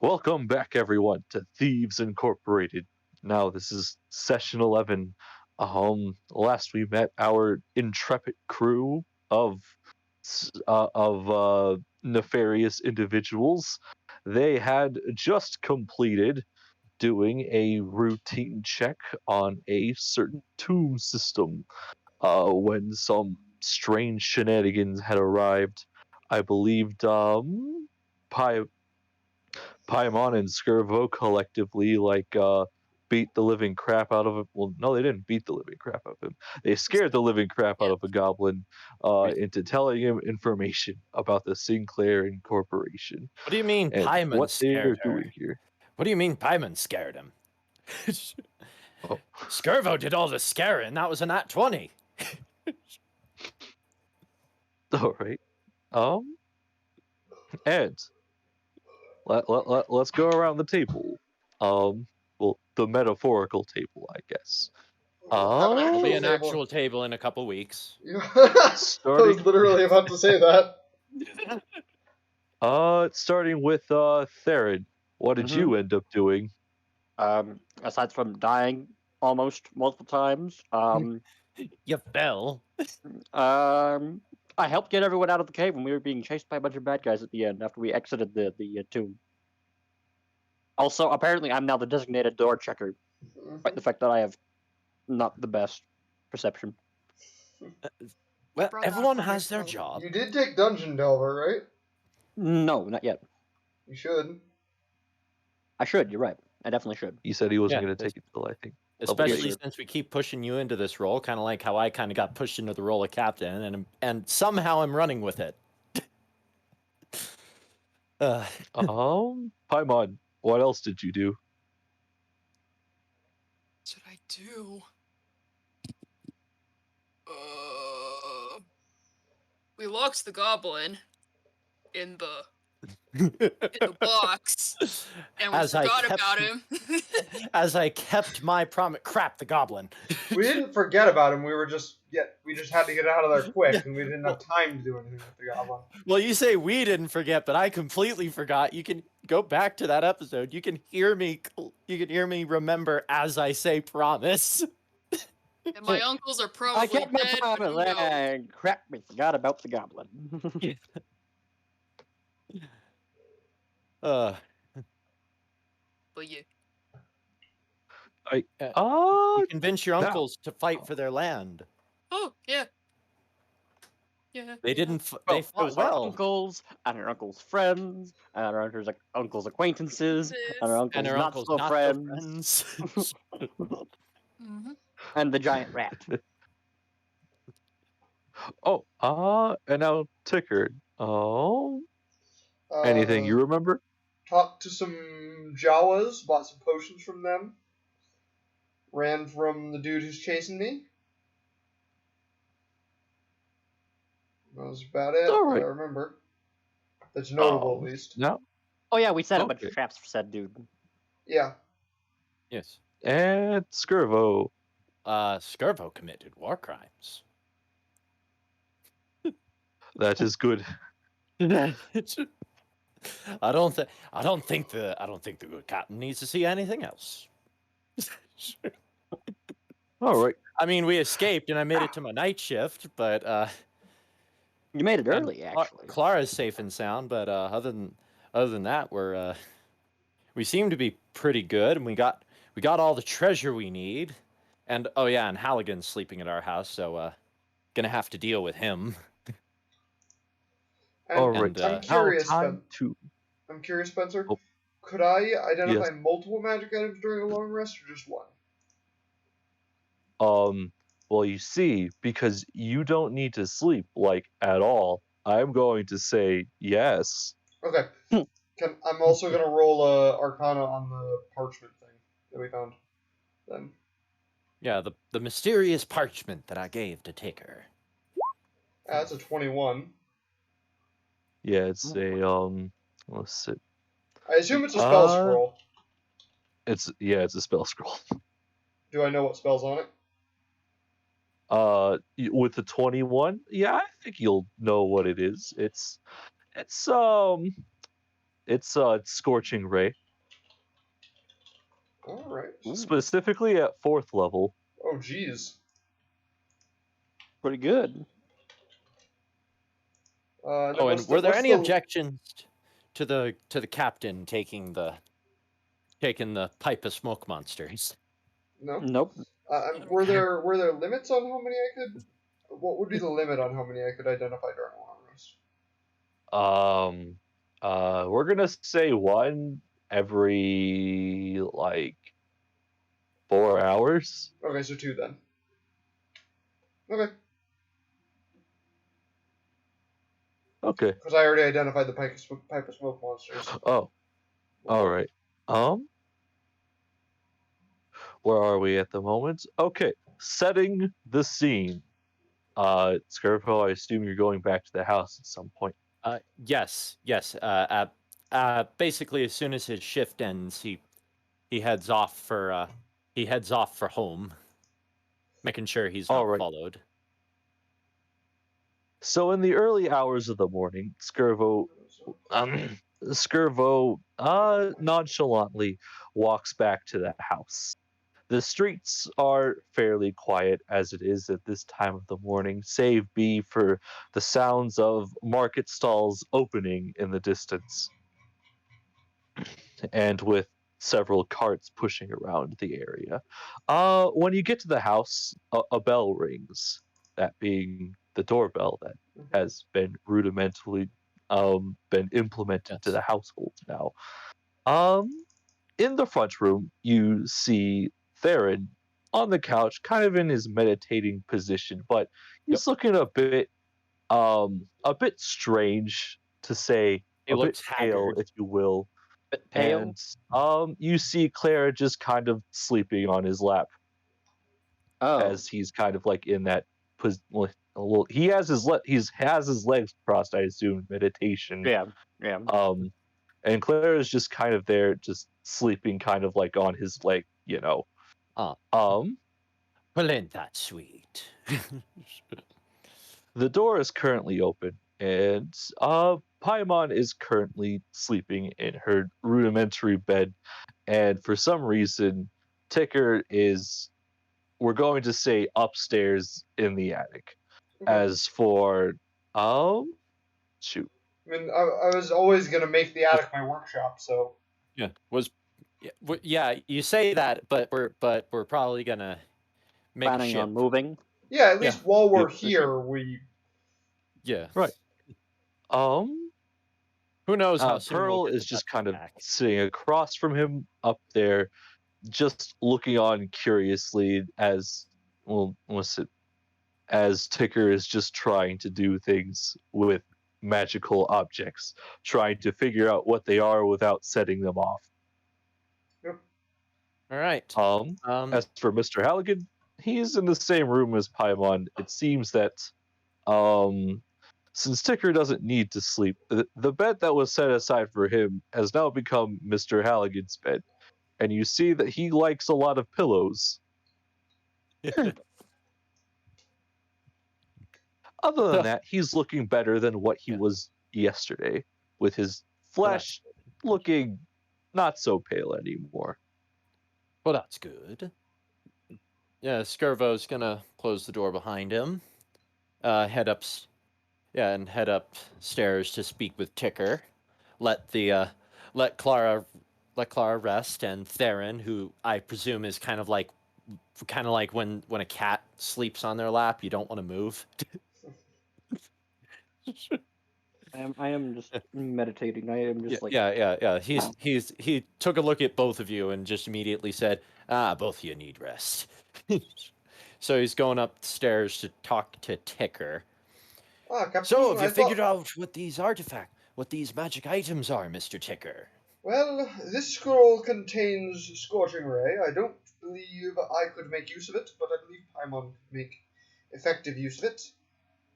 Welcome back, everyone, to Thieves Incorporated. Now, this is session 11. Last we met our intrepid crew of nefarious individuals. They had just completed doing a routine check on a certain tomb system when some strange shenanigans had arrived. I believed Pi Paimon and Skirvo collectively beat the living crap out of him. Well, no, they didn't beat the living crap out of him. They scared the living crap out Yeah. of a goblin into telling him information about the Sinclair Incorporation What do you mean and Paimon what they're scared her? doing here. What do you mean Paimon scared him? Oh, Skirvo did all the scaring. That was a nat 20. all right. And let's go around the table. Well, the metaphorical table, I guess. There'll be Actual an table. actual table in a couple weeks. I Starting- was literally about to say that. Starting with Theron. What did you end up doing? Aside from dying almost multiple times, You fell. I helped get everyone out of the cave when we were being chased by a bunch of bad guys at the end after we exited the tomb. Also, apparently, I'm now the designated door checker, despite the fact that I have not the best perception. Well, Brought everyone that has their from- job. You did take Dungeon Delver, right? No, not yet. You should. I should. You're right. I definitely should. He said he wasn't Yeah, going to take it till I think. Especially Sure. since we keep pushing you into this role, kind of like how I kind of got pushed into the role of captain, and somehow I'm running with it. Paimon, what else did you do? What did I do? We locked the goblin in the box, and we As I forgot kept- about him. As I kept my promise. Crap, the goblin. We didn't forget about him. We just had to get out of there quick, and we didn't have time to do anything with the goblin. Well, you say we didn't forget, but I completely forgot. You can go back to that episode. You can hear me. You can hear me remember as I say promise. And my uncles are I probably kept my dead. But promise, who knows? and crap, we forgot about the goblin. Uh, But yeah, you convince your Now- uncles to fight for their land. oh yeah, yeah. They didn't. Well, They it fought was our well. uncles, and our uncle's friends, and our uncle's acquaintances, and our uncle's, And our not uncles so not friends, so friends. Mm-hmm. and the giant rat. And now Ticker. Anything you remember? Talked to some Jawas, bought some potions from them. Ran from the dude who's chasing me. That was about it. All right. I remember. That's notable, at least. No. Oh yeah, we set a bunch Okay. of traps for said dude. Yeah. Yes. And Skirvo. Skirvo committed war crimes. That is good. I don't think the good captain needs to see anything else. All right. I mean, we escaped and I made it to my night shift, but You made it and early, actually. Clara's safe and sound, but other than that, we seem to be pretty good, and we got all the treasure we need, and oh yeah, and Halligan's sleeping at our house, so gonna have to deal with him. And All right. And, I'm now curious, Now time to. I'm curious, Spencer. Oh. Could I identify Yes. multiple magic items during a long rest, or just one? Well, you see, because you don't need to sleep at all. I'm going to say yes. Okay. I'm also gonna roll Arcana on the parchment thing that we found. Then. Yeah, the mysterious parchment that I gave to Ticker. That's a 21. Yeah, it's a Let's see. I assume it's a spell Uh, scroll. It's a spell scroll. Do I know what spell's on it? With the 21, yeah, I think you'll know what it is. It's It's Scorching Ray, All right. Ooh, specifically at 4th level. Oh, geez. pretty good. Then Oh, and what's were there what's any the... objections to the captain taking the pipe of smoke monsters? No. Nope. Were there limits on how many I could? What would be the limit on how many I could identify during a long rest? We're gonna say one every like 4 hours. Okay, so 2 then. Okay, Okay. because I already identified the pipe of smoke monsters. Oh, all right. Where are we at the moment? Okay, setting the scene. Scarecrow, I assume you're going back to the house at some point. Yes. Basically, as soon as his shift ends, he heads off for home, making sure he's All not right. followed. So in the early hours of the morning, Skirvo nonchalantly walks back to the house. The streets are fairly quiet as it is at this time of the morning, save be for the sounds of market stalls opening in the distance, and with several carts pushing around the area. When you get to the house, a bell rings, that being the doorbell that has been rudimentarily been implemented to the household now. In the front room, you see Theron on the couch, kind of in his meditating position, but he's looking a bit strange, to say, He a bit looks pale, haggard. if you will. Bit pale. And you see Clara just kind of sleeping on his lap Oh. as he's kind of like in that he has his legs crossed, I assume, meditation. Yeah. And Claire is just kind of there, just sleeping, kind of like on his leg, you know. Ah. Um, Well, ain't that sweet? the door is currently open, and Paimon is currently sleeping in her rudimentary bed, and for some reason, Ticker is, we're going to say, upstairs in the attic. Okay. As for, shoot. I mean, I was always gonna make the attic my workshop, so Yeah, you say that, but we're probably gonna make a Planning ship. on moving. yeah. At least while we're Yeah. here, we Yeah. Right. Who knows how soon we'll Pearl get is the just Dutch kind of back. sitting across from him up there, just looking on curiously as as Ticker is just trying to do things with magical objects, trying to figure out what they are without setting them off. All right. As for Mr. Halligan, he's in the same room as Paimon. It seems that since Ticker doesn't need to sleep, the bed that was set aside for him has now become Mr. Halligan's bed. And you see that he likes a lot of pillows. Other than that, he's looking better than what he was yesterday, with his flesh looking not so pale anymore. Well, that's good. Yeah, Skirvo's gonna close the door behind him. Head upstairs to speak with Ticker. Let Clara rest, and Theron, who I presume is kind of like when a cat sleeps on their lap, you don't want to move. I am just meditating. I am just Yeah. He took a look at both of you and just immediately said, both of you need rest. So he's going upstairs to talk to Ticker. Captain, So have you I figured thought... out what these magic items are, Mr. Ticker? Well, this scroll contains Scorching Ray. I don't believe I could make use of it, but I believe Paimon could make effective use of it.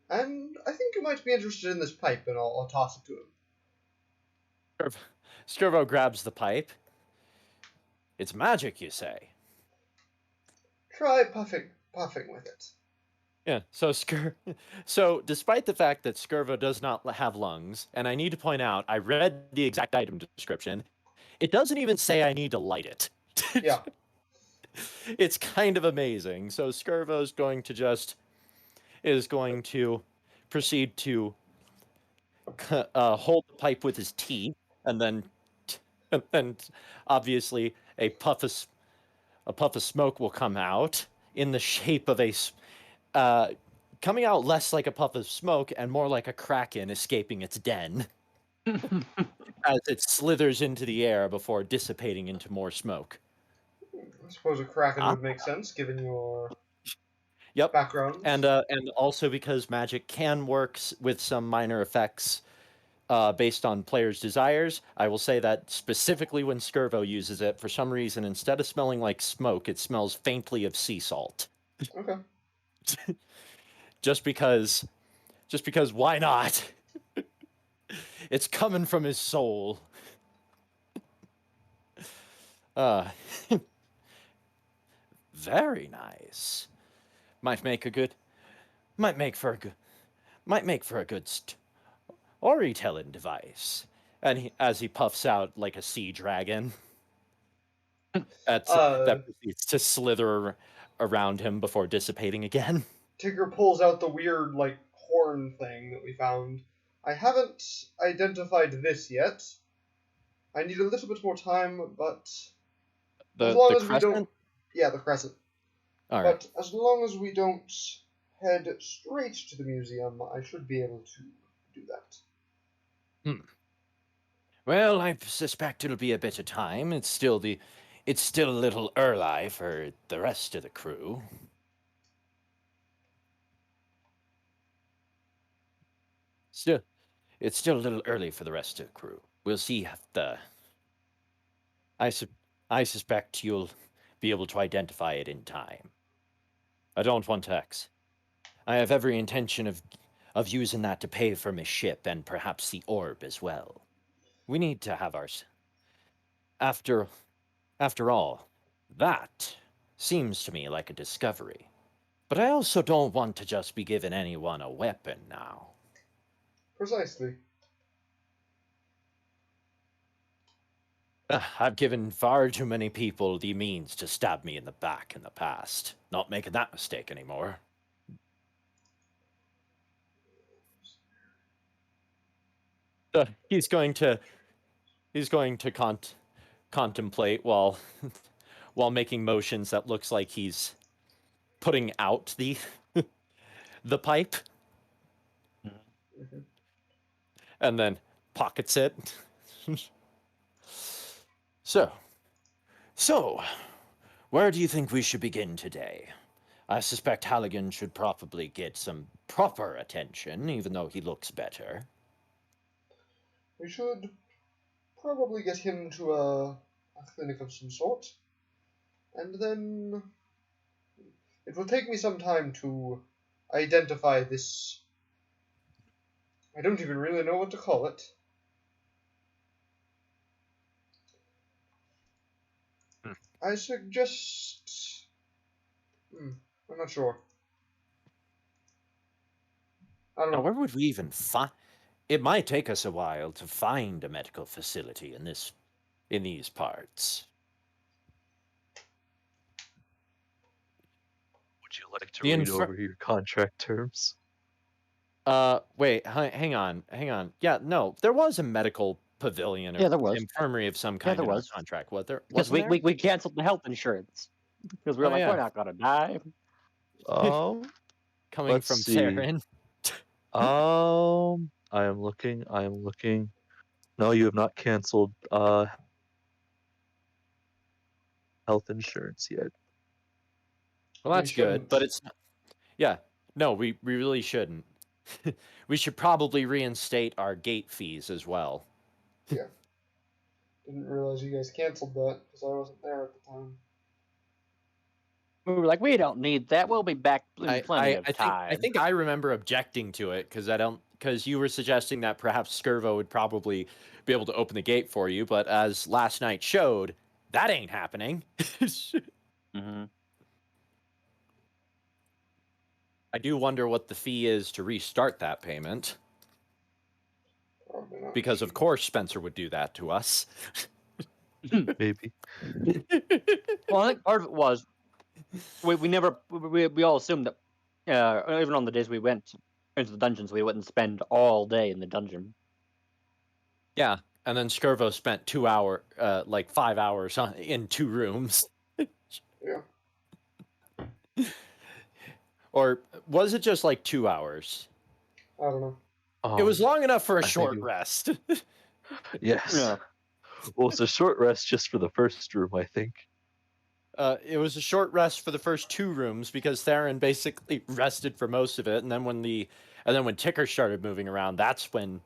And I think you might be interested in this pipe, and I'll toss it to him. Skirvo grabs the pipe. It's magic, you say? Try puffing with it. Yeah. So despite the fact that Skirvo does not have lungs, and I need to point out, I read the exact item description. It doesn't even say I need to light it. Yeah. It's kind of amazing. So Skirvo is going to proceed to hold the pipe with his teeth, and then obviously a puff of smoke will come out in the shape of coming out less like a puff of smoke and more like a kraken escaping its den as it slithers into the air before dissipating into more smoke. I suppose a kraken Ah. would make sense given your Yep. background. And also because magic can work with some minor effects based on players' desires. I will say that specifically when Skirvo uses it, for some reason, instead of smelling like smoke, it smells faintly of sea salt. Okay. Just because why not? It's coming from his soul. Very nice. Might make for a good storytelling device. And as he puffs out like a sea dragon, that proceeds to slither around him before dissipating again. Tigger pulls out the weird, like, horn thing that we found. I haven't identified this yet. I need a little bit more time, but as long as we don't... Yeah, the crescent. All right. But as long as we don't head straight to the museum, I should be able to do that. Well, I suspect it'll be a bit of time. It's still a little early for the rest of the crew. It's still a little early for the rest of the crew. We'll see if I suspect you'll be able to identify it in time. I don't want to I have every intention of using that to pay for my ship and perhaps the orb as well. We need to have ours. After all, that seems to me like a discovery. But I also don't want to just be giving anyone a weapon now. Precisely. I've given far too many people the means to stab me in the back in the past. Not making that mistake anymore. He's going to contemplate while making motions that looks like he's putting out the the pipe, and then pockets it. So, where do you think we should begin today? I suspect Halligan should probably get some proper attention, even though he looks better. We should probably get him to a clinic of some sort. And then it will take me some time to identify this. I don't even really know what to call it. I suggest... I'm not sure. I don't know. Now, where would we even find? It might take us a while to find a medical facility in these parts. Would you like to read over your contract terms? Wait, hang on. Yeah, no, there was a medical pavilion or there was. infirmary of some kind there in our was. contract. Was there? Because we canceled the health insurance. Because we were we're not going to die. Coming from Saren. I am looking. No, you have not canceled health insurance yet. Well, that's good, but it's not... Yeah, no, we really shouldn't. We should probably reinstate our gate fees as well. Yeah. Didn't realize you guys canceled that because I wasn't there at the time. We were like, we don't need that. We'll be back in plenty of time. I think I remember objecting to it because you were suggesting that perhaps Skirvo would probably be able to open the gate for you, but as last night showed, that ain't happening. I do wonder what the fee is to restart that payment, Probably not because of cheap. course Spencer would do that to us. Maybe. Well, I think part of it was we all assumed that even on the days we went into the dungeons, we wouldn't spend all day in the dungeon. Yeah, and then Skirvo spent 5 hours in 2 rooms. Yeah. Or was it just like 2 hours? I don't know. It was long enough for a I think short it- rest. Yes. Yeah. Well, it's a short rest just for the first room, I think. It was a short rest for the first 2 rooms because Theron basically rested for most of it, and then when Ticker started moving around, that's when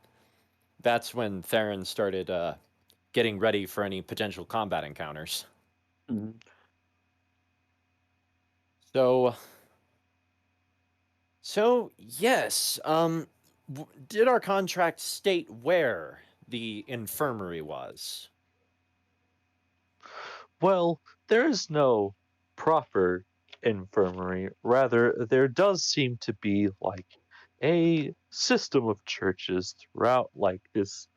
Theron started getting ready for any potential combat encounters. Mhm. So yes, did our contract state where the infirmary was? Well, there is no proper infirmary. Rather, there does seem to be like a system of churches throughout like this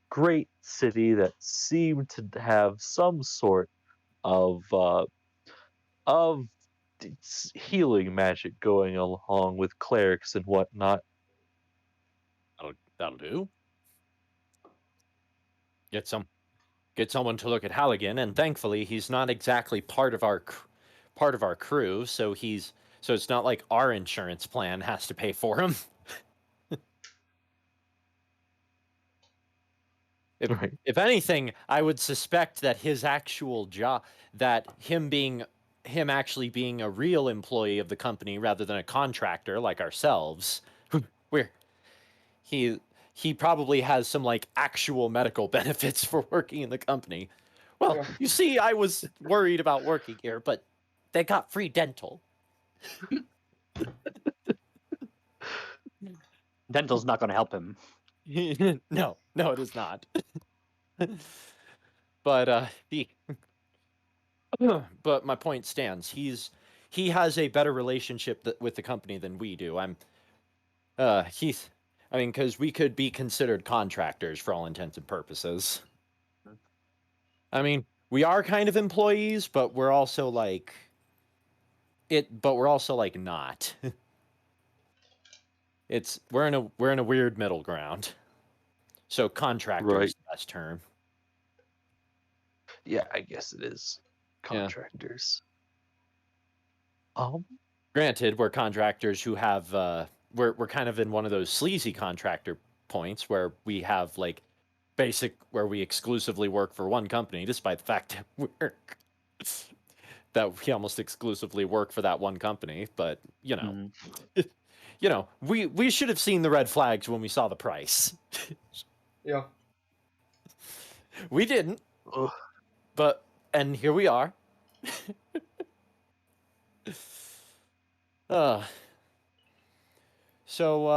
great city that seem to have some sort of healing magic going along with clerics and whatnot. That'll do. Get someone to look at Halligan, and thankfully he's not exactly part of our crew, so it's not like our insurance plan has to pay for him. Right. If anything, I would suspect that his actual job, that him actually being a real employee of the company rather than a contractor like ourselves, where he probably has some like actual medical benefits for working in the company. Well, Yeah. you see, I was worried about working here, but they got free dental. Dental's not going to help him. No, it is not. But but my point stands. He has a better relationship with the company than we do. Because we could be considered contractors for all intents and purposes. I mean, we are kind of employees, but we're also like not. We're in a weird middle ground. So contractor Right. is the best term. Yeah, I guess it is. Yeah. Contractors. Granted, we're contractors who have we're kind of in one of those sleazy contractor points where we have like where we exclusively work for one company, despite the fact that we almost exclusively work for that one company. But Mhm. we should have seen the red flags when we saw the price. Yeah. We didn't, Ugh. and here we are. So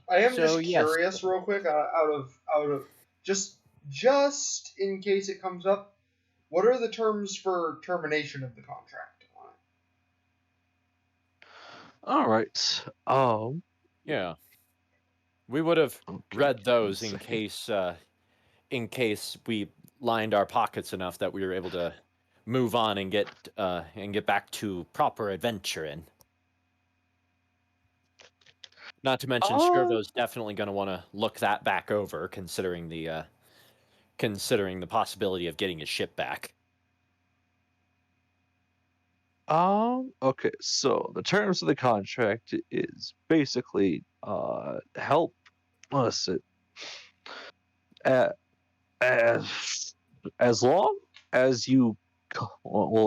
I am So, just yes. curious, real quick, out of just in case it comes up. What are the terms for termination of the contract? All right. yeah, we would have Okay, read give me a those second. in case we lined our pockets enough that we were able to move on and get back to proper adventuring. Not to mention, Skirvo's definitely going to want to look that back over, considering the possibility of getting his ship back. Okay, so the terms of the contract is basically help us uh, as long as you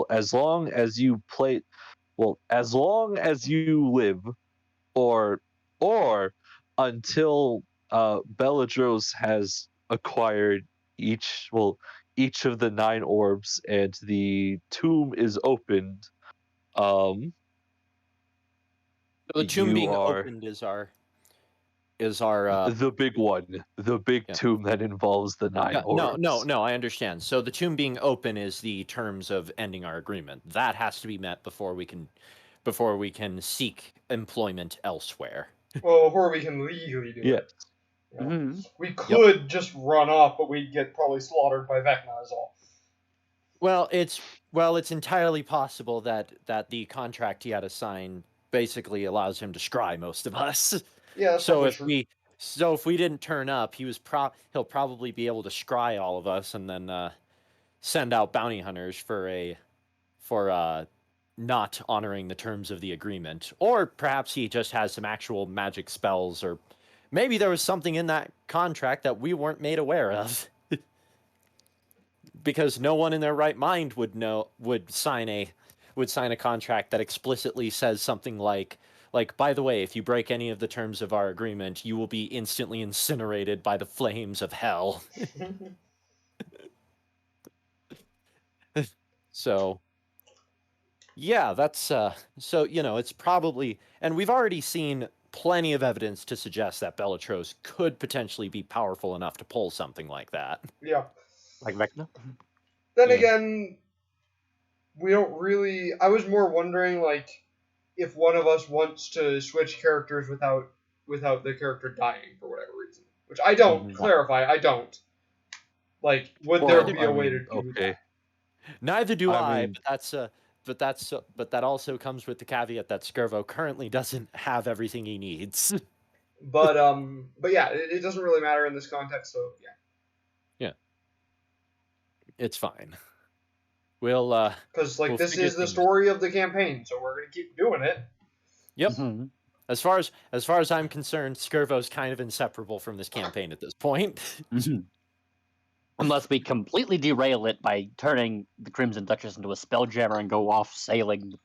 as long as you play as long as you live or until Beladros has acquired each of the 9 orbs and the tomb is opened. So the tomb You being are opened is our the big one, the big Yeah. tomb that involves the 9 Yeah, orbs. no, I understand. So the tomb being open is the terms of ending our agreement. That has to be met before we can seek employment elsewhere. Well, before we can legally do Yeah. it. You know, Mhm. we could just run off, but we'd get probably slaughtered by Vecna is all. Well, it's entirely possible that the contract he had to sign basically allows him to scry most of us. Yeah, that's So probably if true. we didn't turn up, he'll probably be able to scry all of us and then send out bounty hunters for not honoring the terms of the agreement. Or perhaps he just has some actual magic spells, or maybe there was something in that contract that we weren't made aware of. Because no one in their right mind would sign a contract that explicitly says something like, by the way, if you break any of the terms of our agreement, you will be instantly incinerated by the flames of hell. So yeah, that's so it's probably, and we've already seen plenty of evidence to suggest that Bellatrose could potentially be powerful enough to pull something like that. Yeah. Like Vecna? Then Yeah. again, we don't really. I was more wondering, like, if one of us wants to switch characters without the character dying for whatever reason. Which I don't. Mhm. Clarify, I don't. Like, would Well, there be a way to do okay. that? Neither do I I, mean- but that also comes with the caveat that Skirvo currently doesn't have everything he needs. But yeah, it doesn't really matter in this context. So yeah. It's fine. We'll Because like we'll this figure is the things. story of the campaign, so we're gonna keep doing it. Yep. Mhm. As far as I'm concerned, Skirvo's kind of inseparable from this campaign at this point. Mhm. Unless we completely derail it by turning the Crimson Duchess into a spelljammer and go off sailing the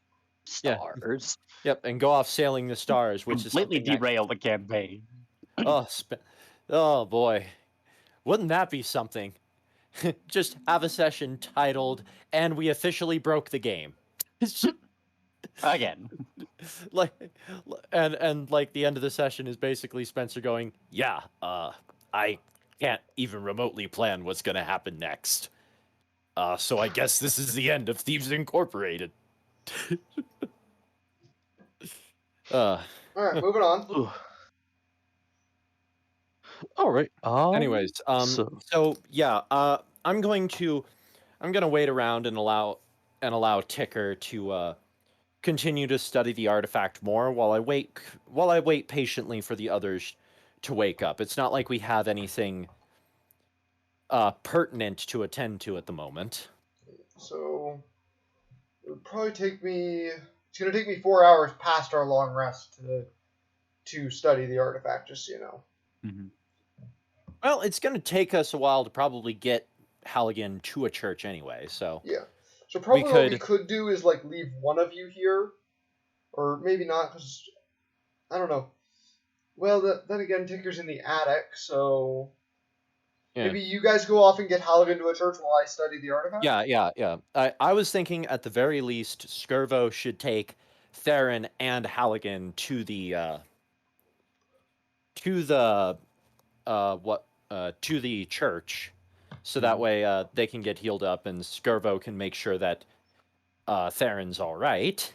Yeah. stars. Yep, and go off sailing the stars, which Completely is something derail the campaign. oh boy, wouldn't that be something? Just have a session titled "And We Officially Broke the Game." Again. like and like the end of the session is basically Spencer going, yeah, I can't even remotely plan what's gonna happen next, so I guess this is the end of Thieves Incorporated. All right, moving on. Ugh. All right. Anyways, so yeah, I'm gonna wait around and allow Ticker to continue to study the artifact more while I wait patiently for the others to wake up. It's not like we have anything pertinent to attend to at the moment. So it would probably take me. It's gonna take me 4 hours past our long rest to study the artifact. Just so you know. Mhm. Well, it's going to take us a while to probably get Halligan to a church anyway, so Yeah. So probably what we could- could do is like leave one of you here, or maybe not, because I don't know. Well, then again, Ticker's in the attic, so Yeah. maybe you guys go off and get Halligan to a church while I study the artifact. Yeah. I was thinking at the very least, Skirvo should take Theron and Halligan to the to the church, so that way they can get healed up and Skirvo can make sure that Theron's all right.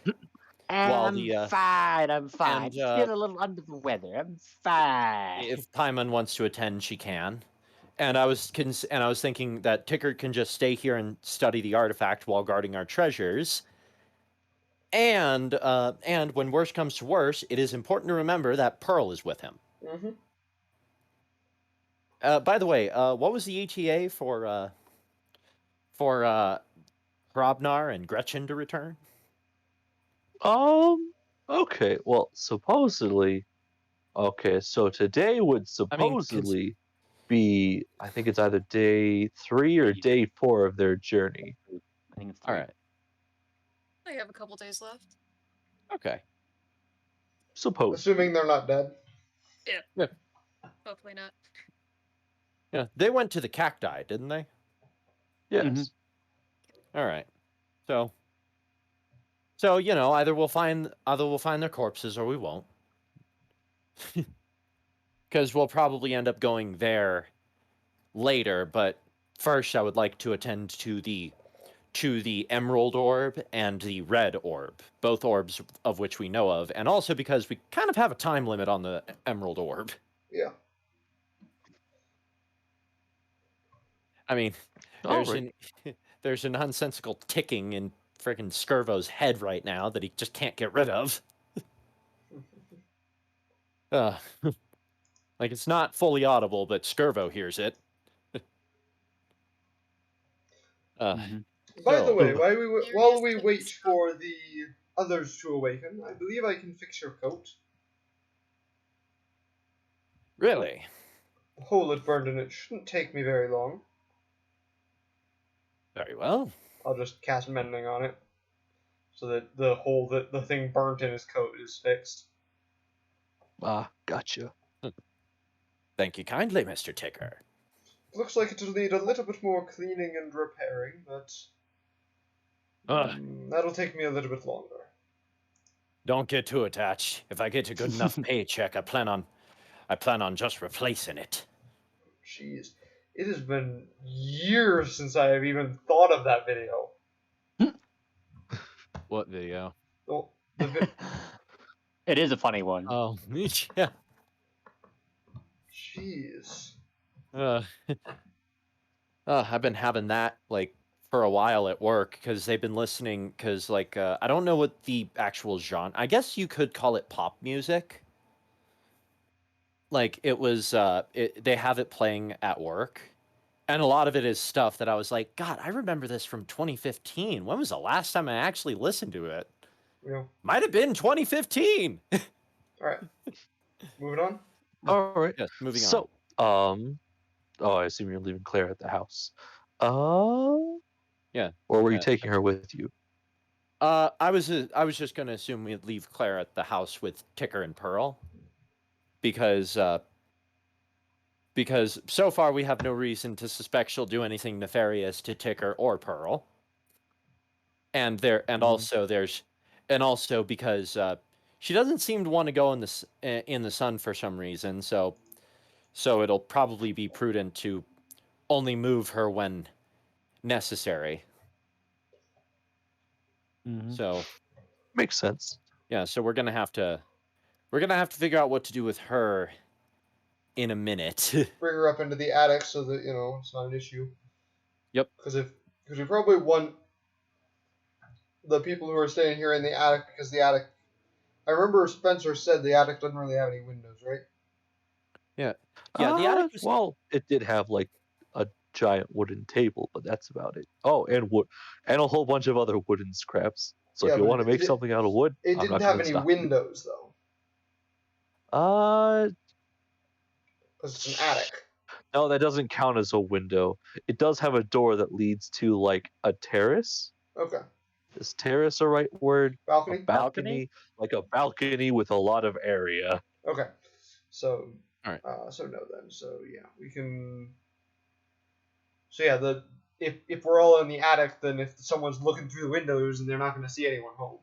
While I'm the, fine. I'm fine. and, Just feel a little under the weather. I'm fine. If Paimon wants to attend, she can. And I was thinking that Ticker can just stay here and study the artifact while guarding our treasures. And when worse comes to worse, it is important to remember that Pearl is with him. Mm-hmm. By the way, what was the ETA for Hrobnar and Gretchen to return? Okay. Well, supposedly. Okay, so today would I mean, supposedly be. I think it's either day 3 or day 4 of their journey. I think it's All 3. right. I have a couple days left. Okay. Suppose. Assuming they're not dead. Hopefully not. Yeah, they went to the cacti, didn't they? Yes. Mhm. All right. So either we'll find their corpses or we won't. Because we'll probably end up going there later, but first I would like to attend to the to the Emerald Orb and the Red Orb, both orbs of which we know of, and also because we kind of have a time limit on the Emerald Orb. Yeah. I mean, All there's right. there's a nonsensical ticking in frickin' Skirvo's head right now that he just can't get rid of. Like, it's not fully audible, but Skirvo hears it. Mhm. By the So- way, while we Serious wait stuff. for the others to awaken, I believe I can fix your coat. Really? The hole it burned in it shouldn't take me very long. Very well. I'll just cast mending on it, so that the hole that the thing burnt in his coat is fixed. Ah, gotcha. Thank you kindly, Mr. Ticker. Looks like it'll need a little bit more cleaning and repairing, but that'll take me a little bit longer. Don't get too attached. If I get a good enough paycheck, I plan on just replacing it. Jeez, it has been years since I have even thought of that video. What video? Oh, the vi- It is a funny one. Oh, yeah. Jeez. I've been having that like for a while at work because they've been listening. Because I don't know what the actual genre. I guess you could call it pop music. Like it was. They have it playing at work, and a lot of it is stuff that I was like, God, I remember this from 2015. When was the last time I actually listened to it? Yeah. Might have been 2015. All right. Moving on. All right. Yes, moving on. So, oh, I assume you're leaving Claire at the house. Yeah. Or were you Yeah. taking her with you? I was just gonna assume we'd leave Claire at the house with Ticker and Pearl, because so far we have no reason to suspect she'll do anything nefarious to Ticker or Pearl, and also because she doesn't seem to want to go in the sun for some reason, so it'll probably be prudent to only move her when necessary. Mhm. So Makes sense. yeah, so we're gonna have to figure out what to do with her in a minute. Bring her up into the attic so that it's not an issue. Yep. Because we probably want the people who are staying here in the attic, because the attic. I remember Spencer said the attic doesn't really have any windows, right? Yeah, the attic was. Well, it did have like a giant wooden table, but that's about it. Oh, and wood, and a whole bunch of other wooden scraps. So Yeah, if you but want to make something out of wood, It I'm didn't not have gonna any stop you. windows though, because it's an attic. No, that doesn't count as a window. It does have a door that leads to like a terrace. Okay. Is terrace a right word? A Balcony. balcony, like a balcony with a lot of area. Okay. So. All right. So no then. So yeah, we can. So yeah, if we're all in the attic, then if someone's looking through the windows, and they're not going to see anyone home.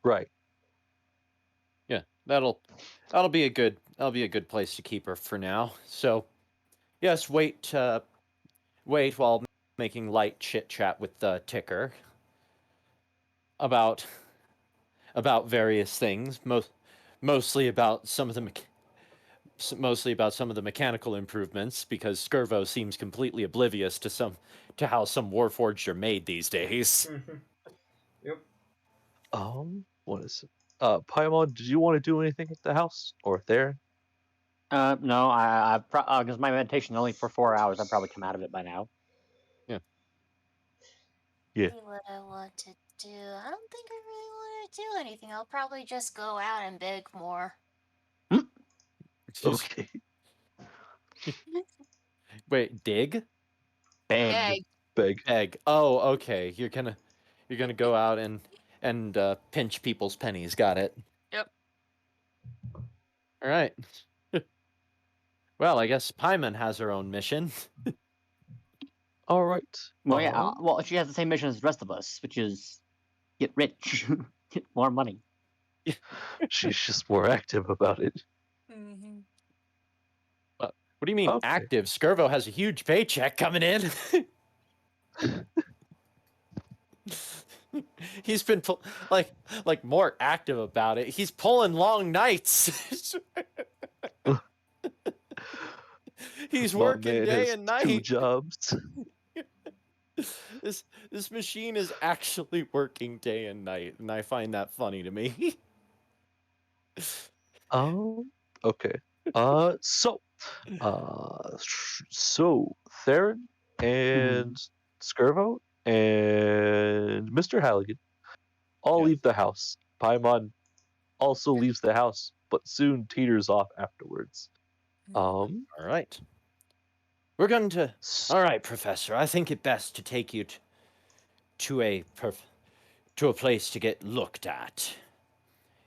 Right. Yeah, that'll be a good place to keep her for now. So, yes, wait while making light chit chat with the Ticker about various things, mostly about some of the mechanical improvements, because Skirvo seems completely oblivious to how some Warforged are made these days. Yep. What is it? Paimon, did you want to do anything at the house or there? No, I've because my meditation only for 4 hours. I've probably come out of it by now. Yeah. See what I want to do. I don't think I really want to do anything. I'll probably just go out and beg more. Okay. Wait, dig? Beg. Beg. Beg. Oh, okay. You're gonna go out and pinch people's pennies. Got it. Yep. All right. Well, I guess Paimon has her own mission. All right. Well, yeah. Well, she has the same mission as the rest of us, which is get rich, get more money. She's just more active about it. Mm-hmm. What do you mean Okay. active? Skirvo has a huge paycheck coming in. He's been like more active about it. He's pulling long nights. He's My working man day has and 2 night. jobs. This machine is actually working day and night, and I find that funny to me. Okay. So, Theron and Skirvo and Mr. Halligan all Yeah. leave the house. Paimon also leaves the house, but soon teeters off afterwards. All right. We're going to. S- All right, Professor. I think it best to take you to a place to get looked at.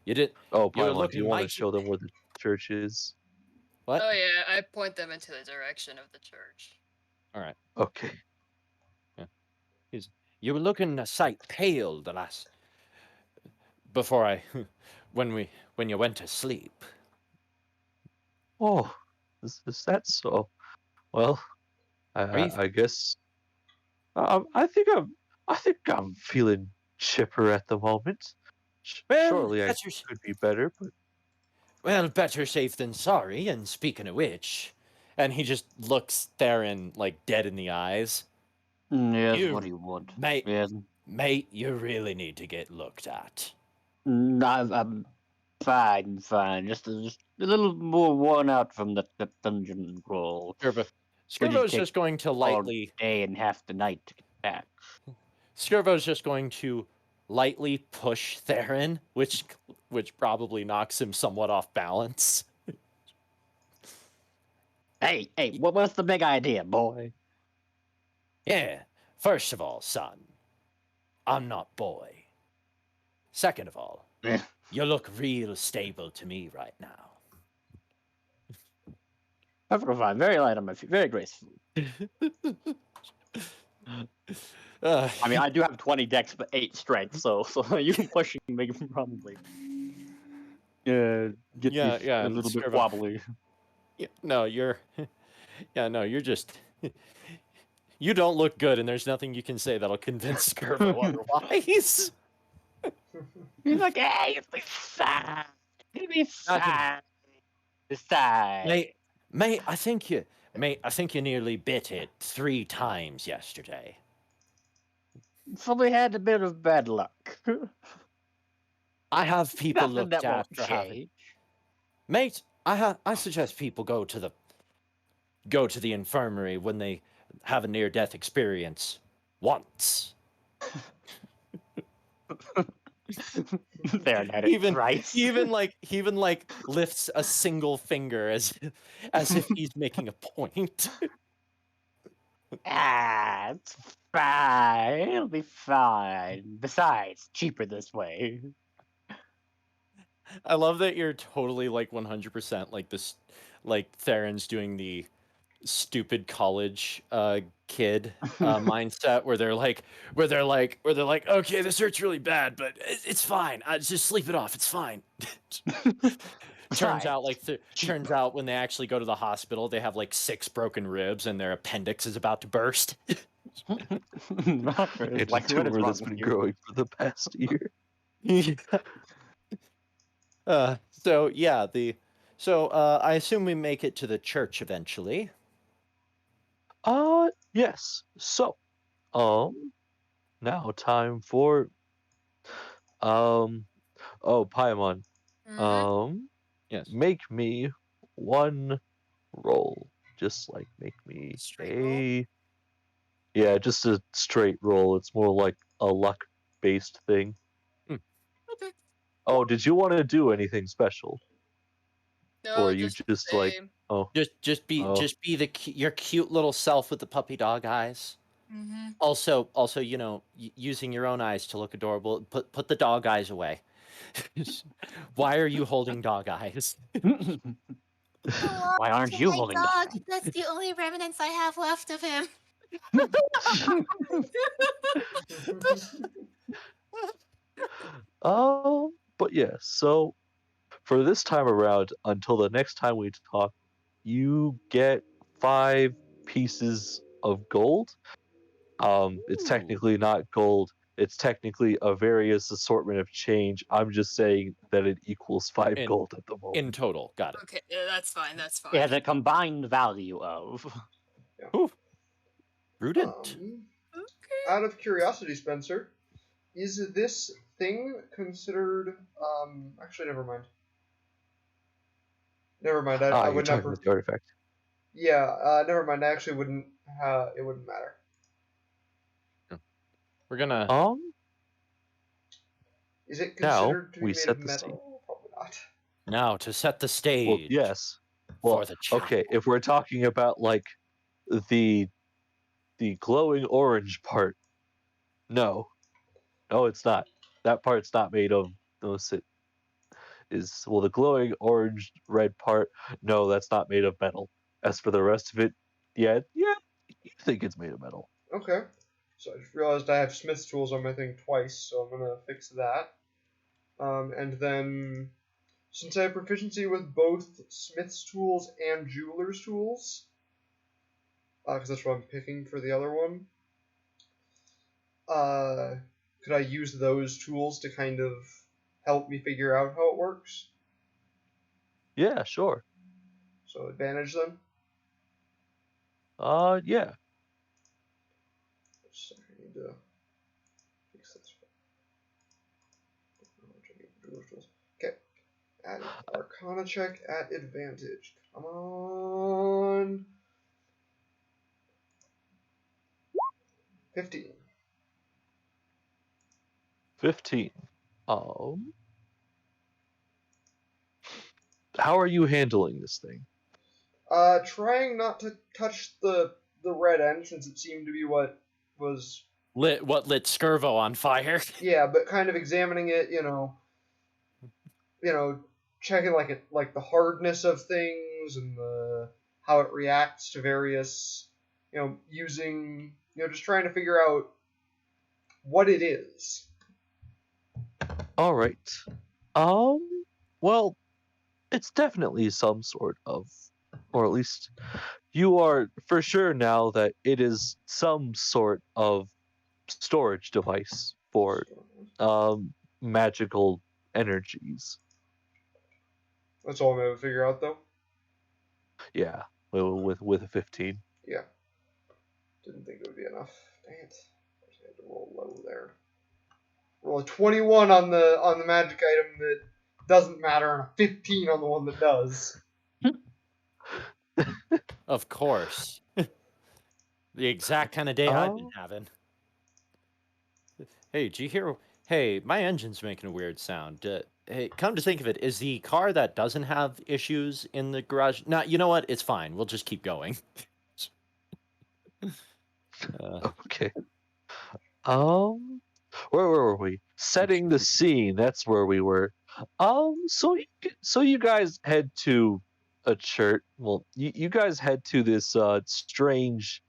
You did. Oh, You were Paimon, do you looking want to mighty. show them where the church is? What? Oh yeah, I point them into the direction of the church. All right. Okay. You were looking a sight pale the last before I when you went to sleep. Oh, is that so? Well, Are you I guess I think I'm feeling chipper at the moment. well? Surely I Better, could be better, but better safe than sorry. And speaking of which, and he just looks Theron like dead in the eyes. Yes, You- what do you want? Mate, Yes. mate, you really need to get looked at. I'm fine. Just a little more worn out from the dungeon crawl. Skirbo's take just going to All lightly. day and half the night to get back. Skirbo's just going to lightly push Theron, which probably knocks him somewhat off balance. Hey, what's the big idea, boy? Yeah. First of all, son, I'm not boy. Second of all, Eh. you look real stable to me right now. Fine, very light on my feet, very graceful. I mean, I do have 20 dex, but 8 strength, so you pushing me probably. Get Yeah, me yeah, a little bit Skirbo. wobbly. Yeah, no, you're. Yeah, no, you're just. You don't look good, and there's nothing you can say that'll convince Skirbo otherwise. He's like, hey, you'll be fine. You'll be fine. Besides, Mate, I think you nearly bit it 3 times yesterday. probably had a bit of bad luck. I have people Nothing looked that won't after having. change. Mate, I suggest people go to the infirmary when they have a near-death experience once. There, had it thrice. He even lifts a single finger as if he's making a point. It's fine. It'll be fine. Besides, cheaper this way. I love that you're totally like 100% like this, like Theron's doing the stupid college kid mindset where they're like, okay, this hurts really bad, but it's fine. Just sleep it off. It's fine. Turns out when they actually go to the hospital, they have like 6 broken ribs and their appendix is about to burst. it's a tumor that's been growing for the past year. So yeah, I assume we make it to the church eventually. Yes. So, now time for oh, Paimon. Yes. Make me one roll. Just like make me Straight roll? Yeah, just a straight roll. It's more like a luck-based thing. Okay. Oh, did you want to do anything special? No, Or you just like same. Just be your cute little self with the puppy dog eyes. Mm-hmm. Also, using your own eyes to look adorable. Put the dog eyes away. Why are you holding dog eyes? Why aren't you holding dog? that? That's the only remnants I have left of him. But yeah, so for this time around, until the next time we talk, you get 5 pieces of gold. It's Ooh. technically not gold. It's technically a various assortment of change. I'm just saying that it equals 5 In- gold at the moment. In total, got it. Okay, yeah, that's fine. That's It has fine. a combined value of. Prudent. Okay. Out of curiosity, Spencer, is this thing considered? Actually, never mind. Never mind. I You're would talking never. about the artifact. Yeah. Never mind. I actually wouldn't. It wouldn't matter. We're gonna. Is it Now, considered to be we made set of the metal? scene. Probably not. Now to set the stage. Well, yes. For Well, the chapel. okay. If we're talking about like the glowing orange part, no, it's not. That part's not made of. Unless it is. Well, the glowing orange red part, no, that's not made of metal. As for the rest of it, yeah, you think it's made of metal. Okay. So I just realized I have Smith's tools on my thing twice, so I'm gonna fix that. And then, since I have proficiency with both Smith's tools and Jeweler's tools, because that's what I'm picking for the other one, could I use those tools to kind of help me figure out how it works? Yeah, sure. So advantage them? Yeah. Just a second, I need to fix this. Okay. Add Arcana check at advantage. Come on. 15. 15. How are you handling this thing? Trying not to touch the red end since it seemed to be what was lit Skirvo on fire. Yeah, but kind of examining it, checking like the hardness of things and how it reacts to various, using, just trying to figure out what it is. All right. Well, it's definitely some sort of, or at least you are for sure now that it is some sort of storage device for magical energies. That's all I'm able to figure out, though. Yeah, with a 15. Yeah. Didn't think it would be enough. Dang it. I had to roll low there. Roll a 21 on the magic item that doesn't matter, and a 15 on the one that does. Of course. The exact kind of day I've been having. Hey, did you hear? Hey, my engine's making a weird sound. Hey, come to think of it, is the car that doesn't have issues in the garage? No, you know what? It's fine. We'll just keep going. Okay. Where were we? Setting the scene. That's where we were. So you guys head to a church. Well, you guys head to this strange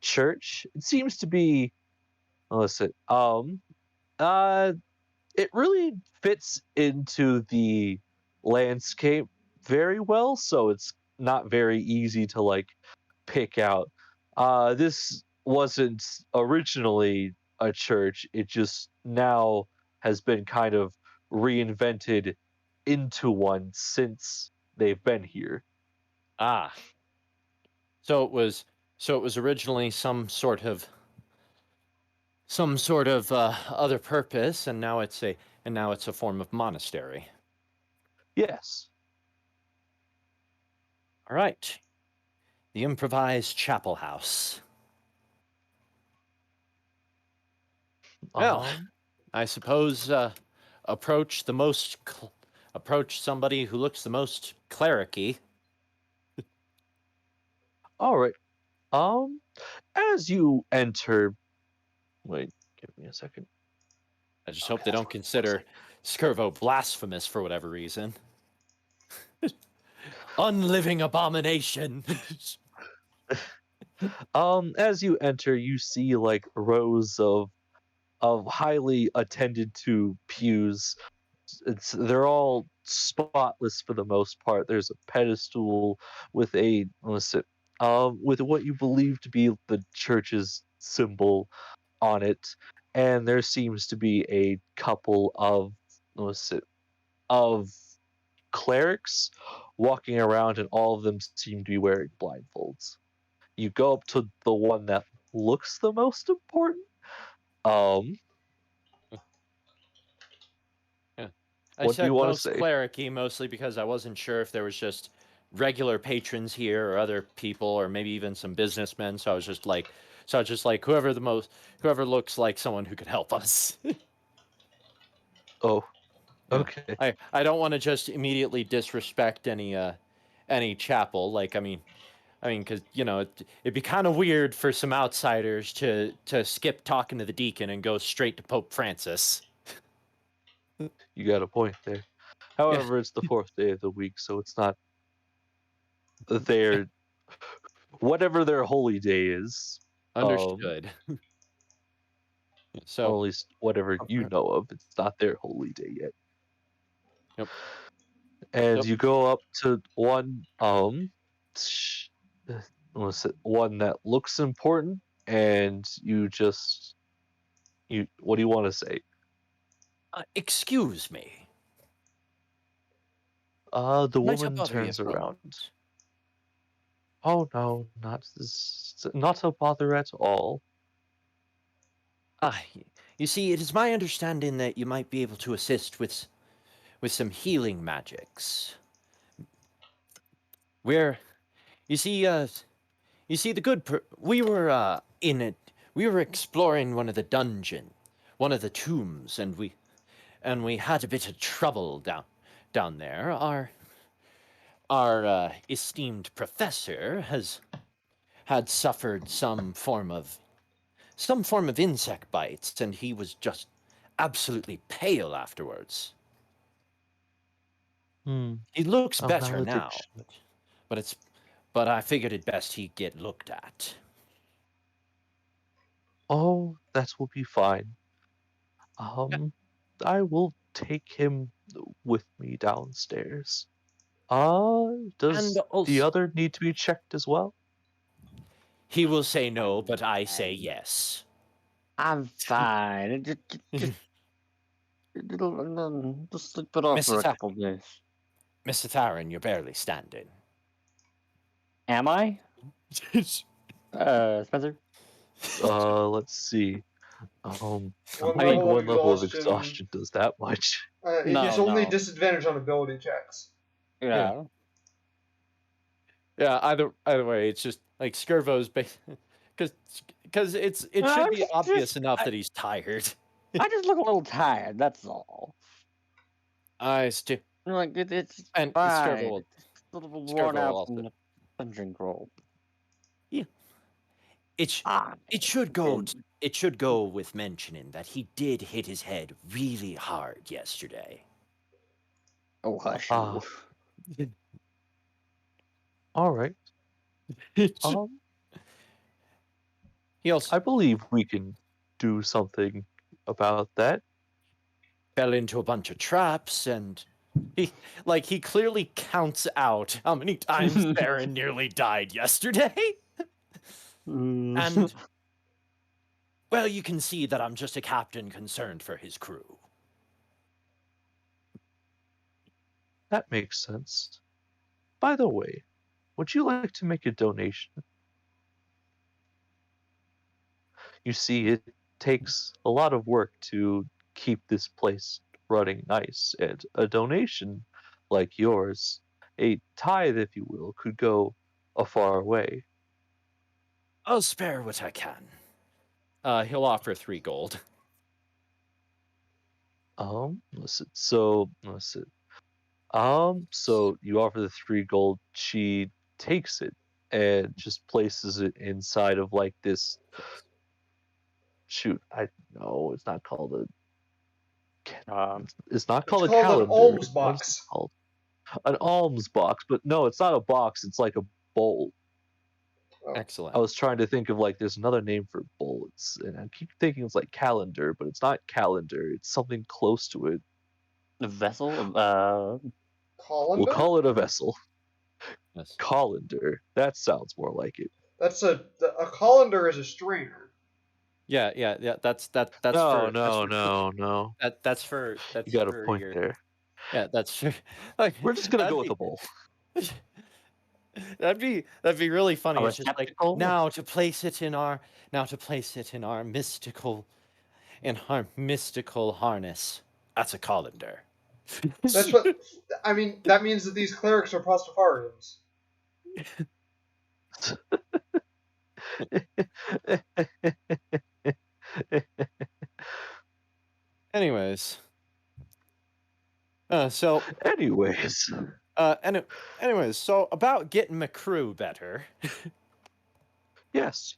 church. It seems to be. Listen. It really fits into the landscape very well, so it's not very easy to like pick out. This wasn't originally a church, it just now has been kind of reinvented into one since they've been here. Ah. So it was originally some sort of other purpose, and now it's a form of monastery. Yes. All right. The improvised chapel house. Well, I suppose approach somebody who looks the most cleric-y. All right. As you enter, wait, give me a second. I just hope they don't consider Skirvo blasphemous for whatever reason. Unliving abomination. As you enter, you see like rows of highly attended to pews. They're all spotless for the most part. There's a pedestal with with what you believe to be the church's symbol on it, and there seems to be a couple of of clerics walking around, and all of them seem to be wearing blindfolds. You go up to the one that looks the most important. Yeah. I What do you said want to most say? cleric-y mostly because I wasn't sure if there was just regular patrons here or other people or maybe even some businessmen. So I was just like, whoever looks like someone who could help us. Oh, Yeah. okay. I don't want to just immediately disrespect any chapel. Like I mean, because it'd be kind of weird for some outsiders to skip talking to the deacon and go straight to Pope Francis. You got a point there. However, it's the 4th day of the week, so it's not their whatever their holy day is. Understood. Or So at least whatever you know of, it's not their holy day yet. Yep. And Yep. you go up to one one that looks important, and what do you want to say? Excuse me. The Might I woman bother you turns for a around. moment? Oh no, not a bother at all. Ah, you see, it is my understanding that you might be able to assist with some healing magics. Where, you see, we were in it. We were exploring one of the one of the tombs, and we had a bit of trouble down there. Our esteemed professor had suffered some form of insect bites, and he was just absolutely pale afterwards. He looks A better now, malediction. but I figured it best he get looked at. Oh, that will be fine. I will take him with me downstairs. And Does the also, other need to be checked as well? he will say no, but I say yes. I'm fine. Just sleep it off for a couple days. Mr. Theron, you're barely standing. Am I? Spencer? Let's see. One I think level of one level of exhaustion. exhaustion does that much. It's only disadvantage on ability checks. Yeah. Yeah, either way, it's just like Skirvo's because it should be obvious enough that he's tired. I just look a little tired, that's all. It's and Skirvo fine. will, It's a little worn Skirvo out will from also. the dungeon crawl. Yeah. It should go with mentioning that he did hit his head really hard yesterday. Oh, hush. All right. He also I believe we can do something about that. fell into a bunch of traps, and he clearly counts out how many times Theron nearly died yesterday. And well, you can see that I'm just a captain concerned for his crew. That makes sense. By the way, would you like to make a donation? You see, it takes a lot of work to keep this place running nice, and a donation like yours, a tithe, if you will, could go a far way. I'll spare what I can. He'll offer 3 gold. Listen. So you offer the 3 gold. She takes it and just places it inside of like this. Shoot, I know it's not called it's not called a calendar. An alms What's box. it called? An alms box, but no, it's not a box. It's like a bowl. Excellent. I was trying to think of like there's another name for bullets, and I keep thinking it's like calendar, but it's not calendar. It's something close to it. A vessel? Colander? We'll call it a vessel. Yes. Colander. That sounds more like it. That's a colander is a strainer. Yeah. That's No, for no. that's for You got a point your there. yeah. That's for like We're just gonna go that'd with be a bowl. that'd be really funny. A It's just like receptacle? now to place it in our mystical harness. That's a colander. That's what I mean. That means that these clerics are Pastafarians. Anyways, so Anyways, and anyways, so about getting my crew better. yes,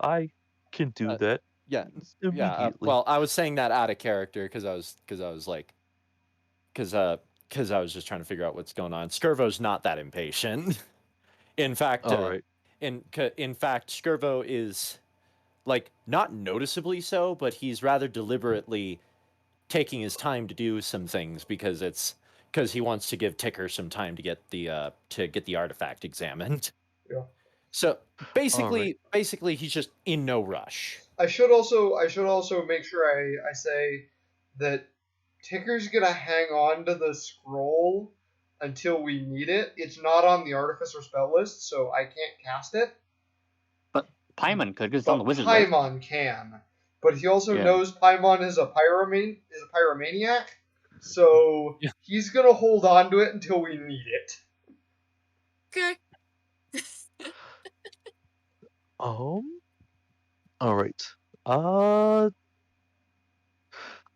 I can do Uh, that Yeah, immediately. well, I was saying that out of character because I was like, because I was just trying to figure out what's going on. Skirvo's not that impatient. In fact, All right. in fact, Skirvo is like not noticeably so, but he's rather deliberately taking his time to do some things because he wants to give Ticker some time to get the artifact examined. Yeah. So All right. basically, he's just in no rush. I should also make sure I say that Ticker's gonna hang on to the scroll until we need it. It's not on the Artificer spell list, so I can't cast it. But Paimon could, because it's on But the wizard list. Paimon can. But he also Yeah. knows Paimon is a pyromaniac, so Yeah. he's gonna hold on to it until we need it. Okay. All right.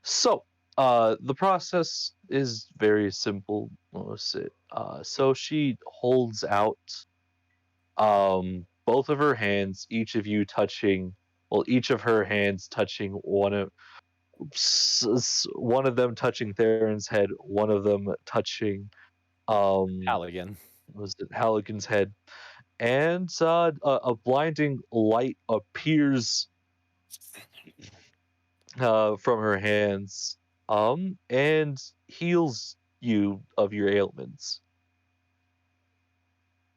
So, the process is very simple. What was it? So she holds out, both of her hands, each of her hands touching one of them touching Theron's head, one of them touching, Halligan. was it Halligan's head, and a blinding light appears from her hands, and heals you of your ailments.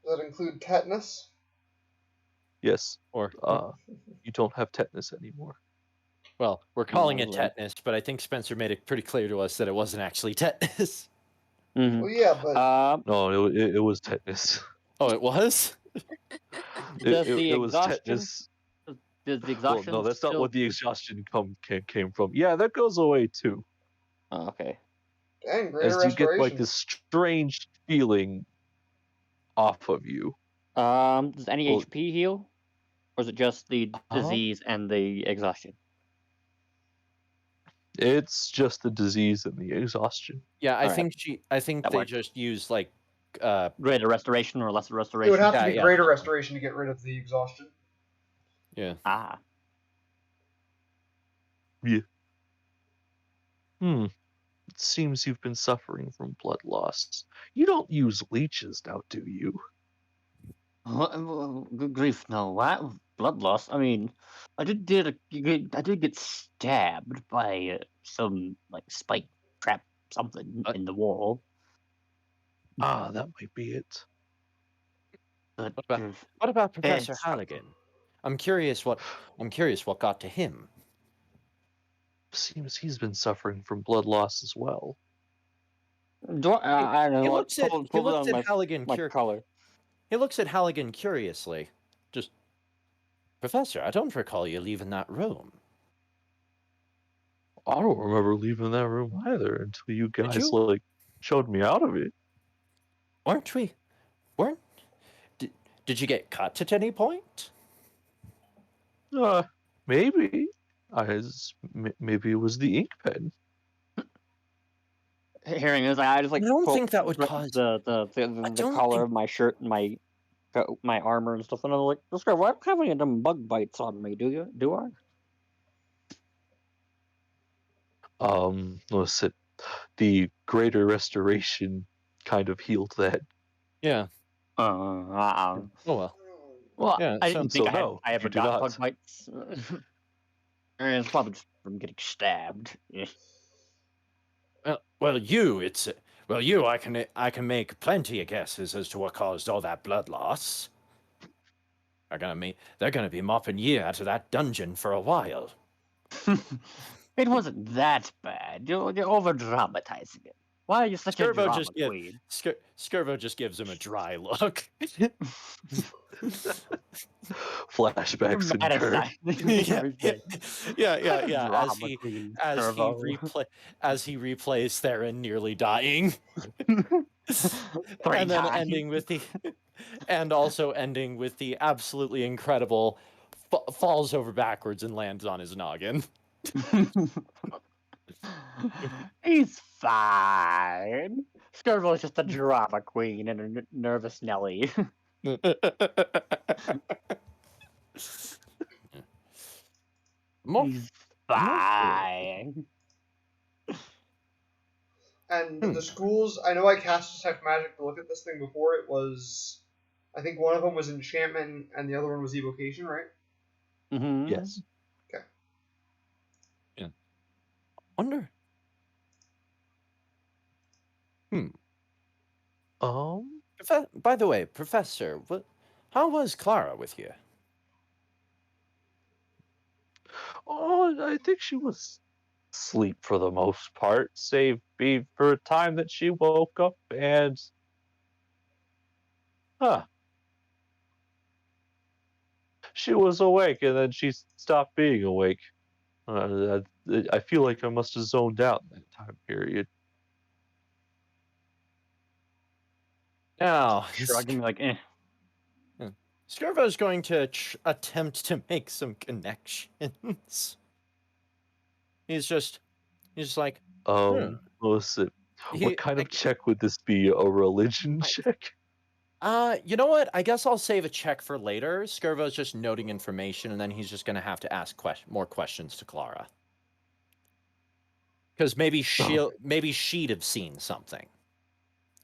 Does that include tetanus? Yes, Or you don't have tetanus anymore. well, we're calling it Alright. tetanus, but I think Spencer made it pretty clear to us that it wasn't actually tetanus. Mhm. Well, yeah, but No, it was tetanus. Oh, it was? Does the It was exhaustion? tetanus. Does the Well, exhaustion? no, that's not still... what the exhaustion came from. Yeah, that goes away too, Oh, okay. dang, greater as you get restoration. like this strange feeling off of you. Does any Well- HP heal, or is it just the disease and the exhaustion? It's just the disease and the exhaustion. Yeah, I Alright. think That they works. just use like Greater restoration or lesser It restoration? would have to Yeah, be yeah. greater restoration to get rid of the exhaustion. yeah. Ah. It seems you've been suffering from blood loss. You don't use leeches now, do you? Good grief, no. What? Blood loss? I mean, I did get stabbed by some like spike trap something in the wall. Ah, that might be it. But What about Professor It's- Halligan? I'm curious what got to him. Seems he's been suffering from blood loss as well. I don't know. He what- looks at pull he it looks on at Halligan my collar. He looks at Halligan curiously. Just, Professor, I don't recall you leaving that room. I don't remember leaving that room either until you guys you? like showed me out of it. Did you get cut at any point? Maybe. Maybe it was the ink pen. Hearing this, I just like I don't pull think that would the cause- the don't collar think- of my shirt and my armor and stuff, and I'm like, Oscar, why don't have any of them bug bites on me? Do I? Listen, the greater restoration kind of healed that. Yeah. Oh well. Well, Yeah, I didn't think no, I ever you do got not. bug bites. It's probably just from getting stabbed. Yeah. I can make plenty of guesses as to what caused all that blood loss. they're gonna be mopping you out of that dungeon for a while. It wasn't that bad. You're over dramatizing it. Why are you such a drama queen? Skirvo just gives him a dry look. Flashbacks incur. Yeah. Drama queen, As Skirvo. he replays Theron nearly dying, Three and then times. also ending with the absolutely incredible falls over backwards and lands on his noggin. He's fine. Skirbo's just a drama queen and a nervous Nelly. He's fine. And the schools, I know I cast Detect Magic to look at this thing before. It was, I think one of them was Enchantment and the other one was Evocation, right? Mm-hmm. Yes. Okay. Yeah. Wonder. By the way, Professor, how was Clara with you? Oh, I think she was asleep for the most part, save for a time that she woke up and she was awake, and then she stopped being awake. I feel like I must have zoned out in that time period. Now, Shrugging like, eh. Skirvo's going to attempt to make some connections. He's just like, Listen, what kind of check would this be? A religion check? You know what? I guess I'll save a check for later. Skirvo's just noting information, and then he's just going to have to ask more questions to Clara. Because maybe she'd have seen something,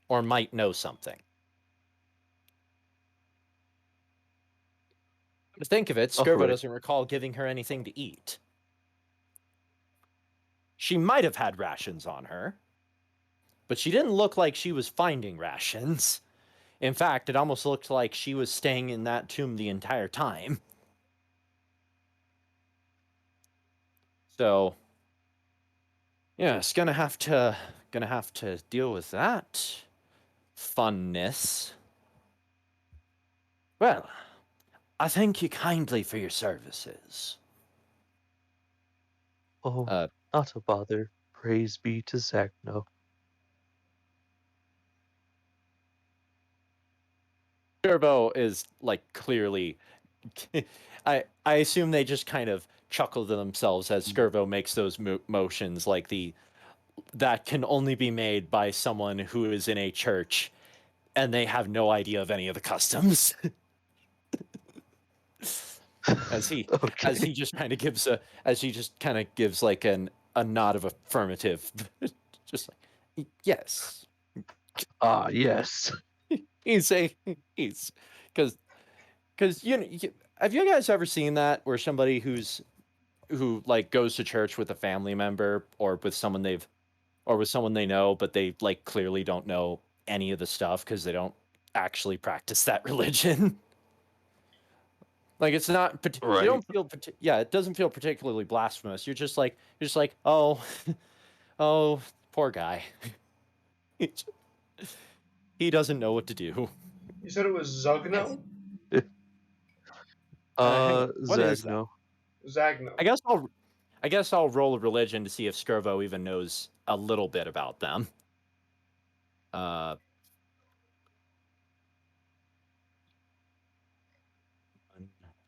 or might know something. To think of it, Skirvo doesn't recall giving her anything to eat. She might have had rations on her, but she didn't look like she was finding rations. In fact, it almost looked like she was staying in that tomb the entire time. So, yeah, it's gonna have to deal with that funness. Well, I thank you kindly for your services. Oh, not a bother. Praise be to Zagno. Skirvo is like clearly. I assume they just kind of chuckle to themselves as Skirvo makes those motions, like that can only be made by someone who is in a church, and they have no idea of any of the customs. as he just kind of gives like a nod of affirmative, just like yes. Yes. He's because have you guys ever seen that where somebody who like goes to church with a family member or with someone they know, but they like clearly don't know any of the stuff because they don't actually practice that religion. Like it's not, right. You don't feel, it doesn't feel particularly blasphemous. You're just like, oh, oh, poor guy. He doesn't know what to do. You said it was Zugno? What is that? Zagno. I guess I'll roll a religion to see if Skirvo even knows a little bit about them. 1,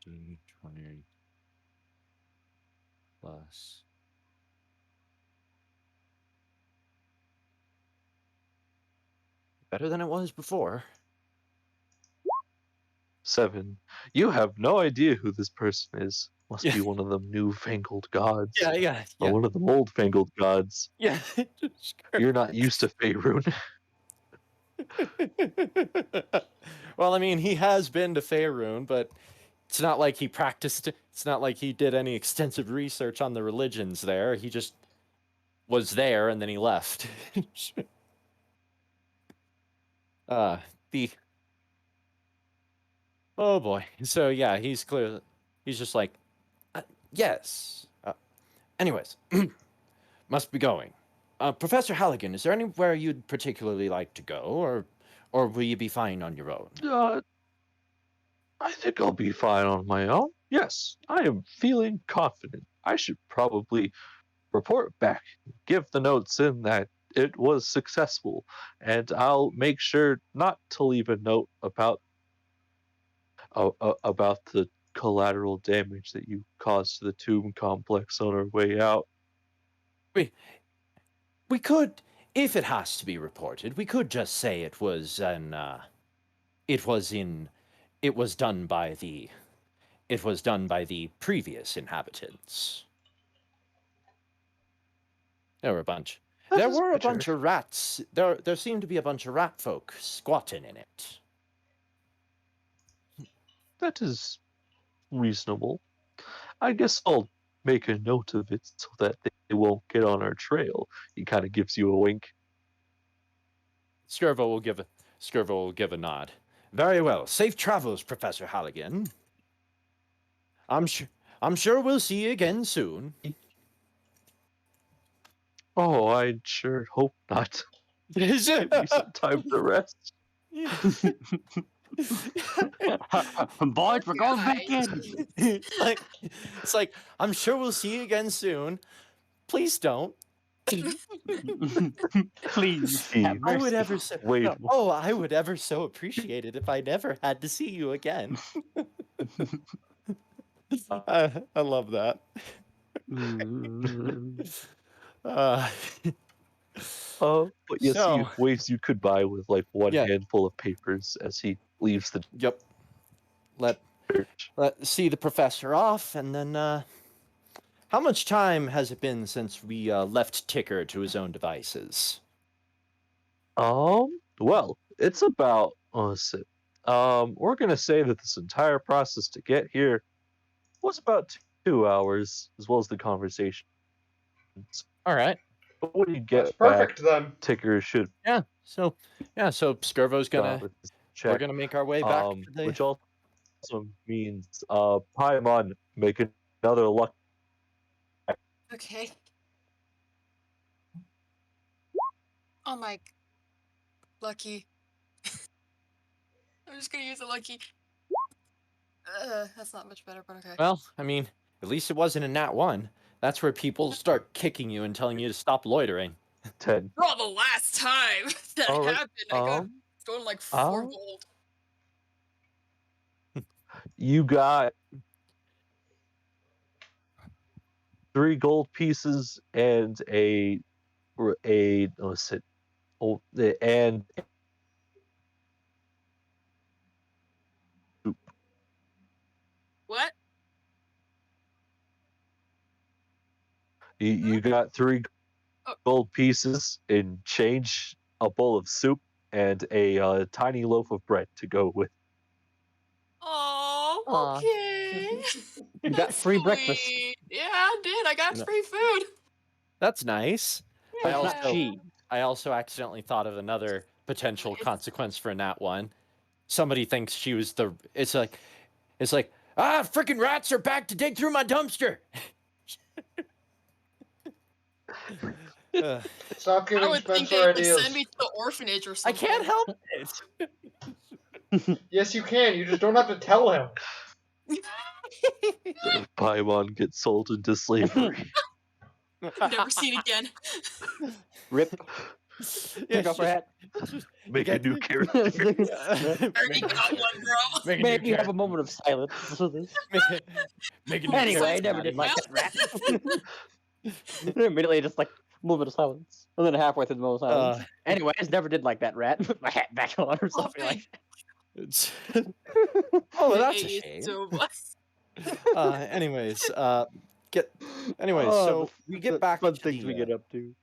2, 20 plus. Better than it was before. 7. You have no idea who this person is. Must be one of them newfangled gods. Yeah. Or one of them old-fangled gods. Yeah. You're not used to Faerun. Well, I mean, he has been to Faerun, but it's not like he practiced. It's not like he did any extensive research on the religions there. He just was there and then he left. Oh boy. So yeah, he's just like, yes. Anyways, must be going. Professor Halligan, is there anywhere you'd particularly like to go, or will you be fine on your own? I think I'll be fine on my own. Yes, I am feeling confident. I should probably report back, give the notes in that it was successful, and I'll make sure not to leave a note about the collateral damage that you caused to the tomb complex on our way out. We could, if it has to be reported, we could just say it was done by the previous inhabitants. There were a bunch. There were a bunch of rats. There seemed to be a bunch of rat folk squatting in it. That is reasonable. I guess I'll make a note of it so that they won't get on our trail. He kind of gives you a wink. Skirvo will give a nod. Very well. Safe travels, Professor Halligan. I'm sure we'll see you again soon. Oh, I sure hope not. Give me some time to rest. Boys, we're going back in. It's like, I'm sure we'll see you again soon. Please don't. Please. I would ever so appreciate it if I never had to see you again. I love that. But yes, So- he waves you goodbye with like one Yeah. handful of papers as he leaves the Yep. Let see the professor off, and then how much time has it been since we left Ticker to his own devices? Well, it's about we're gonna say that this entire process to get here was about 2 hours, as well as the conversation. All right. But when you That's get back, perfect then. Ticker should Yeah. So Skirvo's start with his we're check, gonna make our way back to the. which also means Paimon make another luck. Okay. Oh my. Lucky. I'm just gonna use a lucky. That's not much better, but okay. Well, I mean, at least it wasn't a nat 1. That's where people start kicking you and telling you to stop loitering. 10. Not the last time that All right, happened. I got stolen like 4 gold. You got 3 gold pieces and and What? you got 3 Oh. gold pieces in change, a bowl of soup, and a tiny loaf of bread to go with. Oh, Aw. okay. You got That's free breakfast. sweet. Yeah, I did. I got No. free food. That's nice. I Yeah. also I also accidentally thought of another potential consequence for a nat 1. Somebody thinks she was the. It's like, freaking rats are back to dig through my dumpster. Stop I giving would think Spencer they would ideas. send me to the orphanage or I something. can't help it. Yes, you can. You just don't have to tell him. Paimon gets sold into slavery. Never seen again. Rip. Take off her hat. Make a new character. Already got one, bro. Maybe you have a moment of silence for this. Anyway, I never did like that rat. Immediately just like moment of silence. And then halfway through the moment of silence. Anyways, never did like that rat. Put my hat back on or something like that. Oh, that's a Hey, shame. so much. Anyways, Oh, so we get back fun to things the, we get up to.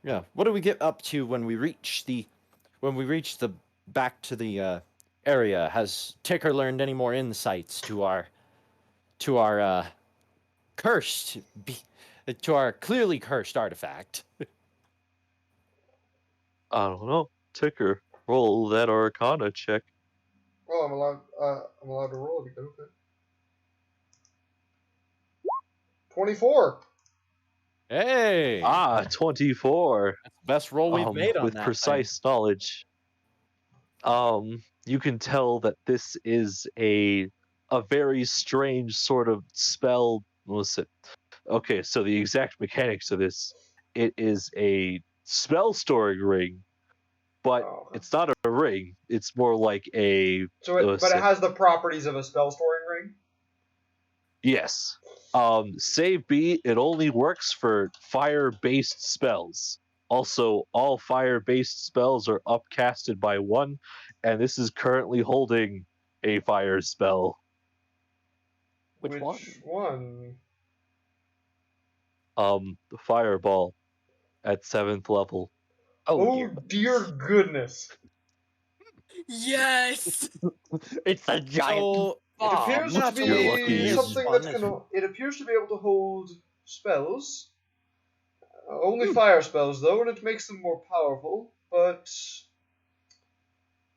Yeah, what do we get up to when we reach the back to the area? Has Ticker learned any more insights to our clearly cursed artifact? I don't know. Ticker, roll that Arcana check. Well, I'm allowed to roll again. Okay. 24. Hey, Ah, 24. that's the best roll we've made on With that thing. precise knowledge. You can tell that this is a very strange sort of spell. Listen, okay, so the exact mechanics of this, it is a spell storing ring, but Oh, okay. it's not a ring. It's more like a. But it has the properties of a spell storing ring. Yes. Save B, it only works for fire-based spells. Also, all fire-based spells are upcasted by one, and this is currently holding a fire spell. Which one? one? The fireball at 7th level. Oh dear goodness! Yes. It's a giant So, It appears to naturally, You're lucky be you- something that can. It appears to be able to hold spells. Only fire spells, though, and it makes them more powerful. But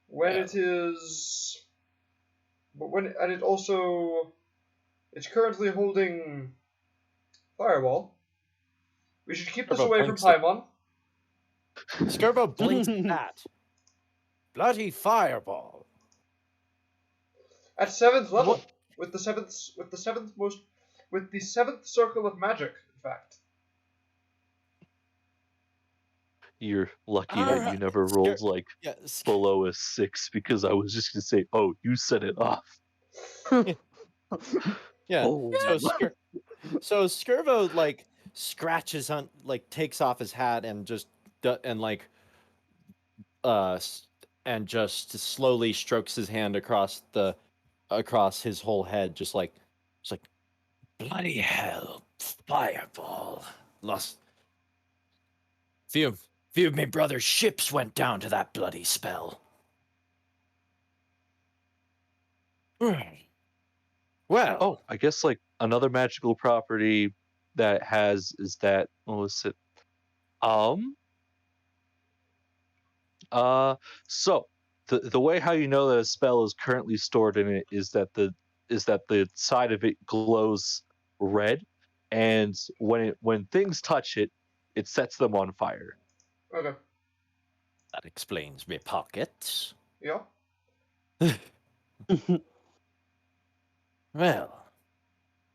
when Well. it is, and it also, it's currently holding fireball. We should keep this Skirbo away from blinks at- Paimon. Skirbo blinks at that. Bloody fireball. At 7th level, What? with the seventh circle of magic. In fact, You're lucky that you never rolled like Yeah, below a 6, because I was just gonna say, oh, you set it off. yeah. Oh. So Skirbo like scratches on, like takes off his hat and just and like and just slowly strokes his hand across his whole head, just like bloody hell, fireball. Lost few of my brother's ships went down to that bloody spell. Well, Oh, I guess like another magical property that has is that, what was it? So the way how you know that a spell is currently stored in it is that the side of it glows red, and when things touch it, it sets them on fire. okay, that explains my pockets. yeah.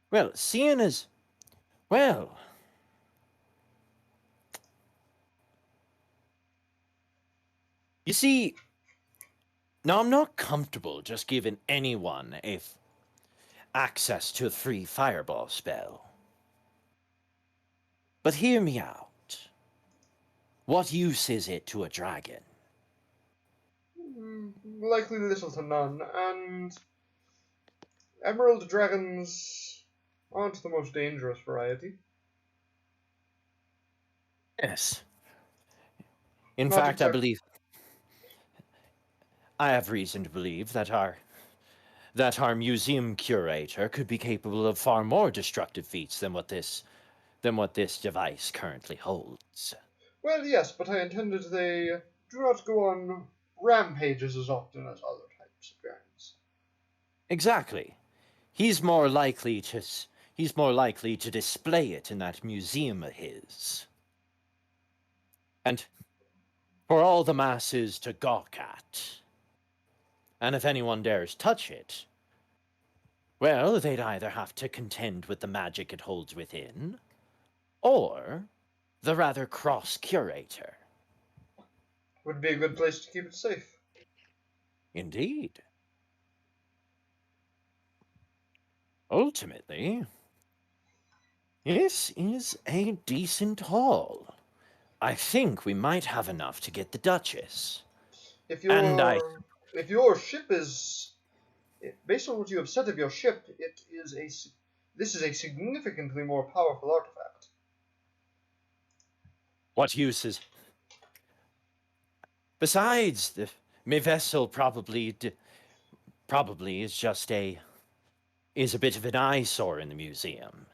Well, seeing as well. You see, now I'm not comfortable just giving anyone access to a free fireball spell. But hear me out. What use is it to a dragon? Likely little to none, and emerald dragons aren't the most dangerous variety. Yes. In Not fact, exact- I have reason to believe that our museum curator could be capable of far more destructive feats than what this device currently holds. Well, yes, but I intended they do not go on rampages as often as other types of dragons. Exactly. He's more likely to display it in that museum of his. And for all the masses to gawk at. And if anyone dares touch it, well, they'd either have to contend with the magic it holds within, or the rather cross curator. Would be a good place to keep it safe. Indeed. Ultimately, this is a decent haul. I think we might have enough to get the Duchess. If And I- your ship is, based on what you have said of your ship, this is a significantly more powerful artifact. What use is... Besides, my vessel probably is a bit of an eyesore in the museum.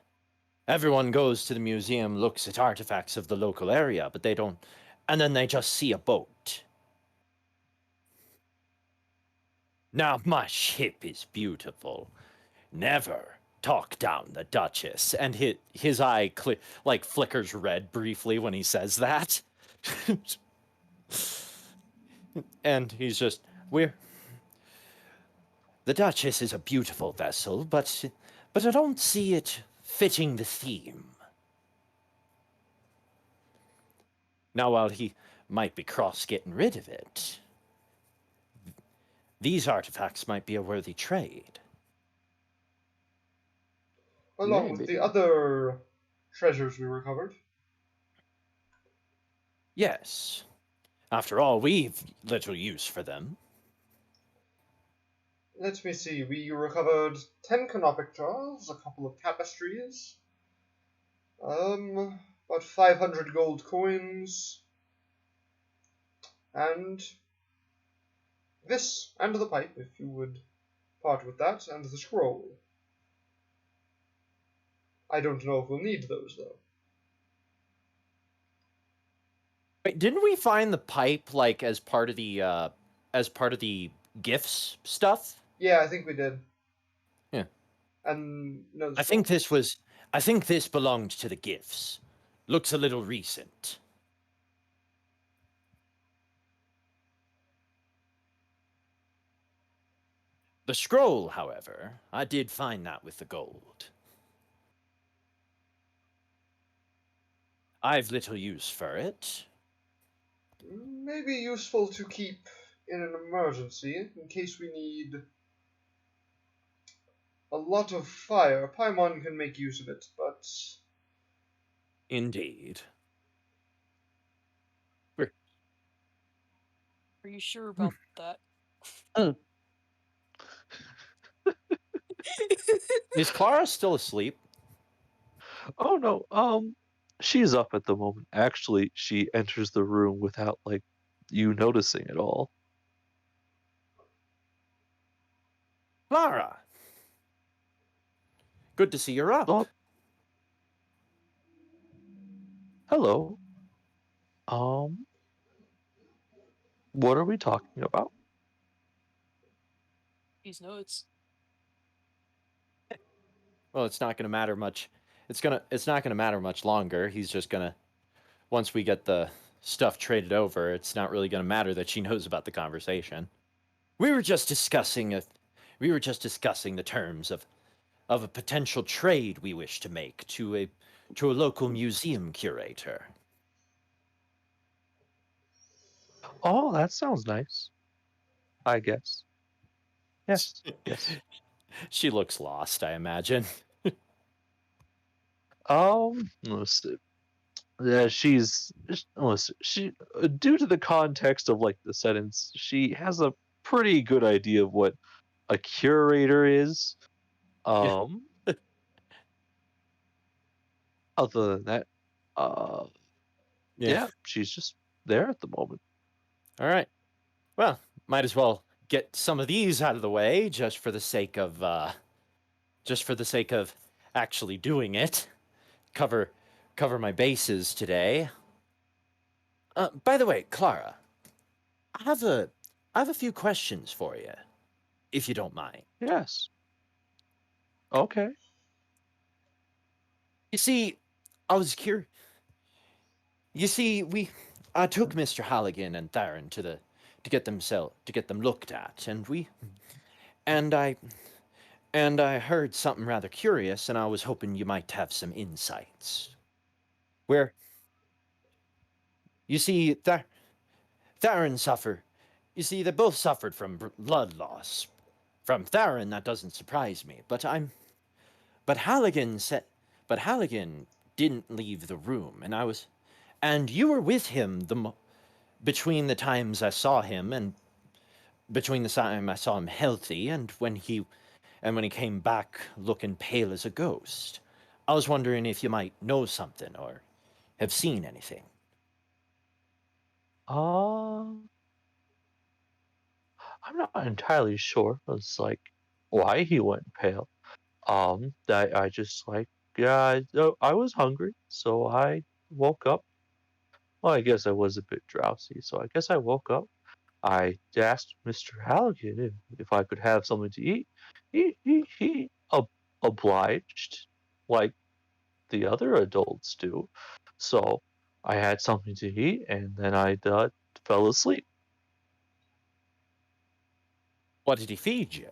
Everyone goes to the museum, looks at artifacts of the local area, but they don't... And then they just see a boat. Now my ship is beautiful. Never talk down the Duchess. And his eye like flickers red briefly when he says that. And he's just, the Duchess is a beautiful vessel, but I don't see it fitting the theme. Now, while he might be cross getting rid of it, these artifacts might be a worthy trade. Along with the other treasures we recovered. Yes. After all, we've little use for them. Let me see, we recovered 10 canopic jars, a couple of tapestries, about 500 gold coins, and this, and the pipe, if you would part with that, and the scroll. I don't know if we'll need those, though. Wait, didn't we find the pipe like as part of the gifts stuff? Yeah, I think we did. Yeah. And no, I think this belonged to the gifts. Looks a little recent. The scroll, however, I did find that with the gold. I've little use for it. Maybe useful to keep in an emergency, in case we need a lot of fire. Paimon can make use of it, but... Indeed. Are you sure about that? Is Clara still asleep? Oh no, she's up at the moment. Actually, she enters the room without like you noticing at all. Clara! Good to see you're up. Oh. Hello. What are we talking about? These notes. Well, it's not going to matter much. It's not going to matter much longer. He's just going to, once we get the stuff traded over, it's not really going to matter that she knows about the conversation. We were just discussing the terms of a potential trade we wish to make to a local museum curator. Oh, that sounds nice. I guess. Yes. Yes. She looks lost, I imagine. Listen. Yeah, listen. She, due to the context of like the sentence, she has a pretty good idea of what a curator is. Other than that, yeah, she's just there at the moment. All right. Well, might as well get some of these out of the way just for the sake of actually doing it. Cover my bases today. By the way, Clara, I have a few questions for you, if you don't mind. Yes. Okay. You see, I was curious. You see, I took Mr. Halligan and Theron to get them looked at, and I heard something rather curious, and I was hoping you might have some insights. You see, Theron suffered. You see, they both suffered from blood loss. From Theron, that doesn't surprise me, but Halligan didn't leave the room, and you were with him between the times I saw him and between the time I saw him healthy and when he came back looking pale as a ghost. I was wondering if you might know something or have seen anything. I'm not entirely sure. It's like why he went pale. I just like, yeah, I was hungry, so I woke up. Well, I guess I was a bit drowsy, so I guess I woke up, I asked Mr. Halligan if I could have something to eat. He obliged, like the other adults do. So I had something to eat, and then I fell asleep. What did he feed you?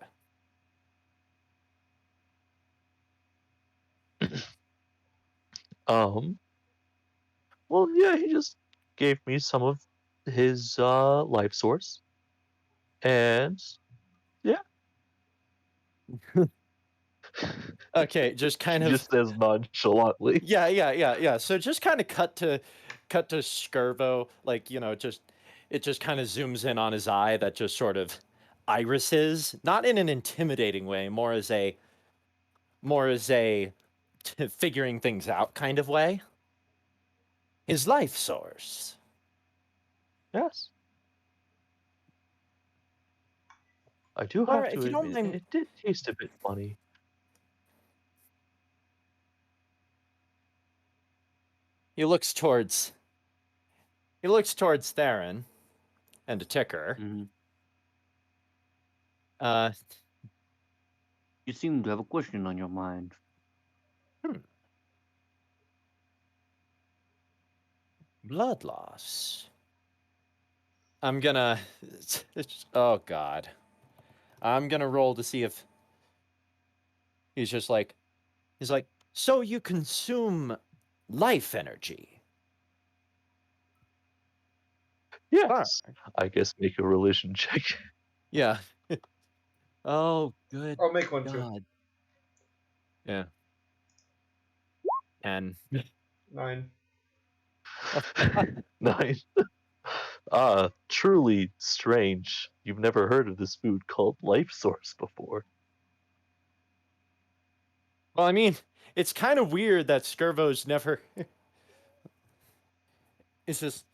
Well, yeah, he just gave me some of his life source, and yeah, Okay, just kind he of just says nonchalantly. yeah. So just kind of cut to Skirbo, like, it just kind of zooms in on his eye that just sort of irises, not in an intimidating way, more as a figuring things out kind of way. His life source. Yes, I do All have right, to if you don't admit, mind, it did taste a bit funny. he looks towards Theron and Ticker. Mhm. Uh, You seem to have a question on your mind. blood loss. I'm gonna. Oh God. I'm gonna roll to see if he's like, so you consume life energy. Yes, I guess make a religion check. Yeah. Oh, good I'll make one too. God. Yeah. And 9. 9. Truly strange. You've never heard of this food called life source before. well, I mean, it's kind of weird that Skirbo's never. It's just.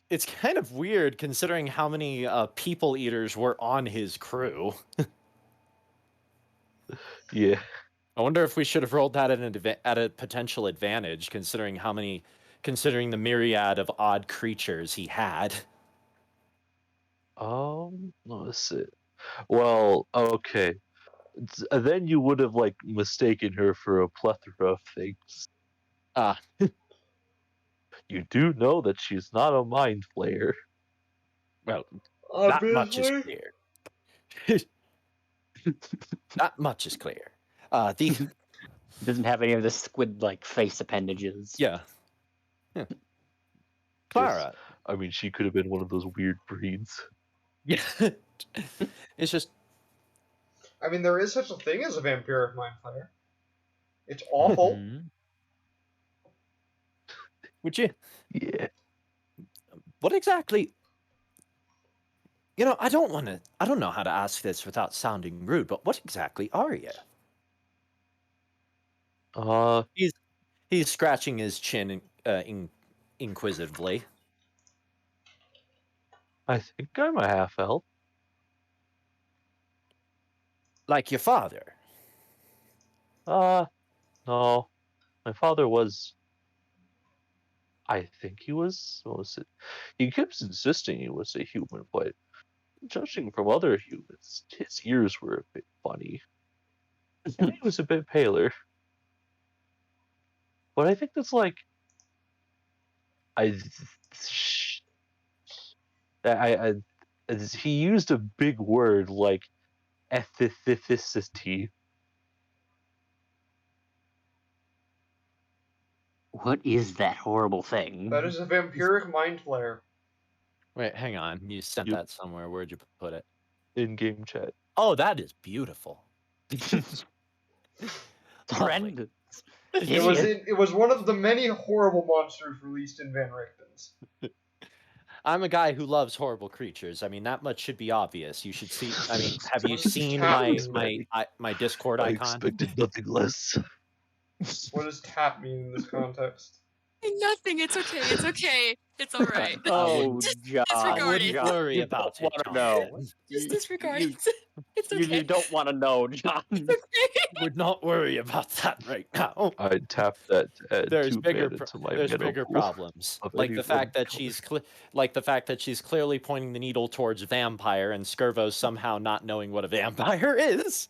It's kind of weird considering how many people eaters were on his crew. Yeah. I wonder if we should have rolled that at a potential advantage, considering the myriad of odd creatures he had. Let's see. Well, okay. Then you would have like mistaken her for a plethora of things. Ah, You do know that she's not a mind flayer. well, that much is Obviously. clear. That much is clear. The It doesn't have any of the squid-like face appendages. yeah, Clara. I mean, she could have been one of those weird breeds. Yeah, it's just I mean, there is such a thing as a vampiric mind flayer. It's awful. would you? Yeah. What exactly? I don't know how to ask this without sounding rude, but what exactly are you? He's scratching his chin inquisitively. I think I'm a half elf. Like your father. No. My father was. I think he was. What was it? He keeps insisting he was a human, but judging from other humans, his ears were a bit funny. And he was a bit paler. But I think that's like. He used a big word like ethnicity. What is that horrible thing? That is a vampiric mind flayer. Wait, hang on. You sent that somewhere. Where'd you put it? In-game chat. Oh, that is beautiful. Horrendous. It was one of the many horrible monsters released in Van Richten's. I'm a guy who loves horrible creatures. I mean, that much should be obvious. You should see. I mean, have you What does seen tap my Discord I icon? expected nothing less. What does tap mean in this context? Nothing. It's okay. It's okay. It's all right. Oh, John. I disregard wouldn't it. John, worry you about don't it, want to know. Jonathan. Just disregard you, it. It's okay. you don't want to know, John. It's okay. Would not worry about that right now. I tap that to add There's 2 bigger mana to my there's mana bigger pool problems, of like any the fact one that color. she's clearly pointing the needle towards vampire, and Skirvo somehow not knowing what a vampire is.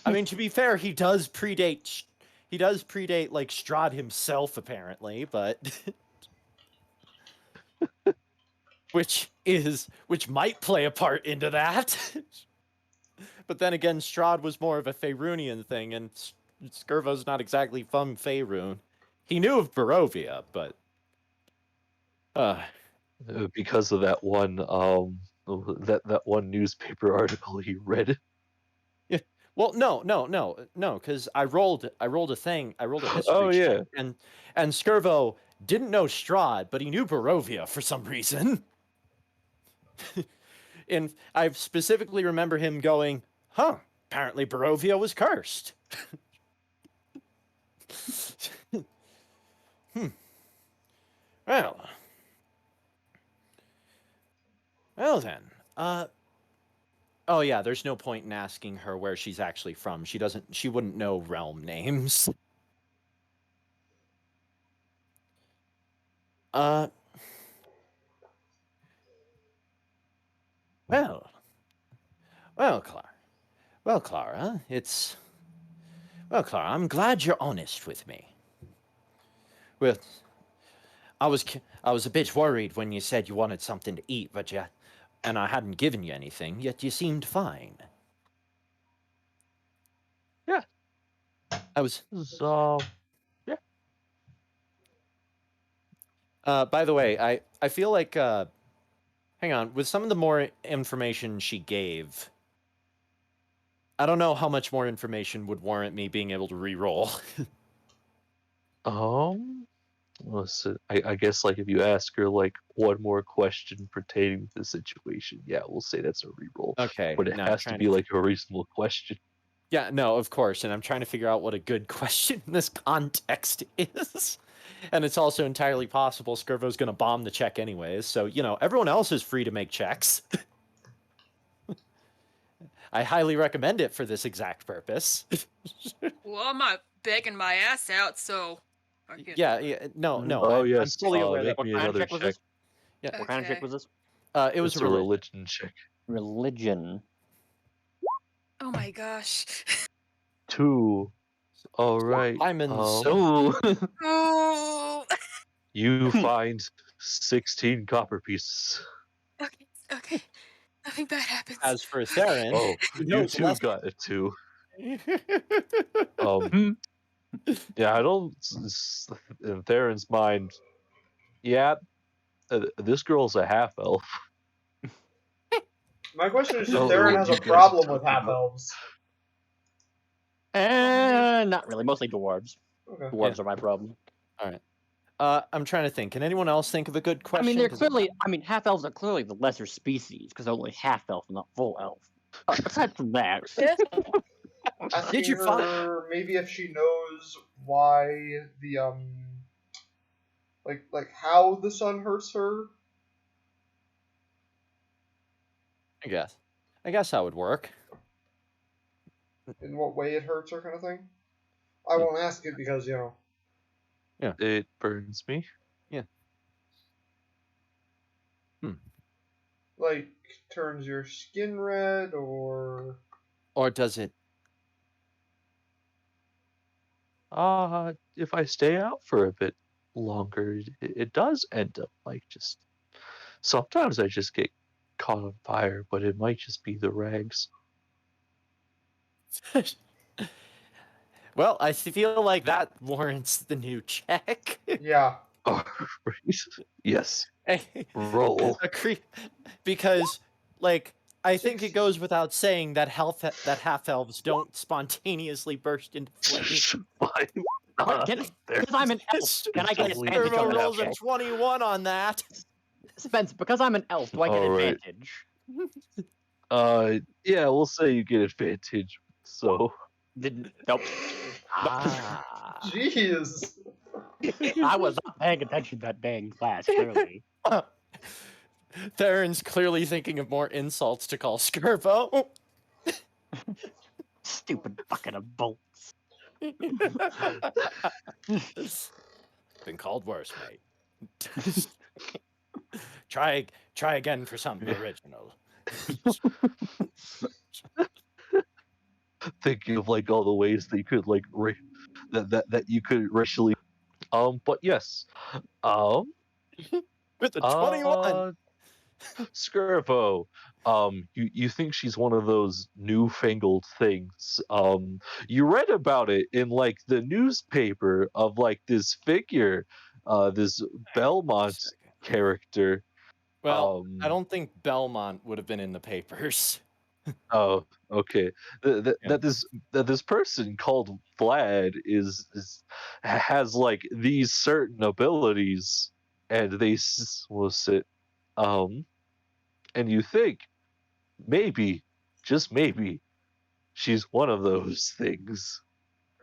I mean, to be fair, he does predate like Strahd himself apparently, but which might play a part into that. But then again, Strahd was more of a Faerunian thing, and Skirvo's not exactly from Faerun. He knew of Barovia, but Because of that one that one newspaper article he read. well, no, because I rolled a thing, I rolled a history Oh, yeah. check, and Skirvo didn't know Strahd, but he knew Barovia for some reason. And I specifically remember him going, "Huh, apparently Barovia was cursed." Well. Well then, oh yeah, there's no point in asking her where she's actually from. She wouldn't know realm names. Well, Clara. Well, Clara, Clara, I'm glad you're honest with me. Well, I was a bit worried when you said you wanted something to eat, and I hadn't given you anything, yet you seemed fine. Yeah. I was. Yeah. By the way, I feel like hang on, with some of the more information she gave, I don't know how much more information would warrant me being able to re-roll. Listen, I guess like if you ask her like one more question pertaining to the situation, yeah, we'll say that's a reroll. Okay, But it now I'm has to trying be like a reasonable question. Yeah, no, of course, and I'm trying to figure out what a good question in this context is. And it's also entirely possible Skirvo's going to bomb the check anyways, so, everyone else is free to make checks. I highly recommend it for this exact purpose. Well, I'm not begging my ass out, so. No. Oh, I'm yes. fully aware Make that. What me kind of another check was check. this? Yeah. What kind of check Okay. was this? It was It's a religion check. Religion. Oh my gosh. 2. All right. Diamonds. Oh. You find 16 copper pieces. Okay. Nothing bad happens. As for Theron, Oh, you too got a 2. Yeah, I don't. In Theron's mind, yeah, this girl's a half elf. My question is, Oh, if Theron has a you guys problem are with talking half about- elves. Not really. Mostly dwarves. Okay. Dwarves are my problem. I'm trying to think. Can anyone else think of a good question? I mean, they're 'Cause- clearly. I mean, half elves are clearly the lesser species because they're only half elf, not full elf. Aside from that, Asking you her maybe if she knows why the like how the sun hurts her. I guess that would work. In what way it hurts her, kind of thing. I won't ask it because It burns me. like turns your skin red or. Or does it? If I stay out for a bit longer, it does end up like just. Sometimes I just get caught on fire, but it might just be the rags. Well, I feel like that warrants the new check. Yeah. Oh, yes. Roll. Because, like, I think it goes without saying that half elves don't spontaneously burst into flames. because I'm an elf, can I get advantage Skirvo on that rolls a check? 21 on that. Spence, because I'm an elf, do I get Alright. advantage? Yeah, we'll say you get advantage. So Nope. Ah. Jeez. I was not paying attention to that dang class, clearly. Theron's clearly thinking of more insults to call Skirbo. Stupid bucket of bolts. Been called worse, mate. Try again for something original. Thinking of like all the ways that you could like that you could racially. But yes. With a 21. Skirvo. You think she's one of those newfangled things. You read about it in like the newspaper of like this figure, this Belmont character. Well, I don't think Belmont would have been in the papers. Oh, okay. That Yeah. that this person called Vlad has like these certain abilities, and they was it. And you think maybe, just maybe, she's one of those things.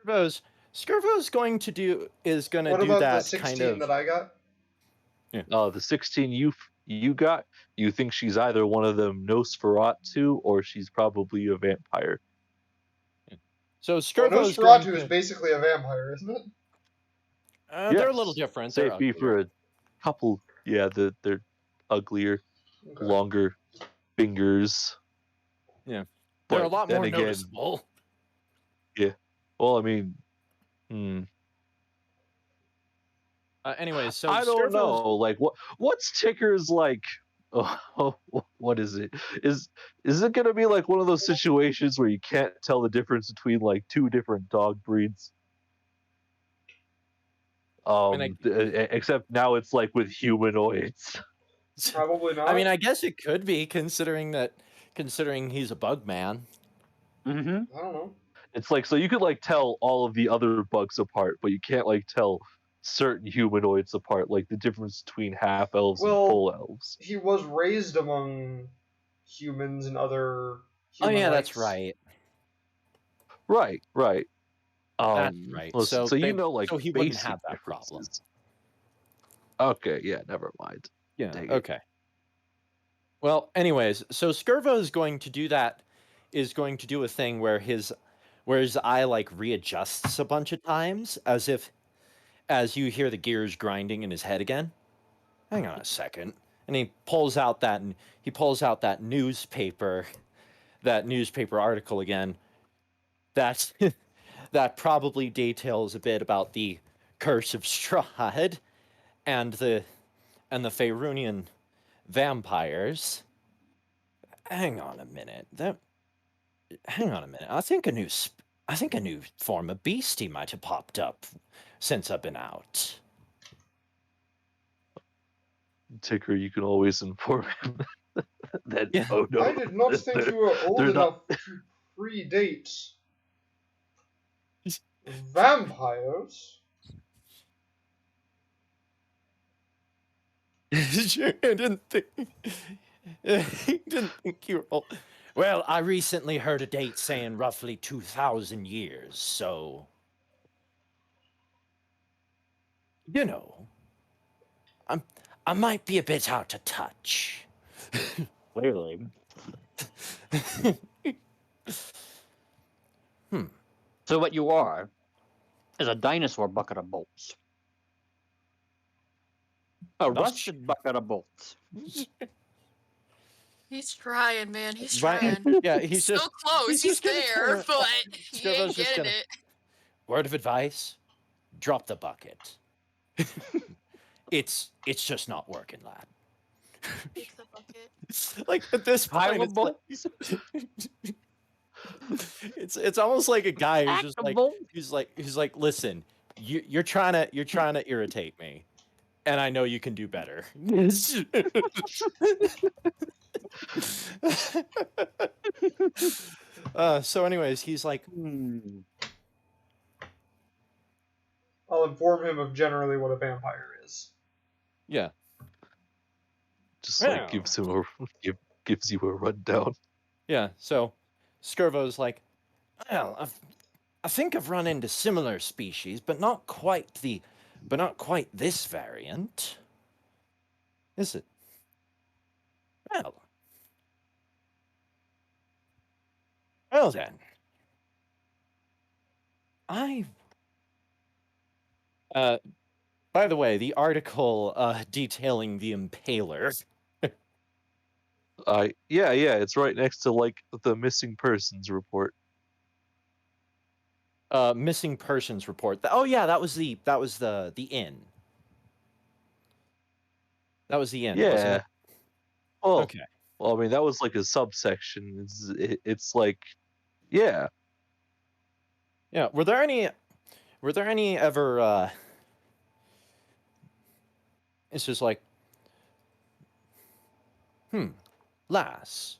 Skirvo's going to do What do about the that 16 kind of. that I got? The 16 you got, you think she's either one of them Nosferatu or she's probably a vampire. So Well, Skirvo's Nosferatu is basically a vampire, isn't it? They're a little different. Say They're be for a couple. Yeah, they're uglier, Okay. longer fingers. Yeah. But They're a lot then more again, noticeable. well, I mean, Anyways, so I don't Skirvo's- know. Like, what's Ticker's like? Oh, what is it? Is it gonna be like one of those situations where you can't tell the difference between like two different dog breeds? Except now it's like with humanoids. Probably not. I mean, I guess it could be considering he's a bug man. Mm-hmm. I don't know. It's like, so you could like tell all of the other bugs apart, but you can't like tell certain humanoids apart, like the difference between half elves Well, and full elves. He was raised among humans and other Oh humanoids. yeah, that's right. Right. That's right. Listen, so you know, like, so he wouldn't basic have that problem. differences. Okay, yeah, never mind. Yeah. Dang it. Okay. Well, anyways, so Skirvo is going to do that. Is going to do a thing where his eye like readjusts a bunch of times, as you hear the gears grinding in his head again. Hang on a second, and he pulls out that newspaper article again. That that probably details a bit about the curse of Strahd and the Faerunian vampires. Hang on a minute. I think a new form of beastie might have popped up since I've been out. Ticker, you can always inform him that. Yeah. Oh no, I did not think you were old they're enough not- to predate vampires. I didn't think you were old. Well, I recently heard a date saying roughly 2,000 years, so you know, I might be a bit out of touch. Clearly. So what you are is a dinosaur bucket of bolts. A rusted bucket of bolts. He's trying, man. He's Right? trying. Yeah, He's so close. he's He's, just gonna there, turn it- but he Skirbo's ain't just getting gonna- it. Word of advice: drop the bucket. It's just not working, lad. Take the bucket. Like at this Pile point, of it's, it's almost like a guy who's just like he's like, listen, you're trying to irritate me, and I know you can do better. So anyways, he's like, I'll inform him of generally what a vampire is. yeah, just Well. like gives you a rundown. yeah. So Skirvo's like, well, I think I've run into similar species, but not quite the but not quite this variant. Is it? Well then. By the way, the article detailing the Impaler. Yeah, it's right next to like the missing persons report. Missing persons report. Oh yeah, that was the inn. That was the inn, wasn't Yeah. it? Well, Okay. well, I mean that was like a subsection. It's like, yeah. Yeah. Were there any ever? It's just like, lass,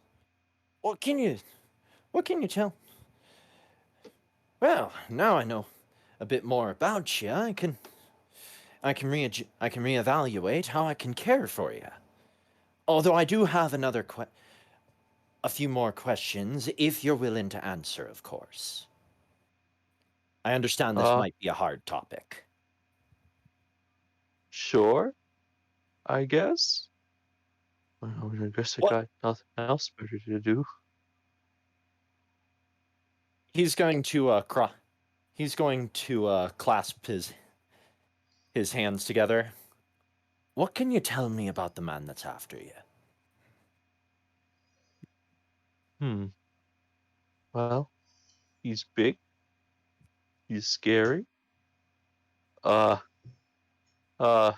what can you tell? Well, now I know a bit more about you. I can reevaluate how I can care for you. Although I do have a few more questions, if you're willing to answer, of course. I understand this might be a hard topic. Sure, I guess. Well, I guess I got nothing else better to do. He's going to clasp his hands together. What can you tell me about the man that's after you? Well, he's big. He's scary. Uh, uh,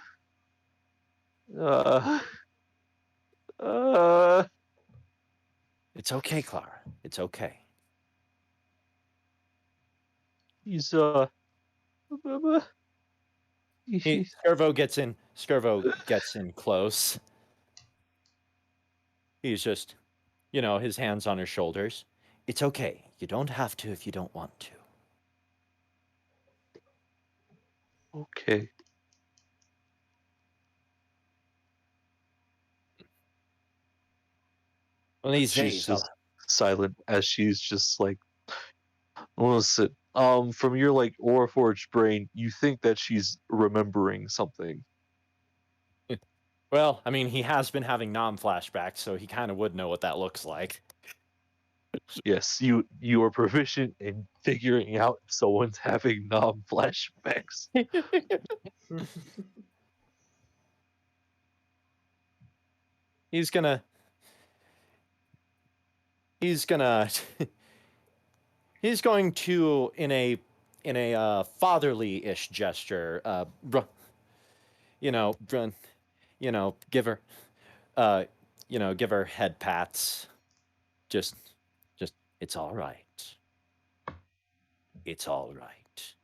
uh, uh. It's okay, Clara. It's okay. He's Skirvo gets in close. He's just, his hands on her shoulders. It's okay. You don't have to if you don't want to. okay. One of these She's days, just silent as she's just like, listen. From your like Auraforged brain, you think that she's remembering something. Well, I mean, he has been having flashbacks, so he kind of would know what that looks like. Yes, you are proficient in figuring out if someone's having flashbacks. He's gonna he's going to, in a fatherly-ish gesture, give her give her head pats. Just it's all right. It's all right.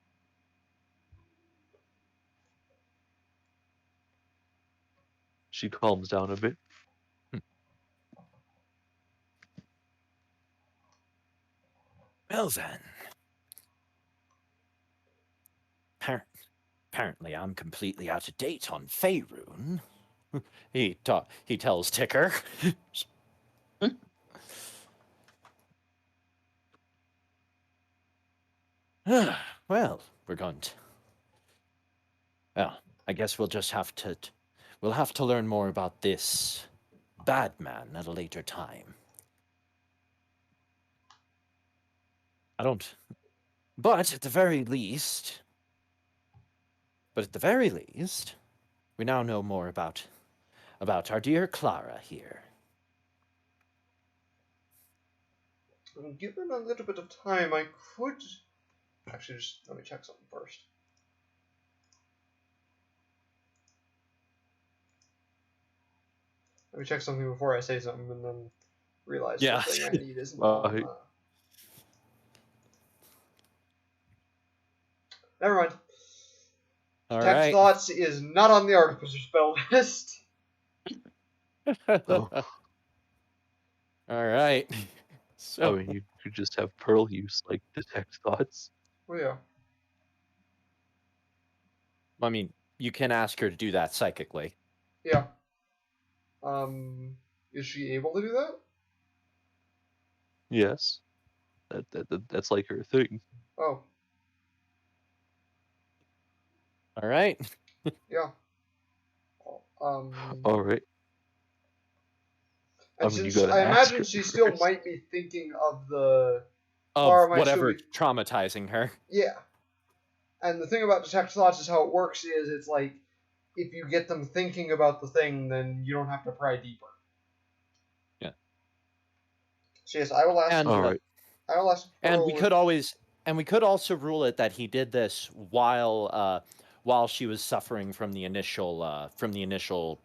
She calms down a bit. Well then. Apparently I'm completely out of date on Faerun. He tells Ticker. Well, we're going to... Well, I guess we'll just have to... We'll have to learn more about this bad man at a later time. I don't... But at the very least... we now know more about our dear Clara here. Given a little bit of time, I could... Actually, just let me check something first. Let me check something before I say something and then realize the thing I need isn't on. Never mind. Detect Thoughts is not on the Artificer spell list. Oh. All right. So, I mean, you could just have Pearl use like detect thoughts. Oh yeah. I mean, you can ask her to do that psychically. Yeah. Is she able to do that? Yes. That's like her thing. Oh. All right. Yeah. All right. And I mean, you since gotta I ask imagine her she still first. might be thinking of the Of Clara might still whatever be traumatizing her. yeah. And the thing about detect thoughts is how it works is it's like if you get them thinking about the thing, then you don't have to pry deeper. Yeah. So yes, I will ask. And All right. I will ask and Pearl. we could always and we could also rule it that he did this while she was suffering from the initial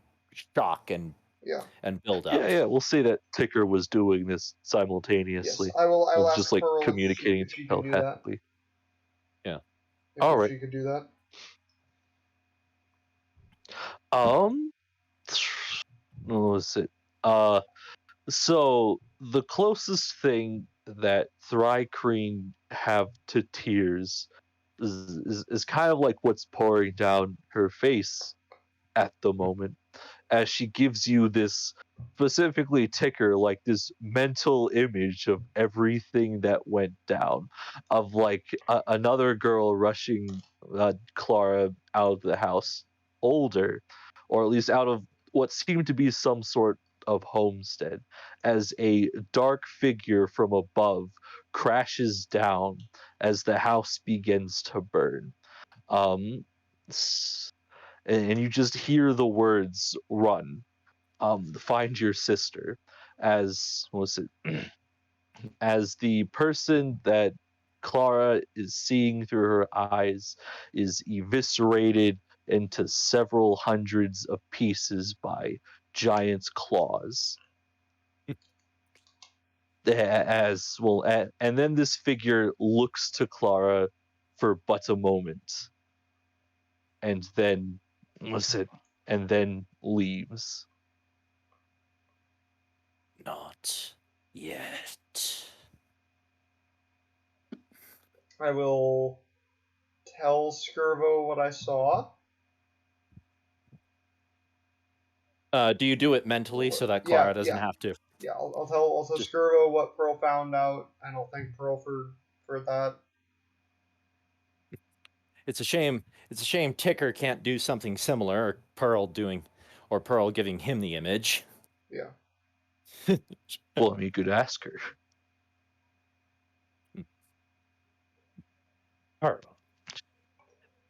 shock and Yeah. build up. Yeah, we'll say that Ticker was doing this Yes, simultaneously. I will. I will Just ask like Pearl communicating if she can do that. telepathically. Yeah. All If right. she could do that. What was it? So the closest thing that Thrycreen have to tears is kind of like what's pouring down her face at the moment, as she gives you this specifically Ticker like this mental image of everything that went down, of like another girl rushing Clara out of the house, older, or at least out of what seemed to be some sort of homestead, as a dark figure from above crashes down as the house begins to burn. Um, and you just hear the words "run." Find your sister, as was it? As the person that Clara is seeing through her eyes is eviscerated into several hundreds of pieces by giant claws. As well, and then this figure looks to Clara for but a moment, and then was it? And then leaves. Not yet. I will tell Skirvo what I saw. Do you do it mentally so that Clara doesn't have to? Yeah, I'll tell Just- Skirvo what Pearl found out, and I'll thank Pearl for that. It's a shame. It's a shame Ticker can't do something similar, or Pearl giving him the image. Yeah. Well, I mean, you could ask her.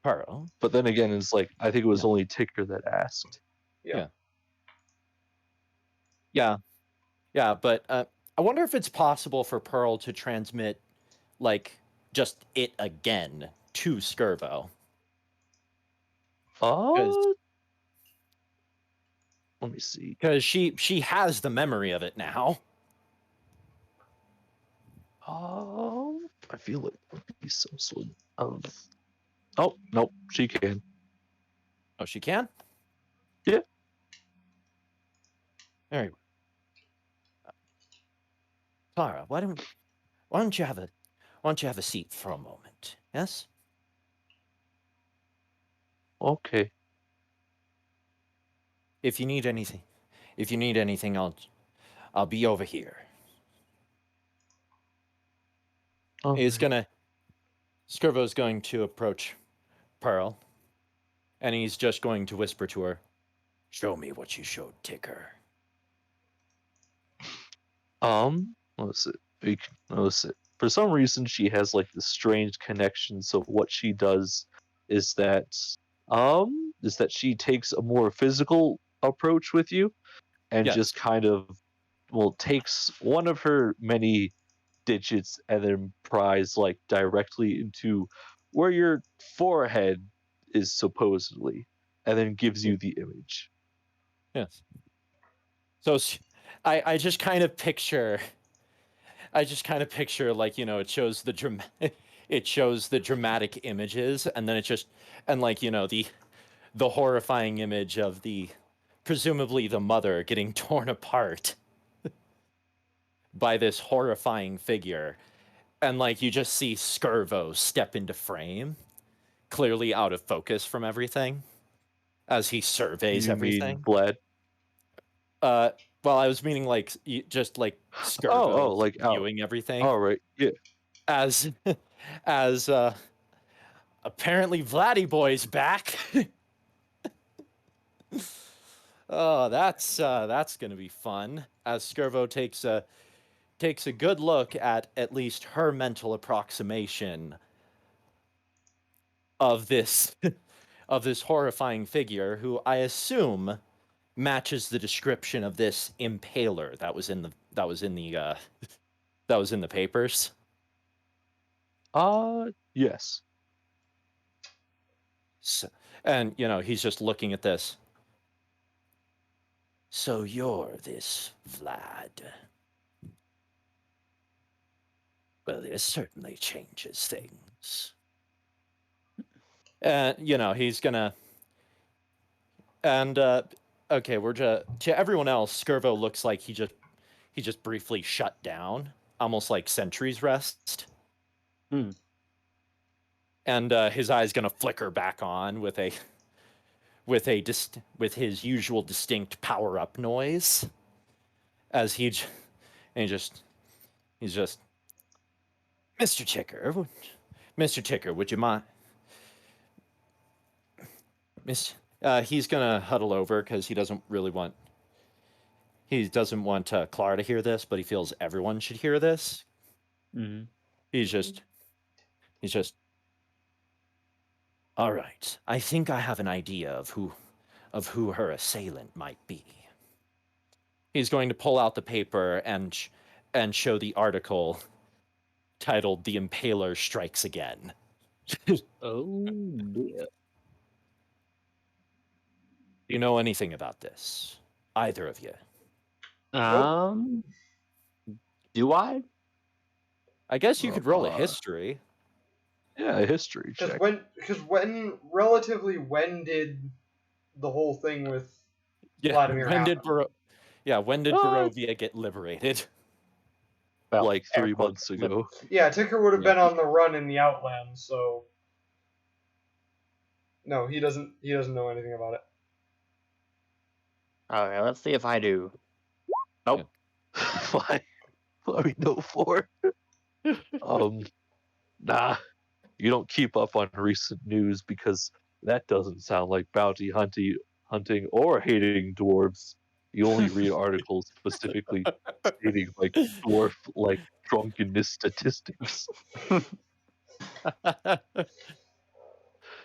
Pearl. But then again, it's like I think it was only Ticker that asked. Yeah. Yeah, but I wonder if it's possible for Pearl to transmit, like, just it again to Skirvo. Let me see. Because she has the memory of it now. I feel it would be some sort of. Oh nope, she can. Oh, she can? Yeah. Very well. Clara, why don't you have a seat for a moment? Yes? Okay. If you need anything, I'll be over here. All right. Skirvo's going to approach Pearl, and he's just going to whisper to her, "Show me what you showed Ticker." What was it? What was it? For some reason, she has like this strange connection. So what she does is that she takes a more physical approach with you, and Yes. just kind of takes one of her many digits and then pries like directly into where your forehead is supposedly, and then gives you the image. Yes. So I just kind of picture like, it shows the dramatic images, and then the horrifying image of presumably the mother getting torn apart by this horrifying figure, and like you just see Skirvo step into frame, clearly out of focus from everything, as he surveys You everything. mean Vlad? Well, I was meaning like just like Skirvo like viewing everything all right, yeah. as as apparently Vladdy Boy's back. Oh, that's gonna be fun. As Skirvo takes a good look at least her mental approximation of this of this horrifying figure, who I assume matches the description of this impaler that was in the papers. Yes. So, and he's just looking at this. So you're this Vlad. Well, this certainly changes things. And he's gonna. And okay, we're to everyone else. Skirvo looks like he just briefly shut down, almost like sentry's rest. And his eye's gonna flicker back on with his usual distinct power up noise, as he's just Mr. Ticker, would you mind? He's gonna huddle over because he doesn't want Clara to hear this, but he feels everyone should hear this. Mm-hmm. He's just all right. I think I have an idea of who her assailant might be. He's going to pull out the paper and show the article titled "The Impaler Strikes Again." Oh dear. Do you know anything about this? Either of you? Do I? I guess you could roll a history. Yeah, a history check. When did the whole thing with Vladimir happen? When did Barovia get liberated? Well, like 3 months ago. Yeah, Ticker would have been on the run in the Outlands, so no, he doesn't know anything about it. Okay, let's see if I do. Nope. Why? What are we know for? Nah. You don't keep up on recent news because that doesn't sound like bounty hunting or hating dwarves. You only read articles specifically stating like dwarf drunkenness statistics.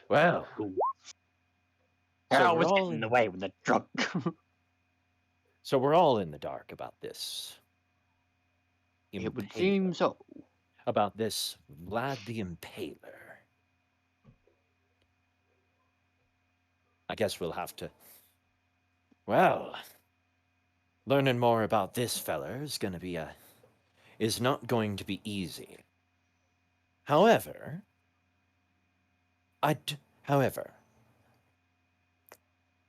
Well, I always get in the way when they're drunk. So we're all in the dark about this. It would seem so. About this Vlad the Impaler. I guess we'll have to. Well, learning more about this feller is not going to be easy. However, it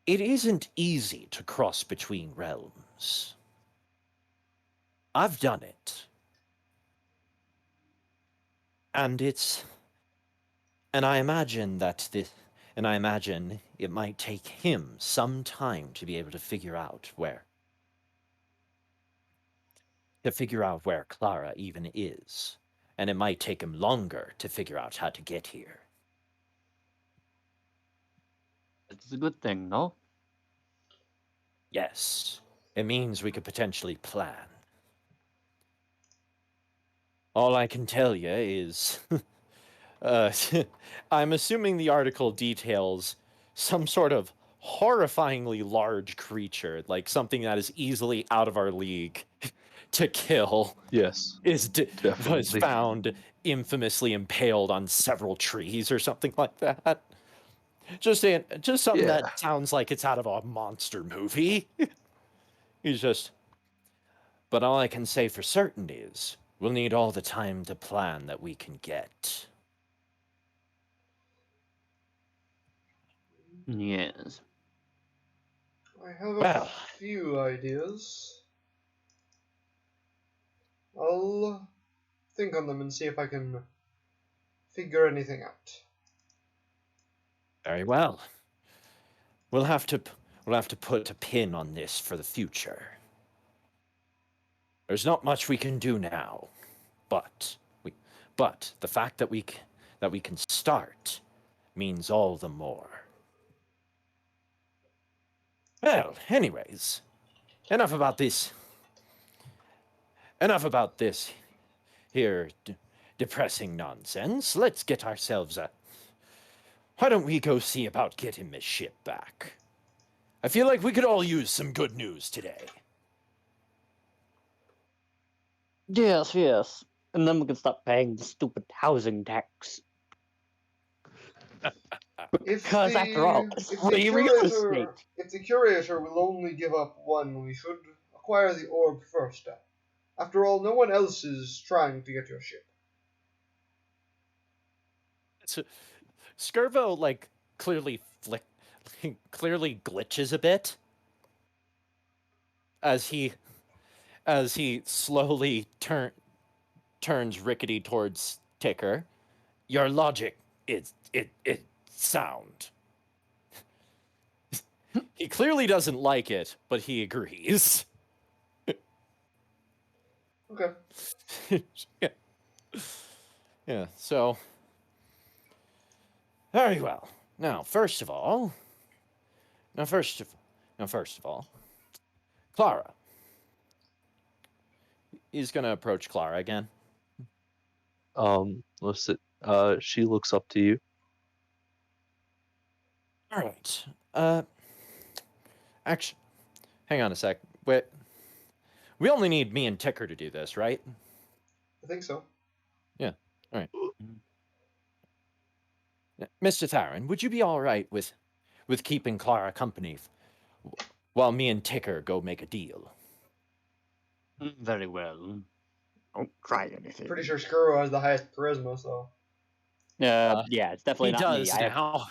isn't easy to cross between realms. I've done it. And I imagine it might take him some time to be able to figure out where Clara even is. And it might take him longer to figure out how to get here. It's a good thing, no? Yes. It means we could potentially plan. All I can tell you is... I'm assuming the article details some sort of horrifyingly large creature, like something that is easily out of our league to kill. Yes. Was found infamously impaled on several trees or something like that. Just something that sounds like it's out of a monster movie. But all I can say for certain is we'll need all the time to plan that we can get. Yes. I have a few ideas. I'll think on them and see if I can figure anything out. Very well. We'll have to put a pin on this for the future. There's not much we can do now, but the fact that we can start means all the more. Well, anyways, enough about this. Enough about this here depressing nonsense. Let's get ourselves a... Why don't we go see about getting this ship back? I feel like we could all use some good news today. Yes, yes. And then we can stop paying the stupid housing tax. Because after all, it's free real estate. If the curator will only give up one, we should acquire the orb first. After all, no one else is trying to get your ship. So, Skirvo, like, clearly glitches a bit as he slowly turns Rickety towards Ticker. Your logic is sound. He clearly doesn't like it, but he agrees. Okay. Yeah, so very well. Now, first of all, Clara. He's gonna approach Clara again. Listen, she looks up to you. All right. Actually, hang on a sec. Wait. We only need me and Ticker to do this, right? I think so. Yeah. All right. Mr. Theron, would you be all right with keeping Clara company while me and Ticker go make a deal? Very well. Don't try anything. Pretty sure Skuro has the highest charisma, so. Yeah, it's definitely He not does me. now.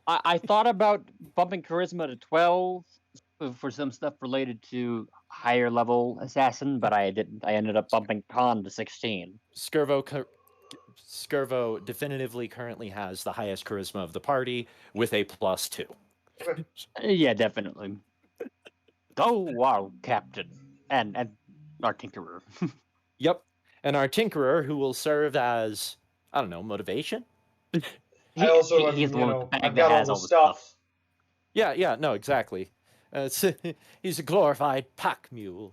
I thought about bumping charisma to 12 for some stuff related to higher level assassin, but I didn't. I ended up bumping con to 16. Skirvo definitively currently has the highest charisma of the party with a +2. Okay. Yeah, definitely. Go, wow, Captain, and our Tinkerer. Yep, and our Tinkerer, who will serve as, I don't know, motivation. I also, he's the one with the bag I've that got all has the all the stuff. Yeah, no, exactly. He's a glorified pack mule.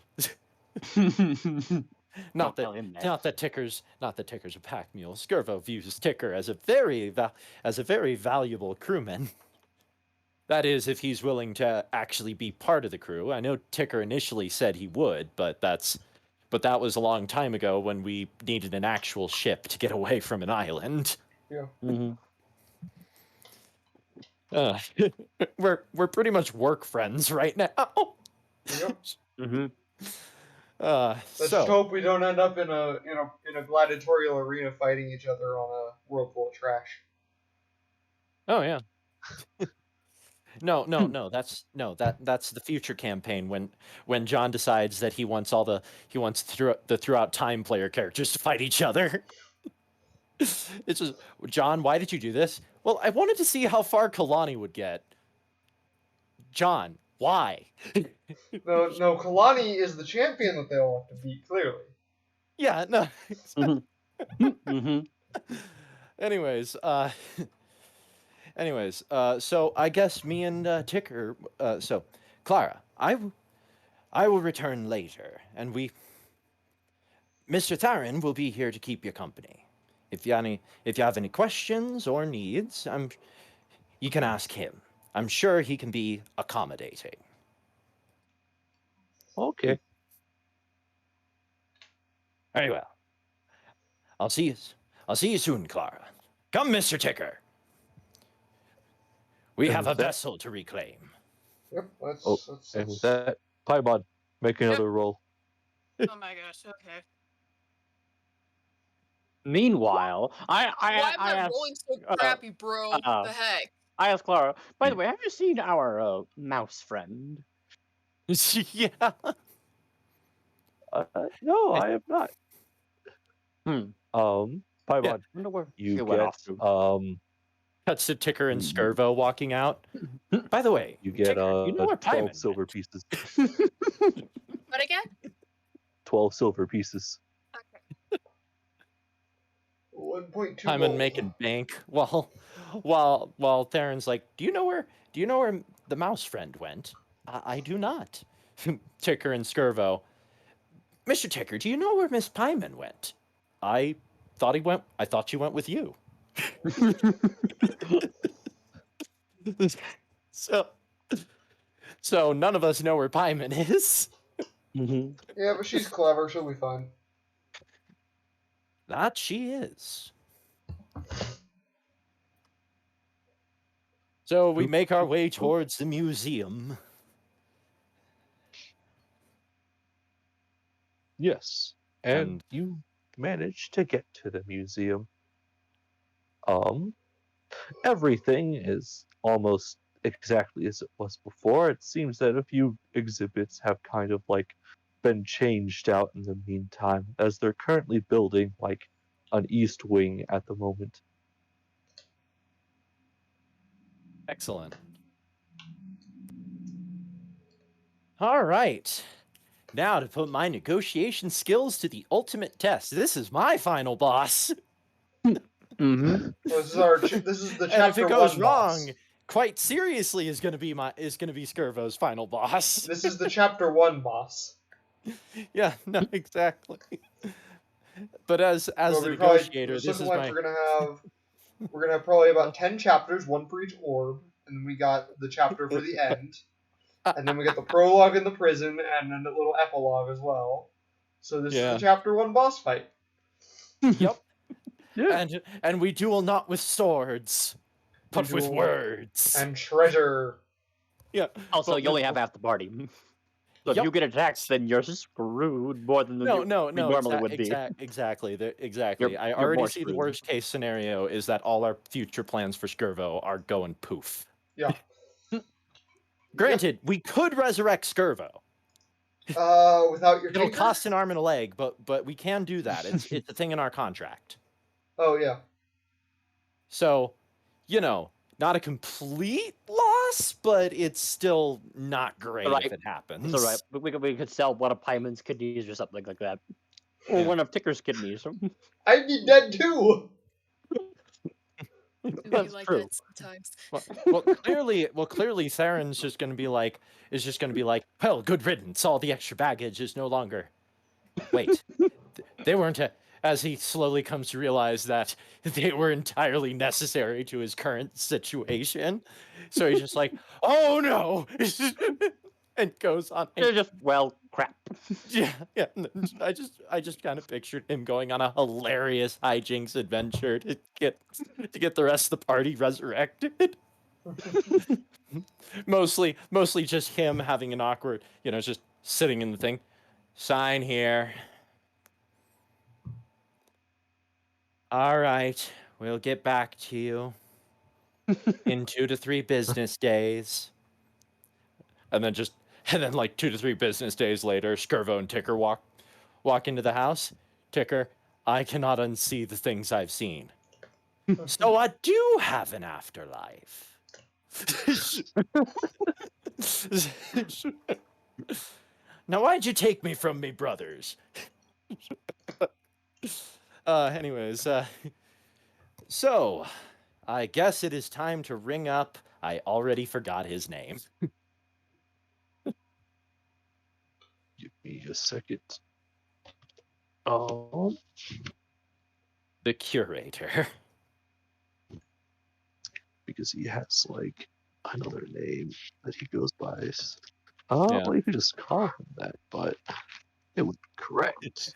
Not that Ticker's a pack mule. Skirvo views Ticker as a very valuable crewman. That is, if he's willing to actually be part of the crew. I know Ticker initially said he would, but that was a long time ago when we needed an actual ship to get away from an island. Yeah. Mm-hmm. We're pretty much work friends right now. Yep. Mm-hmm. Let's just hope we don't end up in a gladiatorial arena fighting each other on a world full of trash. Oh yeah. No. That's the future campaign when John decides that he wants the throughout time player characters to fight each other. It's just, John, why did you do this? Well, I wanted to see how far Kalani would get. John, why? No, Kalani is the champion that they all have to beat, clearly. Yeah, no. Mm-hmm. Anyways, so I guess me and Ticker, so Clara, I will return later, and Mr. Theron will be here to keep you company. If you have any questions or needs, you can ask him. I'm sure he can be accommodating. Okay. Very well. I'll see you soon, Clara. Come, Mr. Ticker. We have a vessel to reclaim. Yep, And with that, Paimon, make another roll. Oh my gosh. Okay. Meanwhile, Why am I asked, rolling so crappy, bro? The heck? I asked Clara, by the way, have you seen our mouse friend? Yeah. No, I have not. Paimon, I wonder where you she went off get to. Cuts to Ticker and Skirvo walking out. By the way, you get Ticker, you know where 12 Paimon silver went? pieces. What again? 12 silver pieces. Okay. 1.2 Hyman gold. making bank while Theron's like, do you know where the mouse friend went? I do not. Ticker and Skirvo. Mr. Ticker, do you know where Miss Pyman went? I thought she went with you. So none of us know where Pyman is. Mhm. Yeah, but she's clever. She'll be fine. That she is. So we make our way towards the museum. Yes, and you managed to get to the museum. Everything is almost exactly as it was before. It seems that a few exhibits have kind of like been changed out in the meantime, as they're currently building like an east wing at the moment. Excellent. All right. Now to put my negotiation skills to the ultimate test. This is my final boss. Mm-hmm. Well, this is the And chapter if it goes 1 wrong, boss. quite seriously is going to be Skirvo's final boss. This is the chapter 1 boss. Yeah, no, exactly. But as So the we probably, negotiator, just this is looking like my we're gonna have probably about 10 chapters, one for each orb, and then we got the chapter for the end, and then we get the prologue in the prison, and then the little epilogue as well. So this is Yeah. the chapter 1 boss fight. Yep. Yeah. And we duel not with swords, but with duel words. And treasure. Yeah. Also, but you only with- have half the party. So if Yep. you get attacked, then you're screwed more than we normally would be. Exactly. Exactly. I you're already more see the screwed. worst case scenario is that all our future plans for Skirvo are going poof. Yeah. Granted, we could resurrect Skirvo. Without your It'll tinker? cost an arm and a leg, but we can do that. It's a thing in our contract. Oh, yeah. So, not a complete loss, but it's still not great Right. if it happens. It's alright. We could sell one of Pyman's kidneys or something like that. Or Yeah. one of Ticker's kidneys. I'd be dead too! It'd be That's like true. that sometimes. Well, clearly, Theron's just going to be like, well, good riddance. All the extra baggage is no longer. Wait, they weren't. As he slowly comes to realize that they were entirely necessary to his current situation, so he's just like, oh no, and goes on. They're just, well, crap. Yeah. I just kind of pictured him going on a hilarious hijinks adventure to get the rest of the party resurrected. mostly just him having an awkward, just sitting in the thing. Sign here. All right, we'll get back to you in 2 to 3 business days. And then like 2 to 3 business days later, Skirvo and Ticker walk into the house. Ticker, I cannot unsee the things I've seen. So I do have an afterlife. Now, why'd you take me from me brothers? Anyways, so I guess it is time to ring up. I already forgot his name. Give me a second. The curator. Because he has like another name that he goes by. Yeah. Well, you could just call him that, but it would be correct.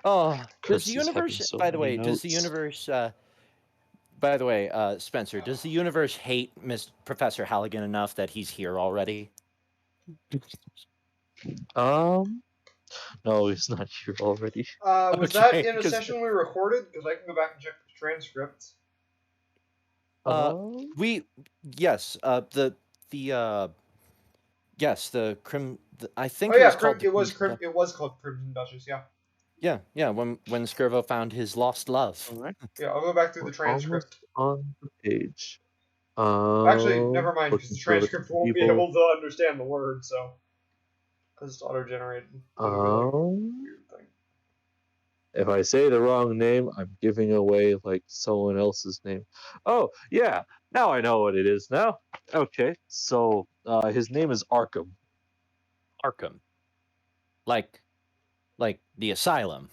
Oh, does Curse the is having universe? so By the many way, does the notes. universe? By the way, Spencer, does the universe hate Professor Halligan enough that he's here already? No, he's not here already. Was that Okay, in a 'cause- session we recorded? Because I can go back and check the transcripts. Yes, I think Oh it yeah, was called. it was called Crimson Duchess. Yeah. Yeah. When Skirvo found his lost love. Alright. Yeah, I'll go back through the We're transcript. almost on the page. Actually, never mind, because the looking for the transcript won't be people. able to understand the word, so. Because it's auto-generated. It'll be like a weird thing. If I say the wrong name, I'm giving away like someone else's name. Oh, yeah. Now I know what it is now. Okay. So his name is Arkham. Arkham. Like the asylum.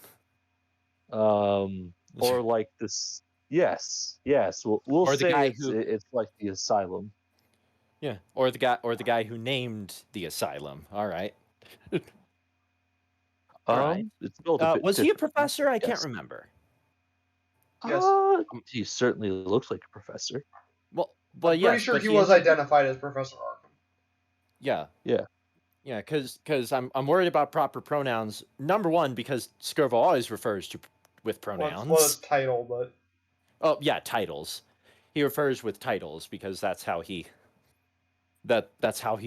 Or like this. Yes. We'll Or the say guy it's who it's like the asylum. Yeah, or the guy who named the asylum. All right. All right. It's spelled a bit Was he a differently. professor? I can't Yes. remember. Yes. He certainly looks like a professor. Well, I'm pretty yes, sure but he was identified as Professor Arkham. Yeah. Yeah. Yeah, because I'm worried about proper pronouns. Number one, because Skirvo always refers to with pronouns. Well, it's title, but Oh yeah, titles. He refers with titles because that's how he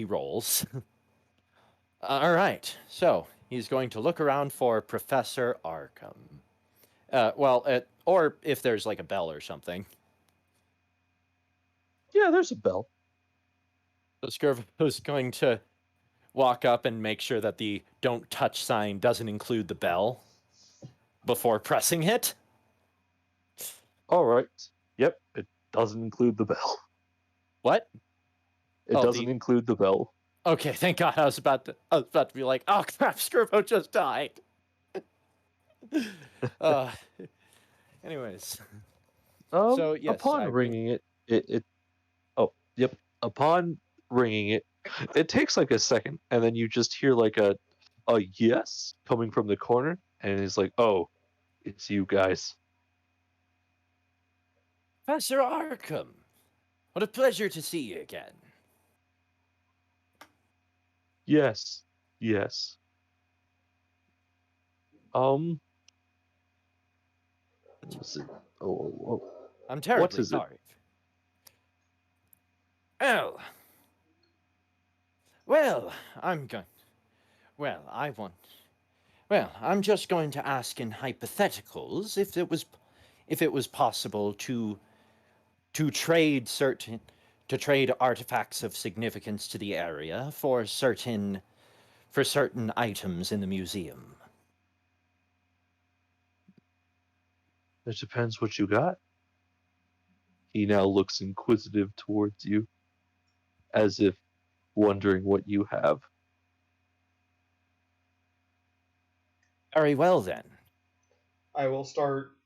rolls. All right, so he's going to look around for Professor Arkham. Or if there's like a bell or something. Yeah, there's a bell. So Skirvo's going to walk up and make sure that the "Don't Touch" sign doesn't include the bell before pressing it. All right. Yep, it doesn't include the bell. What? It doesn't include the bell. Okay, thank God. I was about to be like, oh crap, Skirvo just died. Anyways. So yes, upon ringing it. Oh, yep. Upon ringing it, it takes like a second, and then you just hear like a yes coming from the corner, and it's like, oh, it's you guys. Professor Arkham, what a pleasure to see you again. Yes. What is it? Oh. I'm terribly What is sorry. Well, I'm just going to ask in hypotheticals if it was possible to trade artifacts of significance to the area for certain items in the museum. It depends what you got. He now looks inquisitive towards you, as if wondering what you have. Very well then. I will start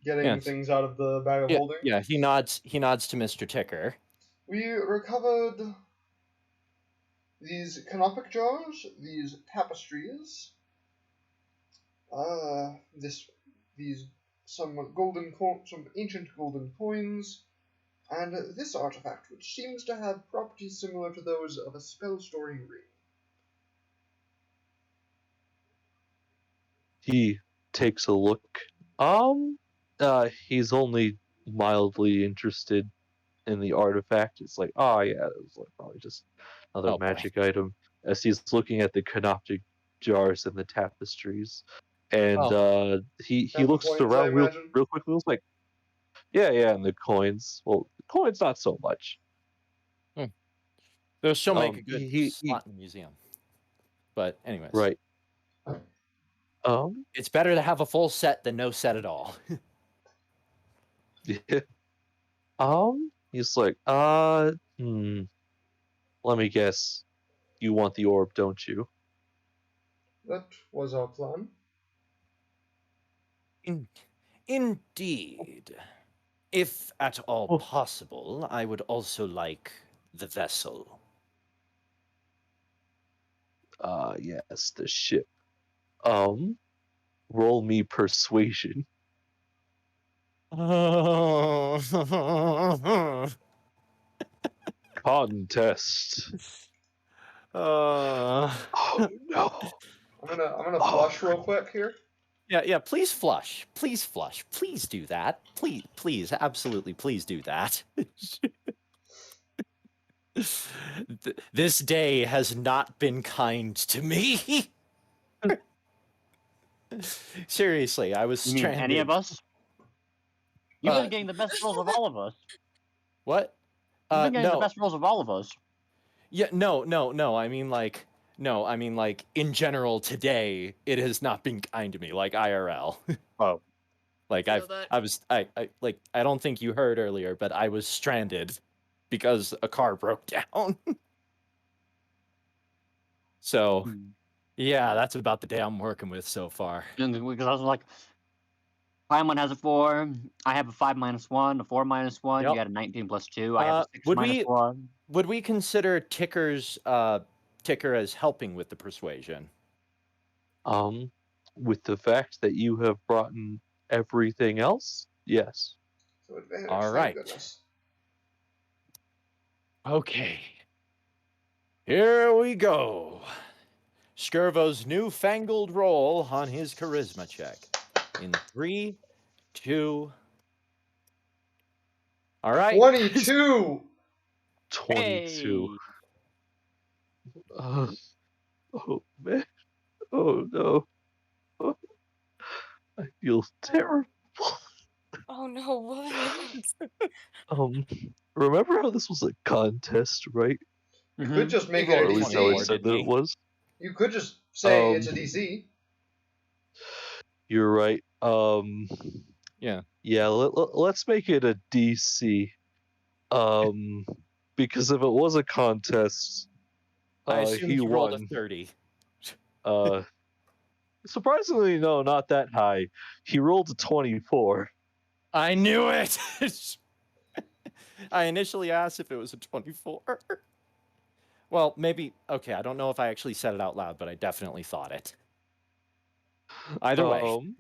getting things out of the bag of holding. Yeah, he nods to Mr. Ticker. We recovered these canopic jars, these tapestries, some ancient golden coins, and this artifact, which seems to have properties similar to those of a spell-storing ring. He takes a look. He's only mildly interested in the artifact. It's like, oh yeah, it was like probably just another magic item. As he's looking at the canoptic jars and the tapestries, and he looks coins, around real quickly. It's like, yeah, and the coins. Well, the coins not so much. They'll still make a good slot in the museum. But anyways, right. It's better to have a full set than no set at all. Yeah. He's like, let me guess. You want the orb, don't you? That was our plan. Indeed. If at all possible, I would also like the vessel. Yes, the ship. Roll me persuasion. Contest. Oh no. I'm gonna flush real quick here. Yeah, please flush. Please flush. Please do that. Please, absolutely, please do that. This day has not been kind to me. Seriously, I was stranded. You mean any of us? You've been getting the best rolls of all of us. What? You've been getting the best rolls of all of us. Yeah, no. I mean, like, No, I mean like in general today, it has not been kind to me, like IRL. Oh. Like Feel that. I don't think you heard earlier, but I was stranded because a car broke down. So yeah, that's about the day I'm working with so far. Because I was like, Paimon has a 4, I have a 5 minus 1, a 4 minus 1, Yep. you had a 19 plus 2, I have a 6 minus 1. Would we consider Ticker's Ticker as helping with the persuasion? With the fact that you have brought in everything else, yes. So advantage, All thank right. goodness. Okay. Here we go. Skirvo's newfangled roll on his charisma check. In 3, 2. All right. 22! 22. Hey. Oh man. Oh no. Oh, I feel terrible. Oh no, what? Remember how this was a contest, right? You could just make He it a rolled Or at least how I DC. said that it was. You could just say it's a Um, DC. You're right. Yeah. Yeah. Let's make it a DC. Because if it was a contest, I assume he he rolled a won. 30. Surprisingly, no, not that high. He rolled a 24. I knew it. I initially asked if it was a 24. Well, maybe. Okay, I don't know if I actually said it out loud, but I definitely thought it. Either way.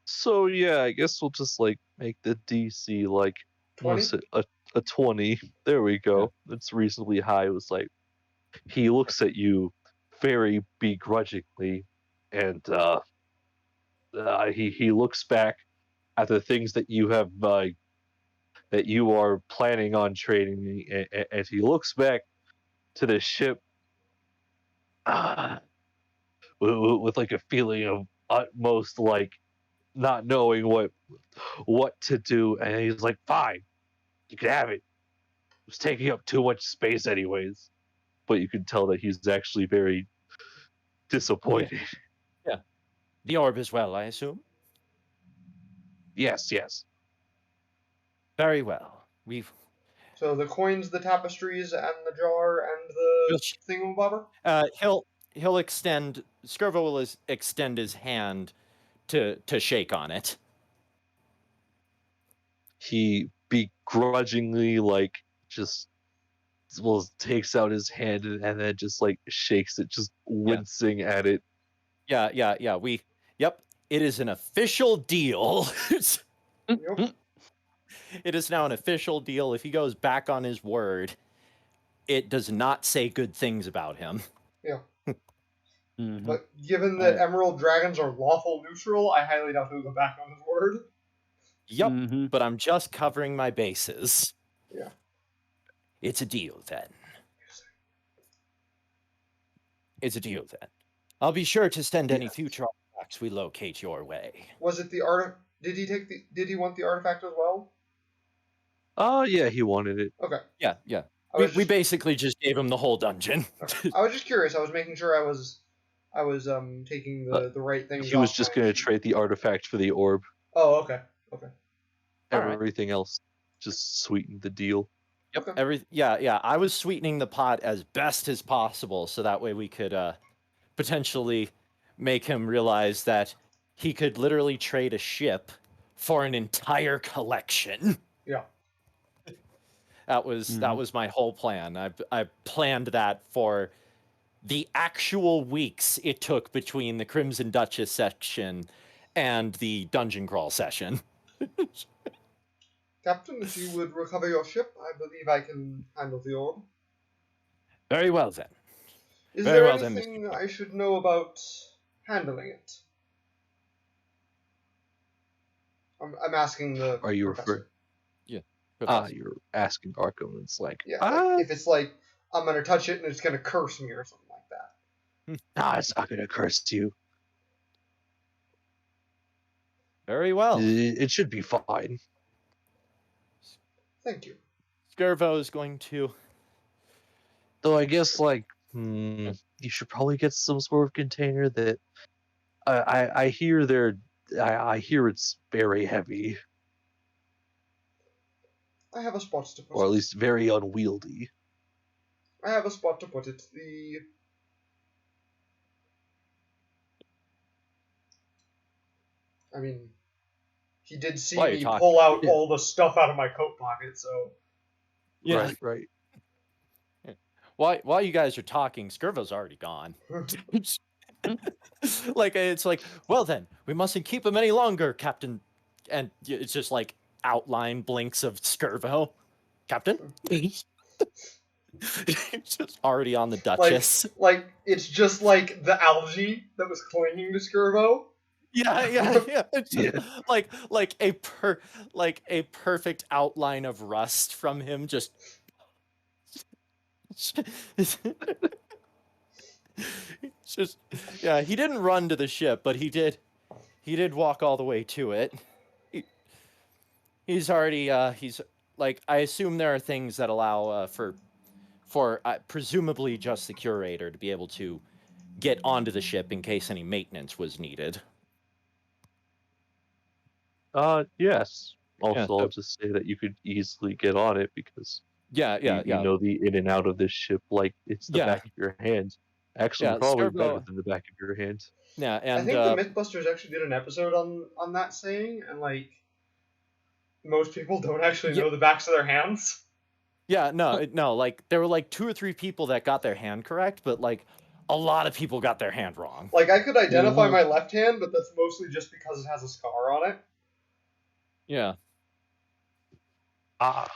So yeah, I guess we'll just like make the DC like 20? what's it, a 20. There we go. It's reasonably high. It was like he looks at you very begrudgingly, and he looks back at the things that you have that you are planning on trading, and he looks back to the ship with like a feeling of utmost like not knowing what to do, and he's like, "Fine, you can have it. It was taking up too much space, anyways." But you can tell that he's actually very disappointed. Yeah. The orb as well, I assume? Yes, yes. Very well. We've. So the coins, the tapestries, and the jar, and the thingamabobber? He'll extend. Skirvo will extend his hand to shake on it. He begrudgingly like just takes out his hand and then just like shakes it, just wincing at it. Yeah. Yep. It is an official deal. Yep. It is now an official deal. If he goes back on his word, it does not say good things about him. Yeah. Mm-hmm. But given that Emerald Dragons are lawful neutral, I highly doubt he'll go back on his word. Yep. Mm-hmm. But I'm just covering my bases. Yeah. It's a deal then. It's a deal then. I'll be sure to send any future artifacts we locate your way. Was it the art? Did he want the artifact as well? Yeah, he wanted it. Okay. Yeah. We basically just gave him the whole dungeon. Okay. I was just curious. I was making sure I was taking the right things. He was just going to trade the artifact for the orb. Oh, okay. Everything else just sweetened the deal. Yep. Okay. Yeah. I was sweetening the pot as best as possible, so that way we could potentially make him realize that he could literally trade a ship for an entire collection. Yeah. That was my whole plan. I planned that for the actual weeks it took between the Crimson Duchess section and the dungeon crawl session. Captain, if you would recover your ship, I believe I can handle the orb. Very well then. Is Very there well then, anything I should know about handling it? I'm asking the Are you professor. referring? Professor. You're asking Arkham. It's like, Yeah, like if it's like I'm gonna touch it and it's gonna curse me or something like that. nah, it's not gonna curse you. Very well. It should be fine. Thank you. Skirvo is going to. Though I guess like You should probably get some sort of container that I hear I hear it's very heavy, I have a spot to put or at it. least very unwieldy. I have a spot to put it. I mean, he did see While you're me talking, pull out Yeah. all the stuff out of my coat pocket, so yeah. Right. While you guys are talking, Skirvo's already gone. Like it's like, well then, we mustn't keep him any longer, Captain. And it's just like outline blinks of Skirvo, Captain. He's just already on the Duchess. like it's just like the algae that was clinging to Skirvo. Yeah. It's just Yeah. like a perfect outline of rust from him. Just it's just yeah. He didn't run to the ship, but he did. He did walk all the way to it. He's already. He's like. I assume there are things that allow for presumably just the curator to be able to get onto the ship in case any maintenance was needed. Yes. Also, Yeah, I'll so- just say that you could easily get on it because Yeah. you know the in and out of this ship like it's the Yeah. back of your hand. Actually, Yeah, probably Skirbo- better than the back of your hand. Yeah, and I think the Mythbusters actually did an episode on that saying, and like most people don't actually know the backs of their hands. yeah, no, like there were like 2 or 3 people that got their hand correct, but like a lot of people got their hand wrong. Like I could identify my left hand, but that's mostly just because it has a scar on it. Yeah. Ah,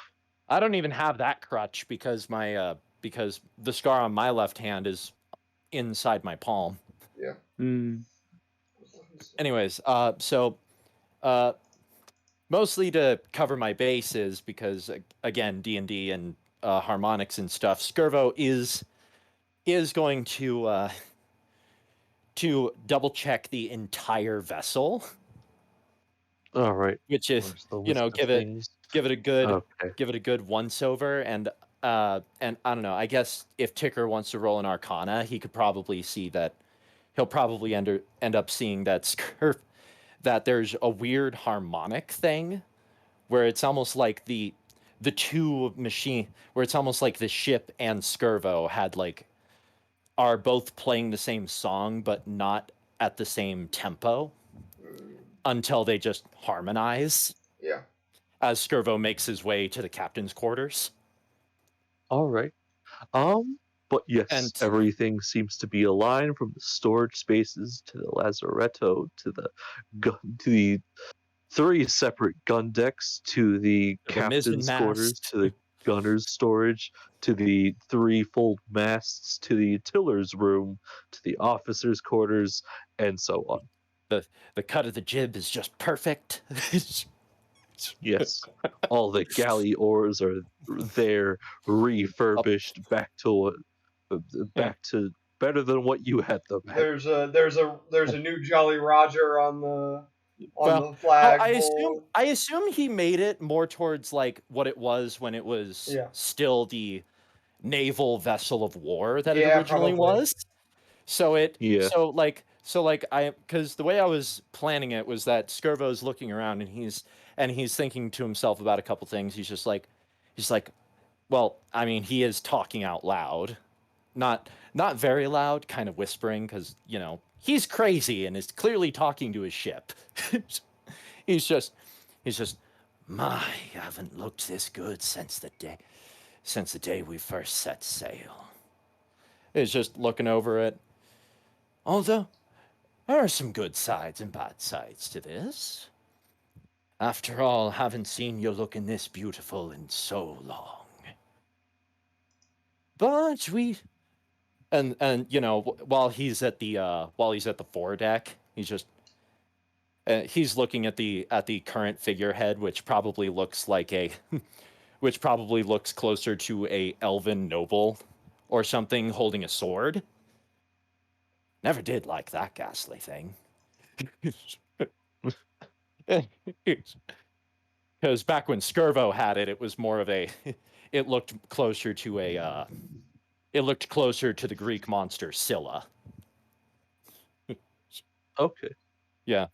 I don't even have that crutch because my because the scar on my left hand is inside my palm. Yeah. Anyways, so mostly to cover my bases because again D&D and harmonics and stuff, Skirvo is going to double check the entire vessel, all right. which is Where's the you know list of things? give it a good Okay. once over, and I don't know, I guess if Ticker wants to roll an Arcana, he could probably see that he'll probably end up seeing that that there's a weird harmonic thing where it's almost like the two machine where it's almost like the ship and Skirvo had like are both playing the same song but not at the same tempo until they just harmonize. Yeah. As Skirvo makes his way to the captain's quarters. All right. But yes, everything seems to be aligned from the storage spaces to the lazaretto to the 3 separate gun decks to the captain's quarters to the gunner's storage to the 3 fold masts to the tiller's room to the officer's quarters and so on. The cut of the jib is just perfect. Yes, all the galley oars are there, refurbished back to better than what you had them at. There's a new Jolly Roger on the flag. I assume he made it more towards like what it was when it was still the naval vessel of war that it originally was. So because the way I was planning it was that Skirvo's looking around and he's thinking to himself about a couple things. He's like, well, I mean, he is talking out loud, not very loud, kind of whispering, because he's crazy and is clearly talking to his ship. he's just, I haven't looked this good since the day we first set sail. He's just looking over it. Although, there are some good sides and bad sides to this. After all, haven't seen you looking this beautiful in so long. But and while he's at the foredeck, he's looking at the current figurehead, which probably looks closer to a elven noble or something holding a sword. Never did like that ghastly thing. Because back when Skirvo had it, it was more of it looked closer to it looked closer to the Greek monster Scylla. Okay. Yeah.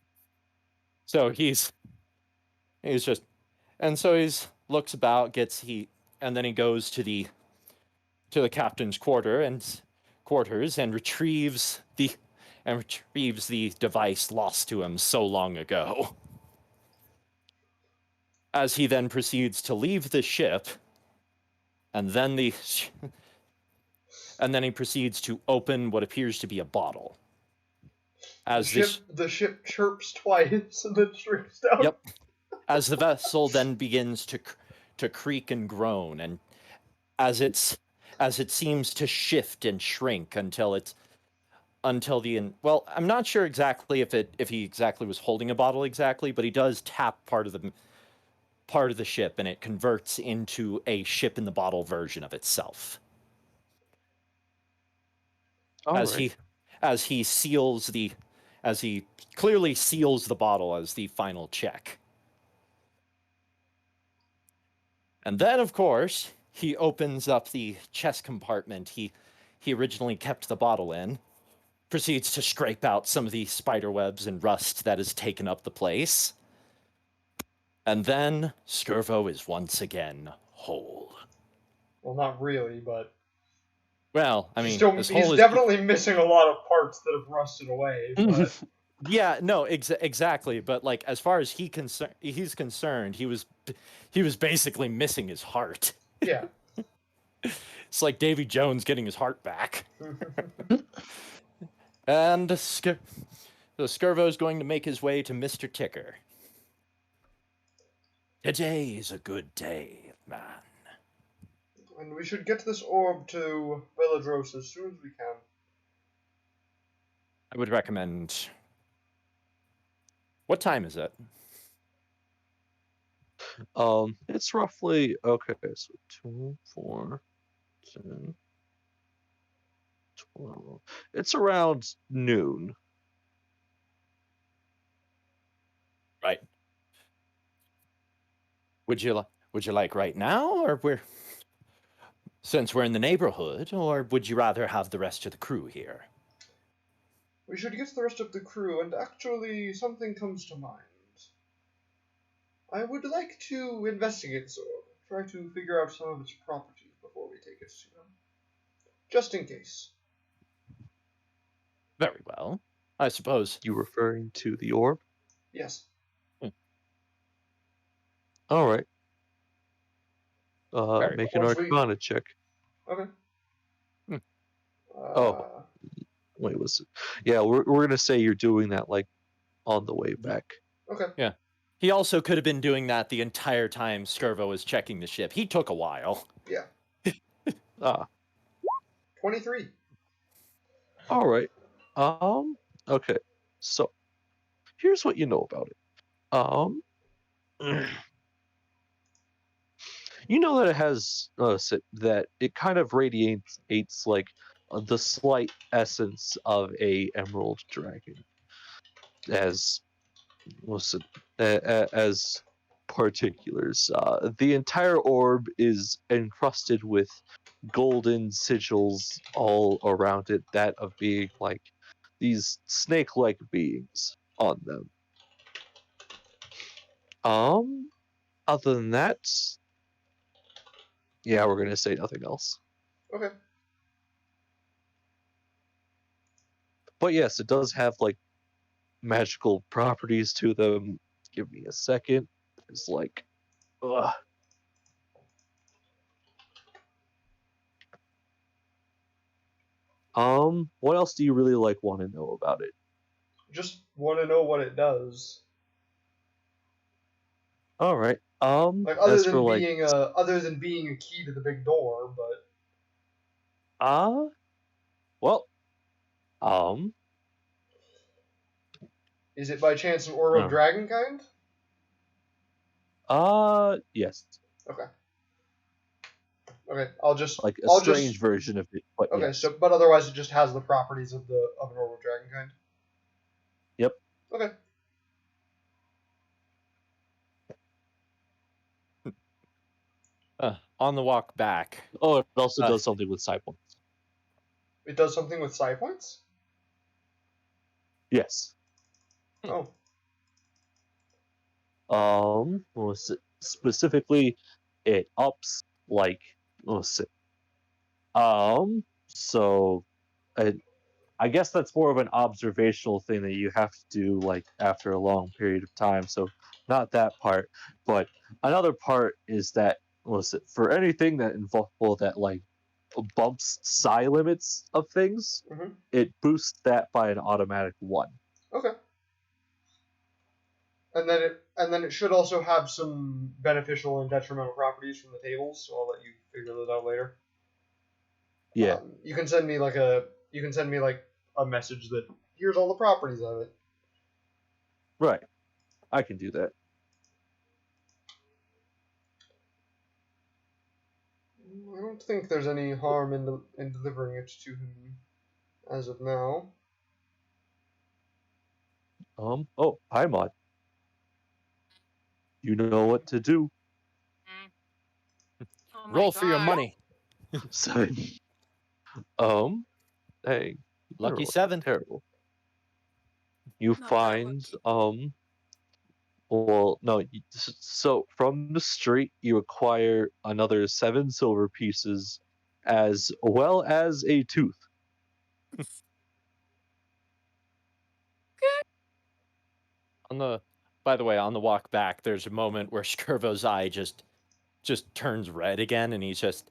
So he's just, and so he's looks about, and then he goes to the captain's quarters and retrieves the device lost to him so long ago. As he then proceeds to leave the ship, and then he proceeds to open what appears to be a bottle. The ship chirps twice and then shrinks down. Yep. As the vessel then begins to creak and groan, and as it seems to shift and shrink until well, I'm not sure exactly if he exactly was holding a bottle exactly, but he does tap part of the ship, and it converts into a ship in the bottle version of itself. As he clearly seals the bottle as the final check. And then, of course, he opens up the chest compartment he originally kept the bottle in, proceeds to scrape out some of the spider webs and rust that has taken up the place. And then Skirvo is once again whole. Well, not really, but... Well, I mean, he's definitely missing a lot of parts that have rusted away, but... Yeah, no, exactly. But like, as far as he's concerned, he was basically missing his heart. Yeah. It's like Davy Jones getting his heart back. And Skirvo is going to make his way to Mr. Ticker. Today is a good day, man. And we should get this orb to Belladros as soon as we can. I would recommend... What time is it? It's roughly, okay, so 2, 4, 10, 12. It's around noon. Right. Would you like right now, or since we're in the neighborhood, or would you rather have the rest of the crew here? We should get the rest of the crew, and actually something comes to mind. I would like to investigate this orb, try to figure out some of its properties before we take it to them. Just in case. Very well. I suppose. You referring to the orb? Yes. All right. Make an Arcana check. Okay. Wait, was it? Yeah, we're gonna say you're doing that like on the way back. Okay. Yeah. He also could have been doing that the entire time Skirvo was checking the ship. He took a while. Yeah. 23. All right. Okay. So, here's what you know about it. You know that it has that it kind of radiates like the slight essence of a emerald dragon, as particulars. The entire orb is encrusted with golden sigils all around it, that of being like these snake-like beings on them. Other than that, yeah, we're gonna say nothing else. Okay. But yes, it does have like magical properties to them. Give me a second. It's like, ugh. What else do you really like want to know about it? Just want to know what it does. All right. Like other than being a key to the big door, but. Well. Is it by chance an orb of dragon kind? Yes. Okay. Okay, like a strange version of it. But okay, yes. but otherwise it just has the properties of an orb of dragon kind. Yep. Okay. On the walk back. Oh, it also does something with psi points. It does something with psi points? Yes. Oh. Specifically, it ups like let's see. So, I guess that's more of an observational thing that you have to do like after a long period of time. So, not that part, but another part is that for anything that involves that like bumps psi limits of things, Mm-hmm. it boosts that by an automatic 1. Okay. And then it should also have some beneficial and detrimental properties from the tables, so I'll let you figure that out later. Yeah. You can send me like a message that here's all the properties of it. Right. I can do that. I don't think there's any harm in delivering it to him as of now. Oh, hi, Mod. You know what to do. Oh my Roll for your God. money. 7. Hey. Lucky you're 7. Terrible. You Not that find, well, no, so from the street, you acquire another 7 silver pieces, as well as a tooth. By the way, on the walk back, there's a moment where Skirvo's eye just turns red again, and he's just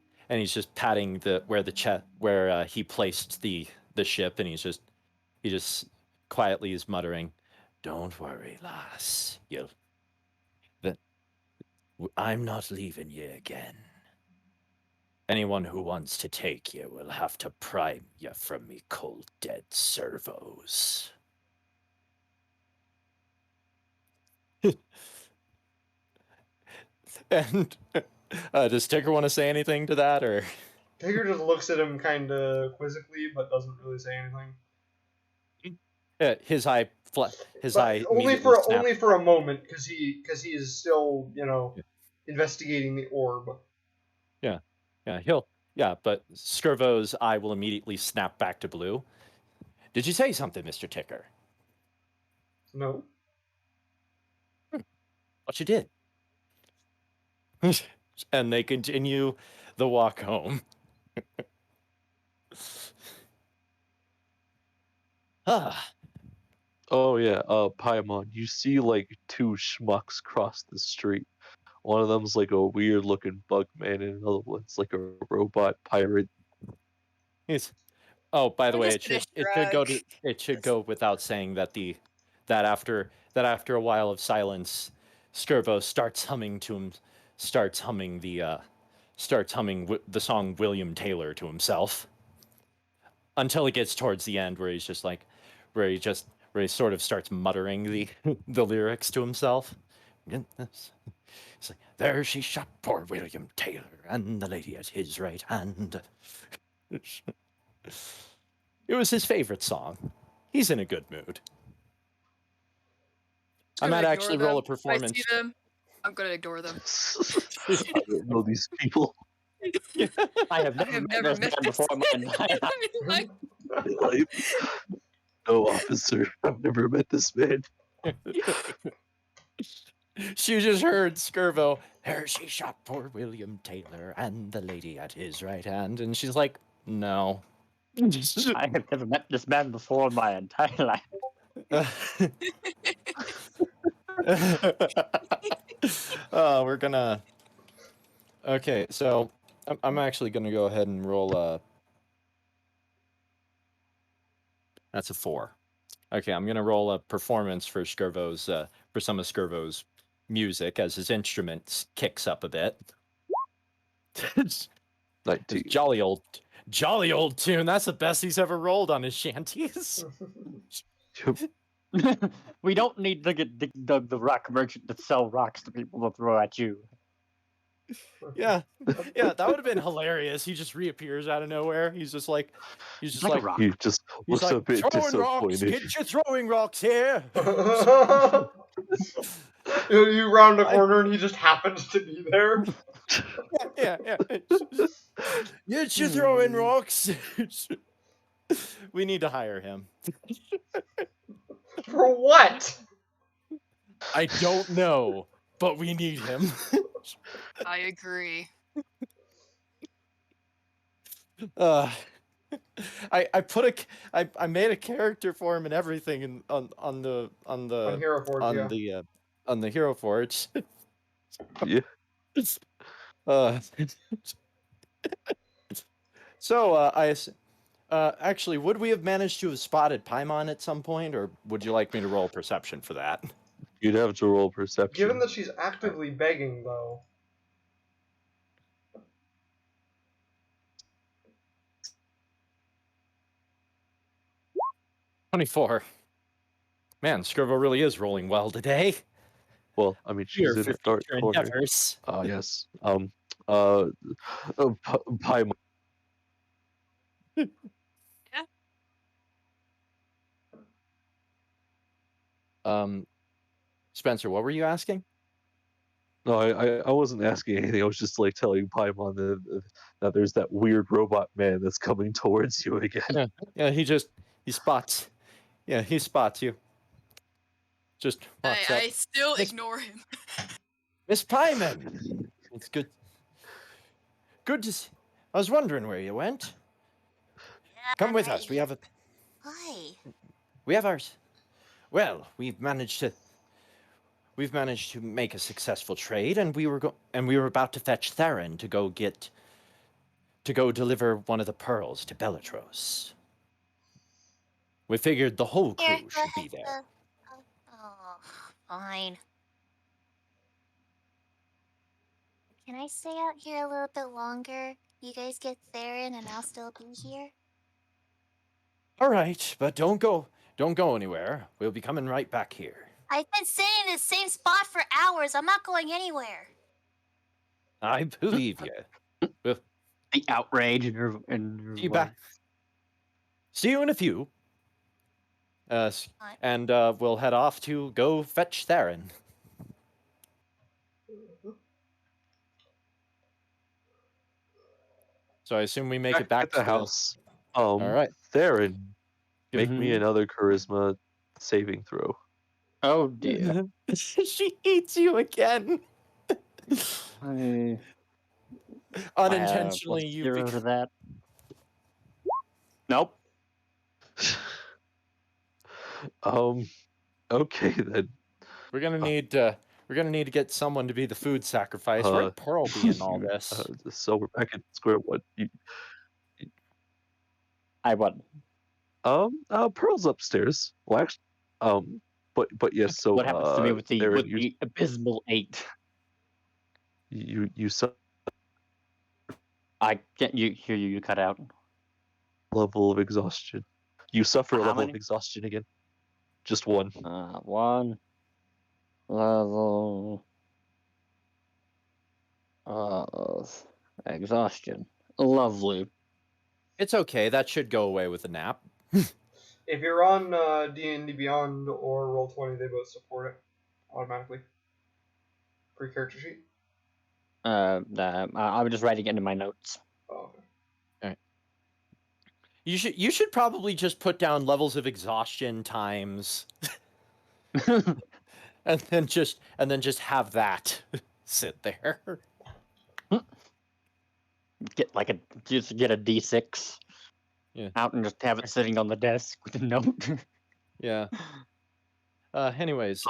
patting where he placed the ship, and he just quietly is muttering, "Don't worry, lass. I'm not leaving you again. Anyone who wants to take you will have to prime you from me cold dead servos." And does Tigger want to say anything to that, or? Tigger just looks at him kind of quizzically, but doesn't really say anything. His eye only immediately snaps. only for a moment, because he is still investigating the orb. Yeah, but Skirvo's eye will immediately snap back to blue. Did you say something, Mr. Ticker? No. What you did? And they continue the walk home. Oh yeah, Paimon, you see like 2 schmucks cross the street. One of them's like a weird looking bug man, and another one's like a robot pirate. Oh, by the I'm way, just it should go without saying that after a while of silence, Skirvo starts humming the song William Taylor to himself, until it gets towards the end where he sort of starts muttering the lyrics to himself. It's like, there she shot poor William Taylor, and the lady at his right hand. It was his favorite song. He's in a good mood. I might actually roll a performance. I see them. I'm gonna ignore them. I don't know these people. I have never met this man before in my entire life. No, officer, I've never met this man. She just heard Skirvo, there she shot poor William Taylor and the lady at his right hand, and she's like, no. I have never met this man before in my entire life. We're gonna. Okay, so I'm actually gonna go ahead and roll That's a 4. Okay, I'm gonna roll a performance for Skirvo's for some of Skirvo's music as his instrument kicks up a bit. 19. Jolly old tune. That's the best he's ever rolled on his shanties. We don't need to get the rock merchant to sell rocks to people to throw at you. Yeah, that would have been hilarious. He just reappears out of nowhere. He's just like He just looks a bit throwing rocks. disappointed. Get your throwing rocks here. You round a corner and he just happens to be there. Yeah. Get your throwing rocks. We need to hire him. For what? I don't know, but we need him. I agree. uh, I made a character for him and everything on the Hero Forge, yeah. on the Hero Forge. Yeah. uh, so actually, would we have managed to have spotted Paimon at some point, or would you like me to roll perception for that? You'd have to roll perception. Given that she's actively begging, though. 24. Man, Scrivo really is rolling well today. Well, I mean, she's in the dark corner. Endeavors. Yes. Paimon. Spencer, what were you asking? No, I wasn't asking anything. I was just like telling Paimon that there's that weird robot man that's coming towards you again. Yeah, he spots. Yeah, he spots you. Just walks up. I still ignore him. Miss Paimon! It's good. Good to see. I was wondering where you went. Come with us. We have a. Why? We have ours. Well, we've managed to make a successful trade, and we were about to fetch Theron to go deliver one of the pearls to Bellatros. We figured the whole Here, crew go should be ahead, there. Oh, fine. Can I stay out here a little bit longer? You guys get Theron and I'll still be here? All right, but don't go anywhere. We'll be coming right back here. I've been sitting in the same spot for hours. I'm not going anywhere. I believe you. We'll The outrage in her see you back. See you in a few. And we'll head off to go fetch Theron. So I assume we make it back at the to house. All right. Theron, make me Mhm. another charisma saving throw. Oh dear. She eats you again. I Unintentionally, have you +0 to that. Nope. Okay then. We're gonna need to get someone to be the food sacrifice. Where'd Pearl be in all this? So we're back at square one. I won. Pearl's upstairs. Well, actually, but yes. So What happens to me with Theron, the abysmal 8? you suffer I can't hear you cut out. level of exhaustion. You suffer a How level many? of exhaustion again. Just one. 1 level of exhaustion. Lovely. It's okay. That should go away with a nap. If you're on D&D Beyond or Roll20, they both support it automatically. Free character sheet. I'm just writing it into my notes. Oh, okay. You should probably just put down levels of exhaustion times, and then just have that sit there. Get a D6 out and just have it sitting on the desk with a note. Yeah. Anyways,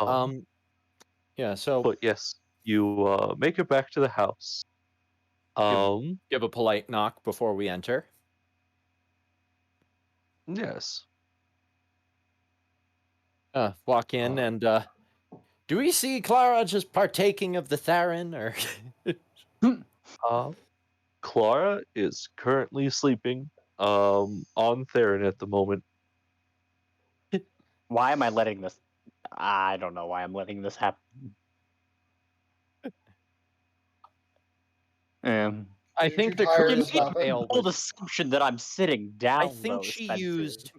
yeah. So, But yes, you make it back to the house. give a polite knock before we enter. Yes. Walk in and do we see Clara just partaking of the Theron, or? Clara is currently sleeping on Theron at the moment. Why am I letting this? I don't know why I'm letting this happen. I You think too the tired to charisma stop it? fail Old was- assumption that I'm sitting down. I think though, she Spencer. used.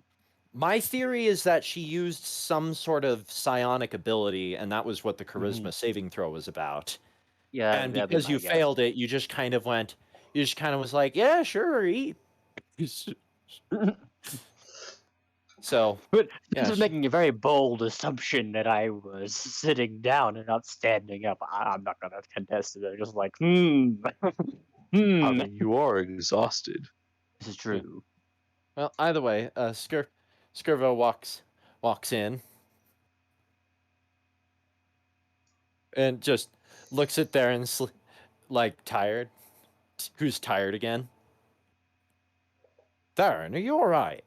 My theory is that she used some sort of psionic ability, and that was what the charisma saving throw was about. Yeah, And that'd be because my you guess. failed it, you just kind of was like, yeah, sure, eat. So, But this yeah, is making a very bold assumption that I was sitting down and not standing up. I'm not gonna contest it. I'm just like, I hmm. mean, you are exhausted. This is true. well, either way, Skirvo walks in and just looks at there and like tired. Who's tired again? Theron, are you all right?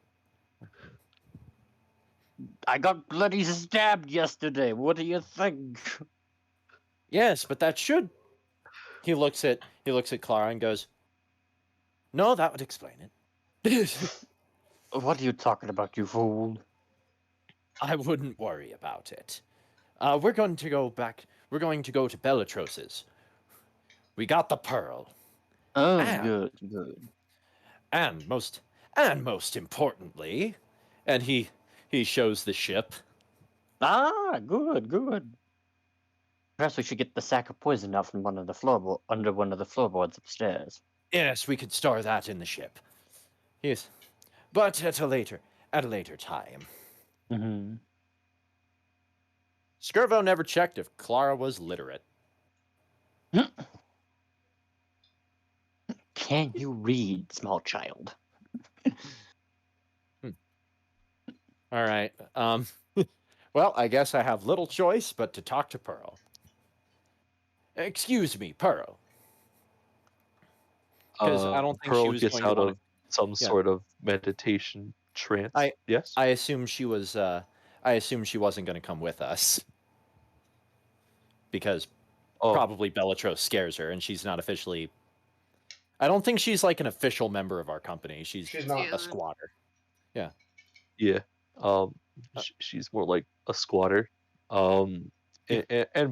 I got bloody stabbed yesterday. What do you think? Yes, but that should. He looks at Clara and goes, "No, that would explain it." What are you talking about, you fool? I wouldn't worry about it. We're going to go back. We're going to go to Bellatros's. We got the pearl, Oh, Ah. good, good. and most importantly, and he shows the ship. Ah, good, good. Perhaps we should get the sack of poison out from under one of the floorboards upstairs. Yes, we could store that in the ship. Yes, but at a later time. Mm-hmm. Skirvo never checked if Clara was literate. Can you read, small child? All right. Well, I guess I have little choice but to talk to Pearl. Excuse me, Pearl. Because I don't think she Pearl was gets going to out wanna- of some sort of meditation trance. Yes. I assume she was. I assume she wasn't going to come with us. Because probably Bellatros scares her, and she's not officially. I don't think she's like an official member of our company. She's not. a squatter. Yeah. She's more like a squatter. And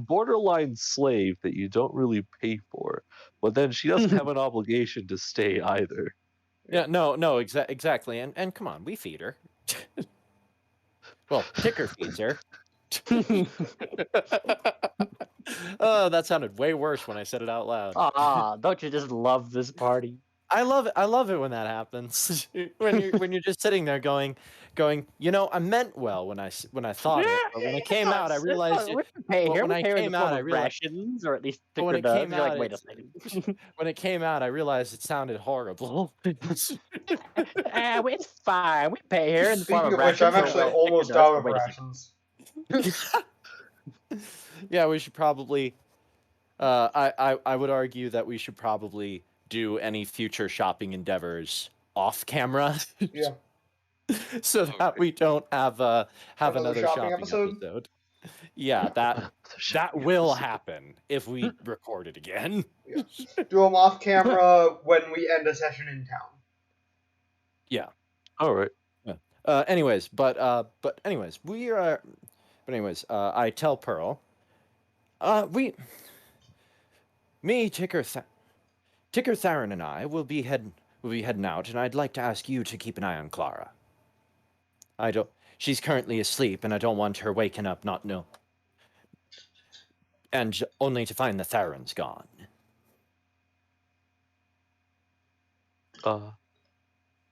borderline slave that you don't really pay for. But then she doesn't have an obligation to stay either. Yeah. No. Exactly. And come on, we feed her. Well, Ticker feeds her. Oh, that sounded way worse when I said it out loud. Ah, don't you just love this party? I love it when that happens. when you're just sitting there going, I meant well when I thought it, but when it came out, I realized it. Hey, But here when we I pay her in came the out, form I of realized. rations, or at least But when Ticker it does. came You're like, out, wait a second. When it came out, I realized it sounded horrible. It's fine. We pay her in the form Speaking of of which, rations. I'm actually Ticker almost does, out but of wait a second. rations. Yeah, we should probably. I would argue that we should probably do any future shopping endeavors off camera. Yeah. So that we don't have another shopping episode? episode. Yeah, that will happen if we record it again. Yeah. Do them off camera when we end a session in town. Yeah. All right. Anyways, I tell Pearl, Ticker Theron and I will be heading out, and I'd like to ask you to keep an eye on Clara. She's currently asleep, and I don't want her waking up and only to find the Theron's gone.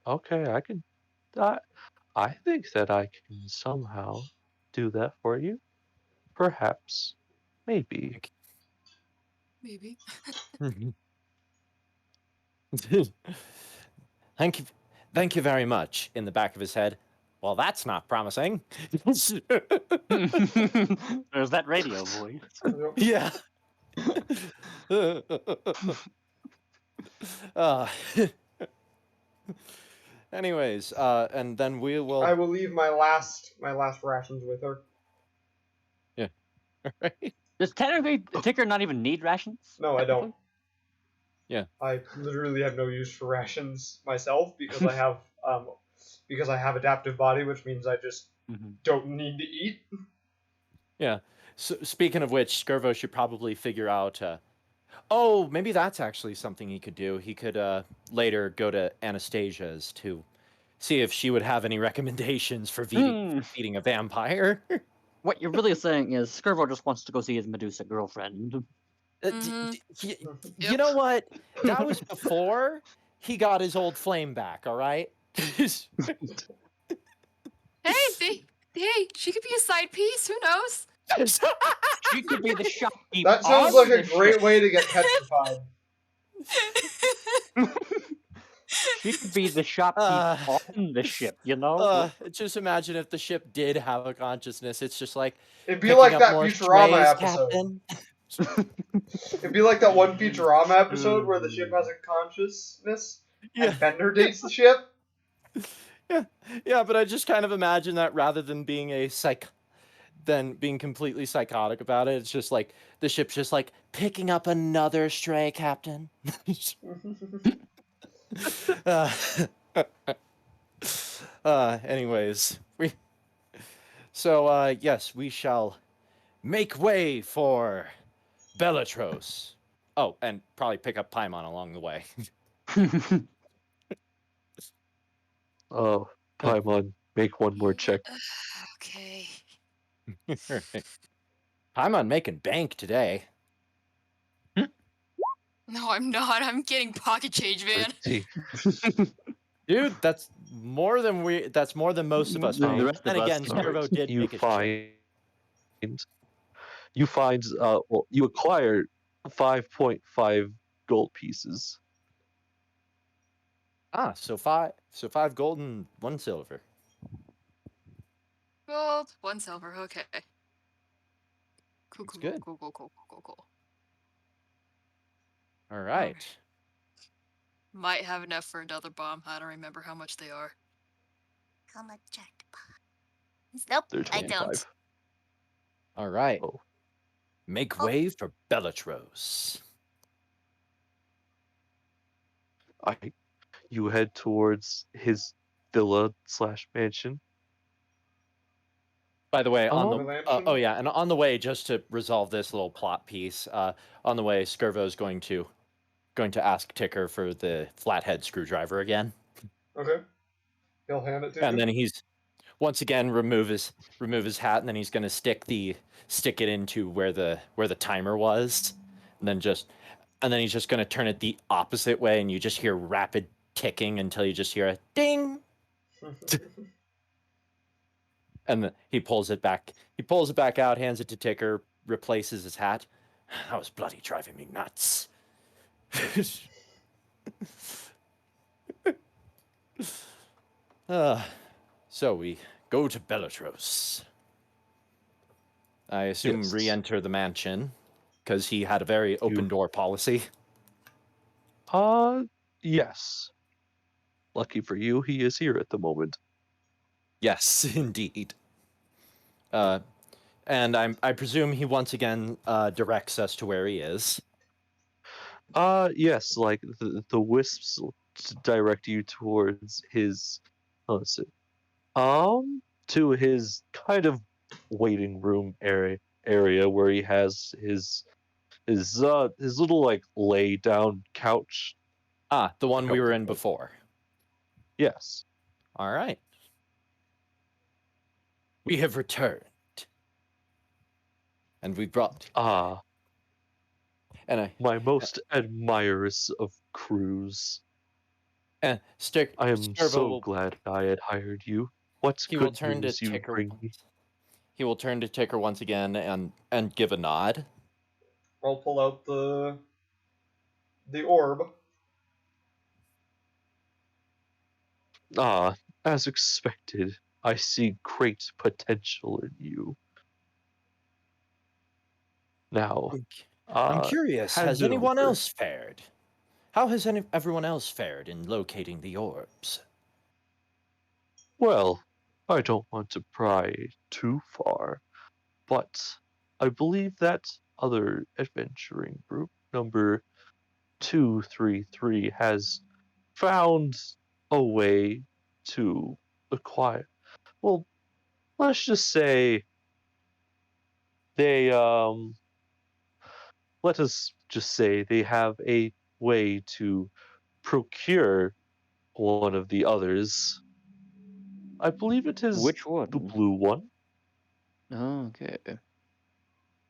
Okay, I think that I can somehow do that for you. Perhaps. Maybe. Maybe. Thank you very much. In the back of his head. Well, that's not promising. There's that radio voice. Yeah. Anyways, and then we will. I will leave my last rations with her. Yeah. Right. Does technically Ticker not even need rations? No, I don't. Yeah. I literally have no use for rations myself because I have adaptive body, which means I just don't need to eat. Yeah. So, speaking of which, Skirvo should probably figure out. Oh, maybe that's actually something he could do. He could later go to Anastasia's to see if she would have any recommendations for feeding a vampire. What you're really saying is Skirvo just wants to go see his Medusa girlfriend. You know what? That was before he got his old flame back, all right? Hey, she could be a side piece. Who knows? She could be the shopkeep That sounds on like the a great ship. way to get petrified. She could be the shopkeep on the ship, you know? Just imagine if the ship did have a consciousness. It's just like It'd be picking like up that more Futurama strays, episode. Captain. It'd be like that one Futurama episode where the ship has a consciousness and Bender dates the ship. Yeah, but I just kind of imagine that rather than being being completely psychotic about it, it's just like the ship's just like picking up another stray, Captain. uh, anyways, yes, we shall make way for Bellatrose. Oh, and probably pick up Paimon along the way. Oh, Paimon, make one more check. Okay. Paimon making bank today. No, I'm not. I'm getting pocket change, man. 13. Dude, that's more than most of us Than the made. rest And of us. again, Servo did You make a check. you acquire 5.5 gold pieces. So five gold and 1 silver. Gold, 1 silver. Okay. Cool. That's good. Cool. All right. Might have enough for another bomb. I don't remember how much they are. How much check bombs? Nope, They're I 25. don't. All right. Oh. Make way for Bellatrose. You head towards his villa / mansion. By the way, on Oh. and on the way, just to resolve this little plot piece, on the way, Skirvo's going to ask Ticker for the flathead screwdriver again. Okay. He'll hand it to And you. then he's once again remove his hat, and then he's going to stick it into where the timer was, and then he's just going to turn it the opposite way, and you just hear rapid ticking until you just hear a ding. And then he pulls it back out, hands it to Ticker, replaces his hat. That was bloody driving me nuts. So we go to Bellatrose. I assume Yes. re-enter the mansion, because he had a very open door policy. Yes. Lucky for you, he is here at the moment. Yes, indeed. And I presume he once again directs us to where he is. Yes, like the wisps direct you towards his, to his kind of waiting room area where he has his little like lay down couch. The one we were in before. Yes. All right. We have returned. And we brought my most admirers of crews. And I am so glad I had hired you. What good news you bring me? He will turn to Ticker once again and give a nod. I'll pull out the orb. As expected, I see great potential in you. Now, I'm curious, has hand it anyone over. else fared? How has everyone else fared in locating the orbs? Well, I don't want to pry too far, but I believe that other adventuring group, number 233, has found a way to acquire. Well, let's just say they let us just say they have a way to procure one of the others. I believe it is Which one? the blue one. Oh, okay.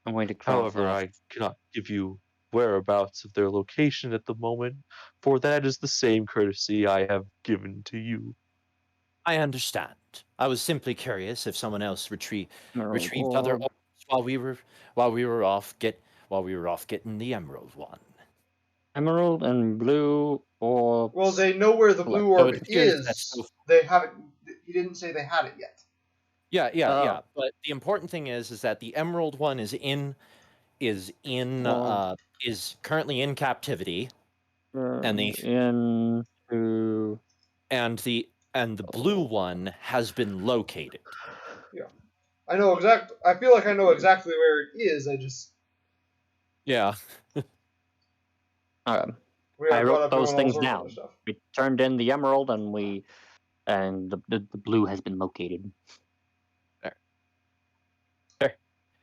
I'm going to cross However, off. I cannot give you whereabouts of their location at the moment, for that is the same courtesy I have given to you. I understand. I was simply curious if someone else retrieved Emerald other Orb. orbs while we were off getting the Emerald one. Emerald and blue orbs. Well, they know where the blue So orb it appears that is. so They haven't. He didn't say they had it yet. Yeah. Oh. But the important thing is that the Emerald one is Well, currently in captivity, and the into and the blue one has been located. I know I feel like I know exactly where it is. I just Yeah. we I got caught wrote up those doing all things sorts of down. other stuff. We turned in the emerald, and the blue has been located.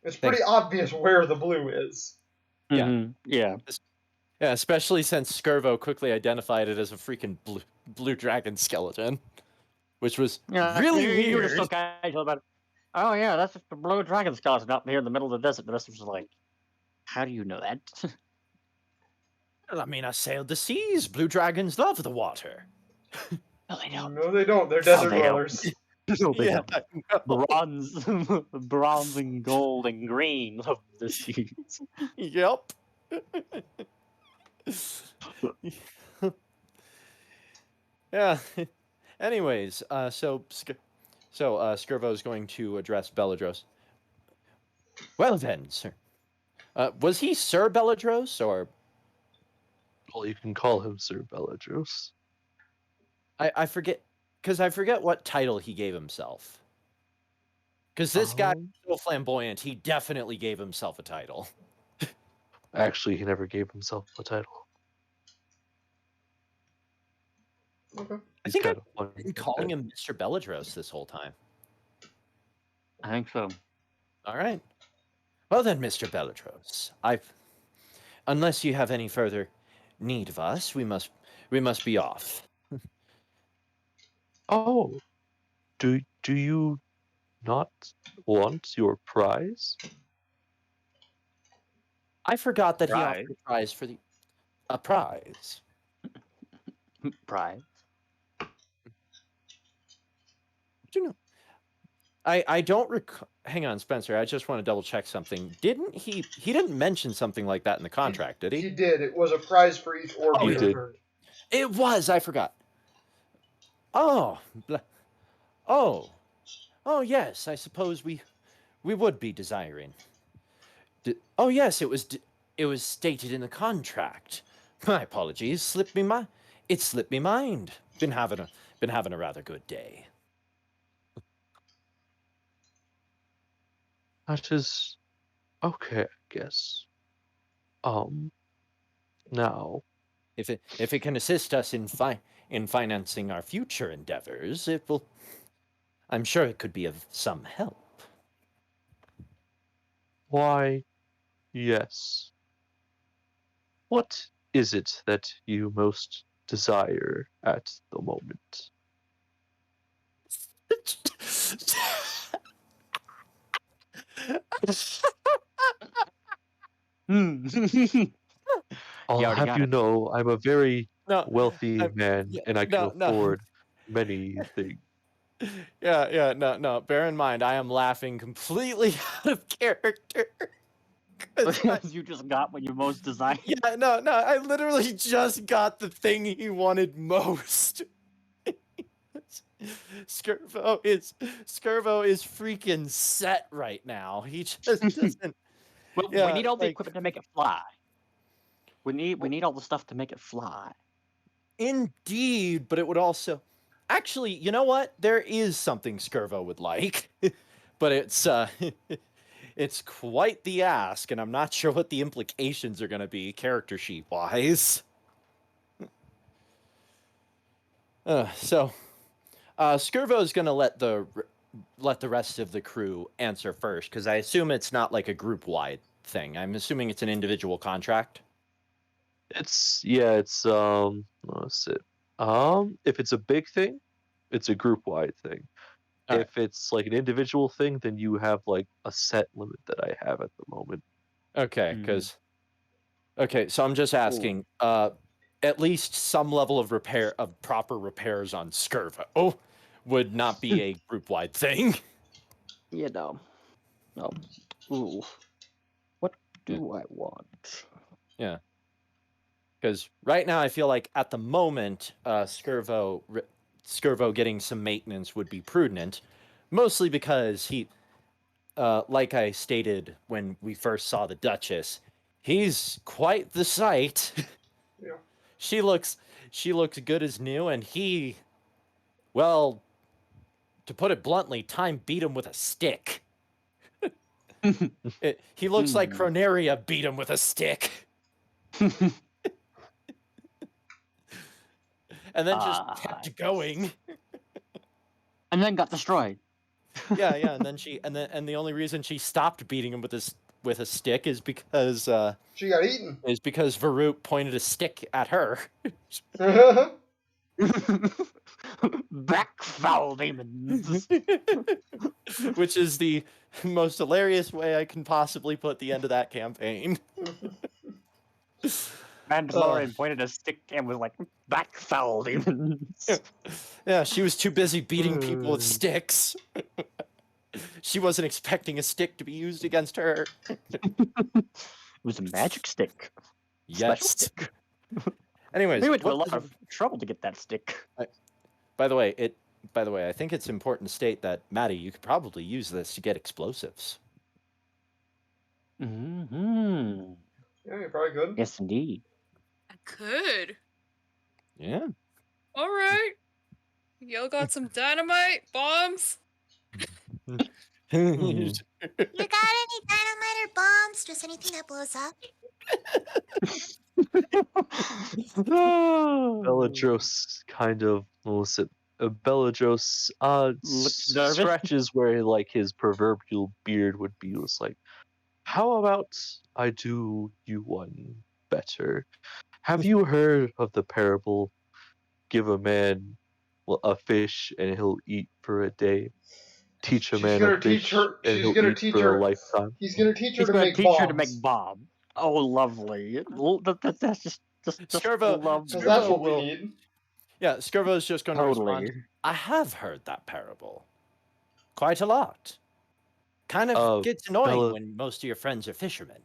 It's pretty obvious where the blue is. Yeah. Mhm, yeah. Yeah, especially since Skirvo quickly identified it as a freaking blue dragon skeleton, which was really You were just so weird. casual about it. Oh yeah, that's just the blue dragon skeleton out here in the middle of the desert. The rest of us was like, how do you know that? Well, I mean, I sailed the seas. Blue dragons love the water. No, they don't. No, they don't. They're desert they don't. dwellers. No, they Yeah, don't. Bronze and gold and green of the seas. Yep. Yeah. Anyways, so Skirvo is going to address Belladros. Well then, sir. Was he Sir Belladros, or Well, you can call him Sir Belladros. I forget, because I forget what title he gave himself. Because this guy is so flamboyant, he definitely gave himself a title. Actually, he never gave himself a title. Okay. I He's think kind I've of funny. been calling him Mr. Belladros this whole time. I think so. All right. Well then, Mr. Belladros, unless you have any further need of us, we must be off. Oh, do you not want your prize? I forgot that he Prize? offered a prize. Prize. Do you know? I don't recall. Hang on, Spencer. I just want to double check something. Didn't he didn't mention something like that in the contract, did He he? did. It was a prize for each orb Oh, he he did. returned. It was. I forgot. Oh. Oh, yes. I suppose we would be desiring. Oh, yes. It was stated in the contract. My apologies. It slipped me mind. Been having a rather good day. That is okay, I guess. Now, If it can assist us in financing our future endeavors, it will. I'm sure it could be of some help. why, yes. What is it that you most desire at the moment? I'll already have got you it. know, I'm a very No, wealthy man, yeah, and I can no. afford many things. No. Bear in mind, I am laughing completely out of character. 'Cause You just got what you most desired. yeah, no. I literally just got the thing he wanted most. Skirvo is freaking set right now. He just doesn't. Well, Yeah, we need all the like- equipment to make it fly. We need all the stuff to make it fly. Indeed, but it would also. Actually, you know what? There is something Skirvo would like, but it's it's quite the ask, and I'm not sure what the implications are going to be character sheet wise. Skirvo is going to let the rest of the crew answer first, because I assume it's not like a group wide thing. I'm assuming it's an individual contract. It's what's it? If it's a big thing, it's a group wide thing. Alright. If it's like an individual thing, then you have like a set limit that I have at the moment. Okay, because so I'm just asking, at least some level of proper repairs on Skirvo. Oh, would not be a group-wide thing. You know. No. Ooh. What do I want? Yeah. Because right now I feel like at the moment, Skirvo getting some maintenance would be prudent, mostly because he, like I stated when we first saw the Duchess, he's quite the sight. Yeah. She looks good as new, and he, well, to put it bluntly, time beat him with a stick. He looks like Cronaria beat him with a stick. And then just kept going. And then got destroyed. Yeah, and then and the only reason she stopped beating him with a stick is because She got eaten. Varut pointed a stick at her. Back foul demons. Which is the most hilarious way I can possibly put the end of that campaign. Mandalorian pointed a stick and was like, back foul demons. Yeah, she was too busy beating people with sticks. She wasn't expecting a stick to be used against her. It was a magic stick. Special Yes. stick. Anyways, We went to a lot of trouble to get that stick. By the way, I think it's important to state that, Maddie, you could probably use this to get explosives. Mm-hmm. Yeah, you probably could. Yes, indeed. I could. Yeah. All right. Y'all got some dynamite bombs? You got any dynamite or bombs? Just anything that blows up? Bellatrix kind of, what was it? Bellatrix Looks nervous. scratches where like his proverbial beard would be. Was like, how about I do you one better? Have you heard of the parable? Give a man a fish and he'll eat for a day. Teach a She's man gonna a fish teach her. and She's he'll gonna eat teach for her. a lifetime. He's gonna teach her He's to going make to teach her bombs. to make bomb. Oh, lovely. That's just Skirvo- lovely. Because that's what we will- need. Yeah, Skirvo's just going to respond. Totally. I have heard that parable. Quite a lot. Kind of gets annoying when most of your friends are fishermen.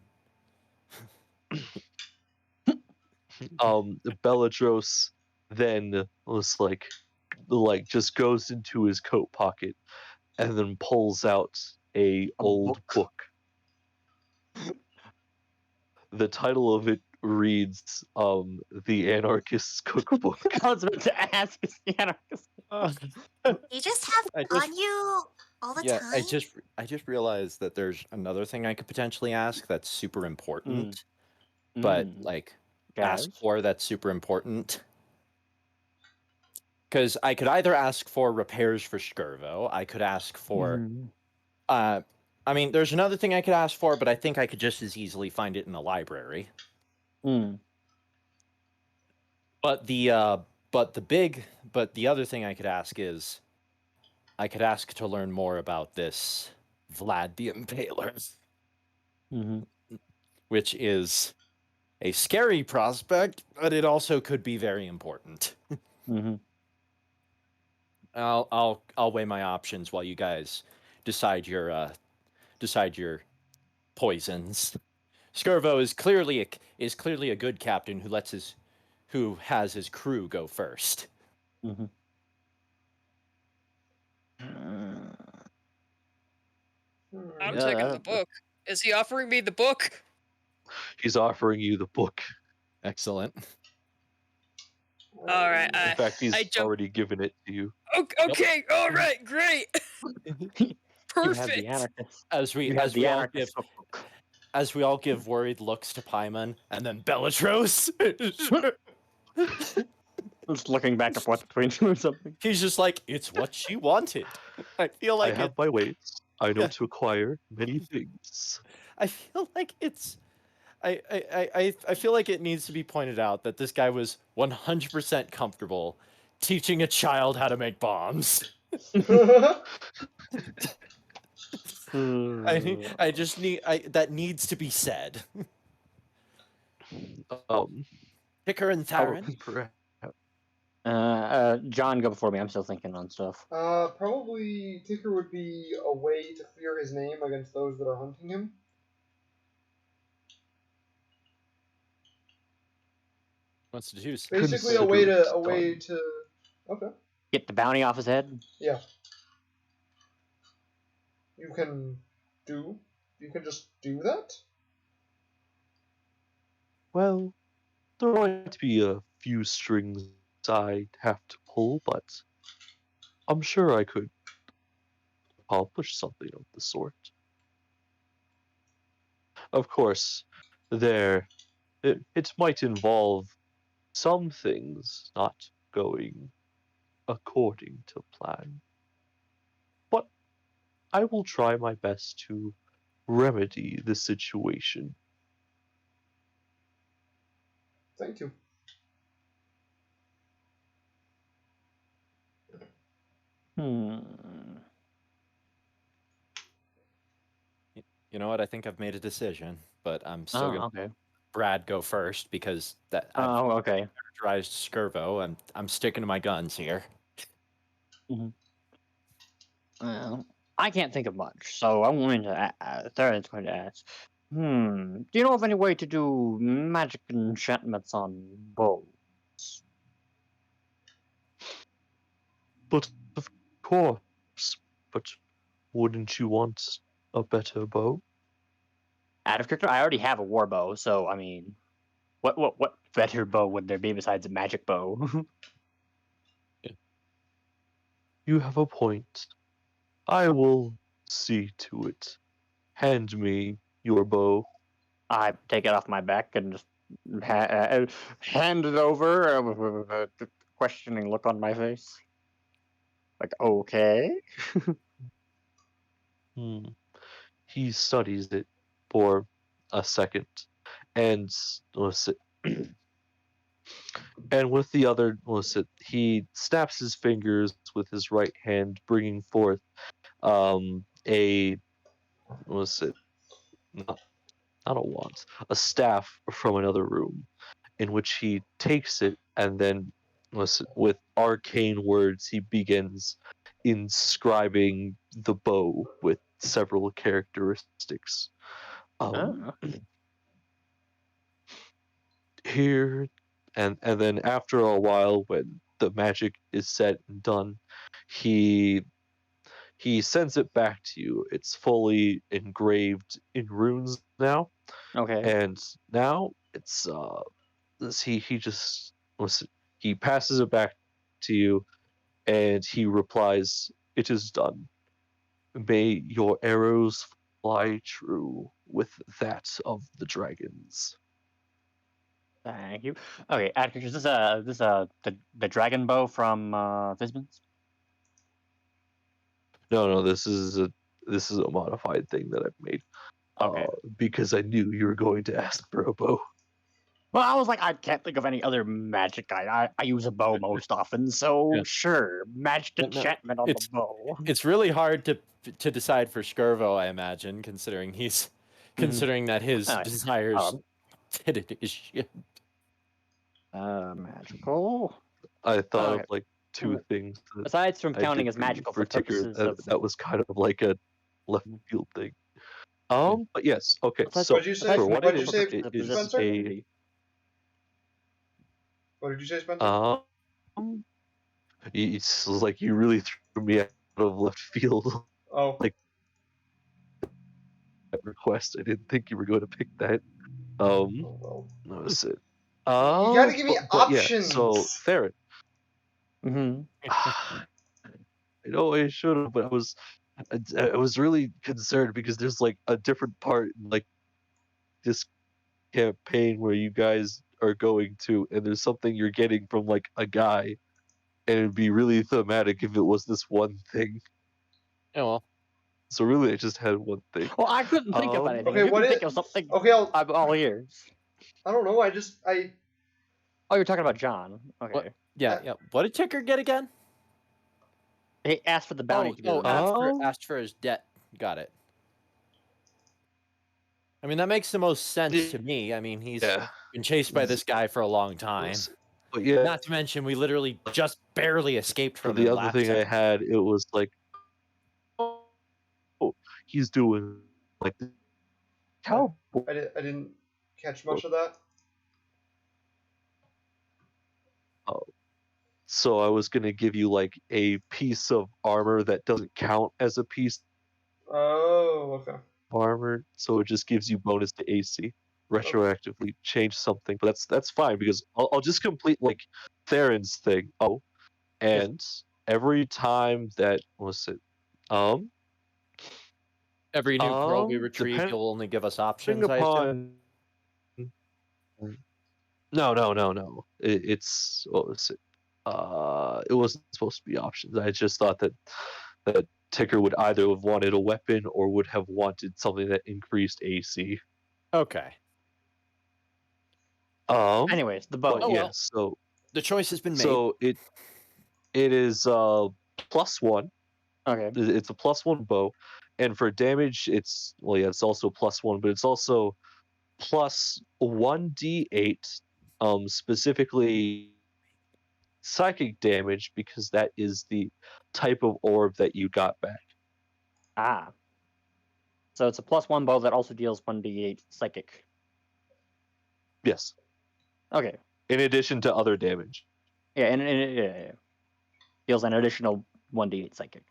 Bellatrix then was like just goes into his coat pocket and then pulls out a old book. The title of it reads The Anarchist's Cookbook. I was about to ask, is the anarchist? You just have it on you all the time? I just realized that there's another thing I could potentially ask that's super important. But like ask for that's super important. Because I could either ask for repairs for Skirvo, I could ask for I mean, there's another thing I could ask for, but I think I could just as easily find it in a library. But the other thing I could ask is I could ask to learn more about this Vlad the Impaler. Which is a scary prospect, but it also could be very important. I'll weigh my options while you guys decide your poisons. Skirvo is clearly a good captain who has his crew go first. I'm taking the book. Is he offering me the book? He's offering you the book. Excellent. All right. In fact, he's already given it to you. Okay. All right. Great. Perfect. As we all give worried looks to Paimon, and then Bellatrix. Just looking back and forth between you or something. He's just like, it's what she wanted. I feel like I have my ways. I know to acquire many things. I feel like it's. I feel like it needs to be pointed out that this guy was 100% comfortable teaching a child how to make bombs. That needs to be said. Picker and Theron. John, go before me. I'm still thinking on stuff. Probably Ticker would be a way to clear his name against those that are hunting him. Wants to do Basically, a way Consider it to. Okay. Get the bounty off his head. Yeah. You can just do that. Well, there might be a few strings I'd have to pull, but I'm sure I could accomplish something of the sort. Of course, it might involve some things not going according to plan. But I will try my best to remedy the situation. Thank you. You know what? I think I've made a decision, but I'm still gonna okay. Brad go first because I've Oh, okay. characterized Skirvo, and I'm sticking to my guns here. Well, I can't think of much, so I'm going to. Theron's going to ask. Do you know of any way to do magic enchantments on bows? But of course, but wouldn't you want a better bow? Out of character, I already have a war bow, so I mean, what better bow would there be besides a magic bow? You have a point. I will see to it. Hand me your bow. I take it off my back and just hand it over with a questioning look on my face. Like, okay. He studies it for a second, and and with the other, he snaps his fingers with his right hand, bringing forth a not a wand, a staff from another room, in which he takes it and then with arcane words he begins inscribing the bow with several characteristics. Here and then after a while, when the magic is said and done, he sends it back to you. It's fully engraved in runes now, Okay. and now it's he passes it back to you, and he replies, "It is done. May your arrows fly true with that of the dragons." Thank you. Okay, Atticus, is this the dragon bow from Visman's? No, this is a modified thing that I've made. Okay. Because I knew you were going to ask for a bow. Well, I was like, I can't think of any other magic. I use a bow most often, so Yeah. sure, magic No, enchantment on the bow. It's really hard to decide for Skirvo, I imagine, considering that his desires pitted his shit. Magical. I thought Okay. of like two things. Aside from I counting did as magical for particular, purposes of. that was kind of like a left field thing. But yes, okay. So What'd you say? for what What'd it you is, say, it is Spencer? a What did you say, Spencer? it's like you really threw me out of left field. Oh. Like that request. I didn't think you were going to pick that. Oh, well. That was it. You gotta give me options. Yeah, so Theron. Mm-hmm. I know I should have, but I was really concerned because there's like a different part in like this campaign where you guys are going to, and there's something you're getting from like a guy, and it'd be really thematic if it was this one thing. Yeah, well. So really, I just had one thing. Well, I couldn't think of anything. Okay, if you what can is? think of something, Okay, I'm all ears. I don't know. Oh, you're talking about John. Okay. What? Yeah. What did Ticker get again? He asked for the bounty to be removed. Asked for his debt. Got it. I mean, that makes the most sense to me. I mean, he's been chased by this guy for a long time. But yeah, Not to mention, we literally just barely escaped for from the him other last thing I time. had, it was like, oh, he's doing like the cowboy. I didn't catch much of that. So I was gonna give you like a piece of armor that doesn't count as a piece Oh, okay. of armor, so it just gives you bonus to AC. Retroactively change something, but that's fine because I'll just complete like Theron's thing. Oh, and every time that was it, Every new pearl we retrieve, depending you'll only give us options, I assume? upon no. It's what was it? It wasn't supposed to be options. I just thought that Ticker would either have wanted a weapon or would have wanted something that increased AC. Okay. Anyways, the bow. But Oh, yeah, well. so The choice has been made. so it is +1. Okay. It's a +1 bow, and for damage, it's it's also +1, but it's also plus 1d8, specifically psychic damage because that is the type of orb that you got back. Ah. So it's a +1 bow that also deals 1d8 psychic. Yes, Okay. in addition to other damage. Yeah, and it deals an additional 1d8 psychic.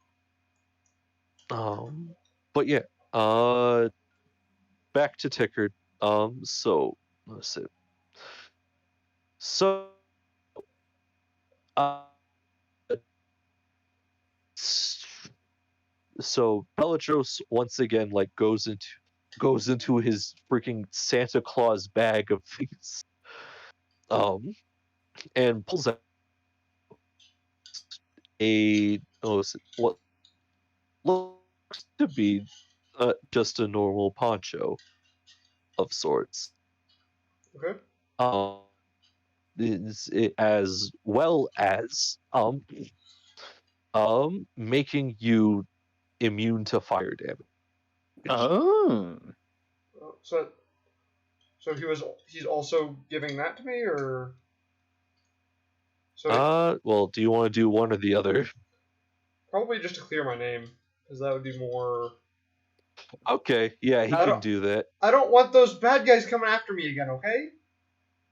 But yeah, back to Tickard. So let's see. So, uh, so Bellatrix once again like goes into his freaking Santa Claus bag of things, and pulls out what looks to be just a normal poncho of sorts. Okay. As well as making you immune to fire damage. Oh. So he's also giving that to me, or so Well, do you want to do one or the other? probably just to clear my name, because that would be more. Okay, yeah, he can do that. I don't want those bad guys coming after me again. Okay.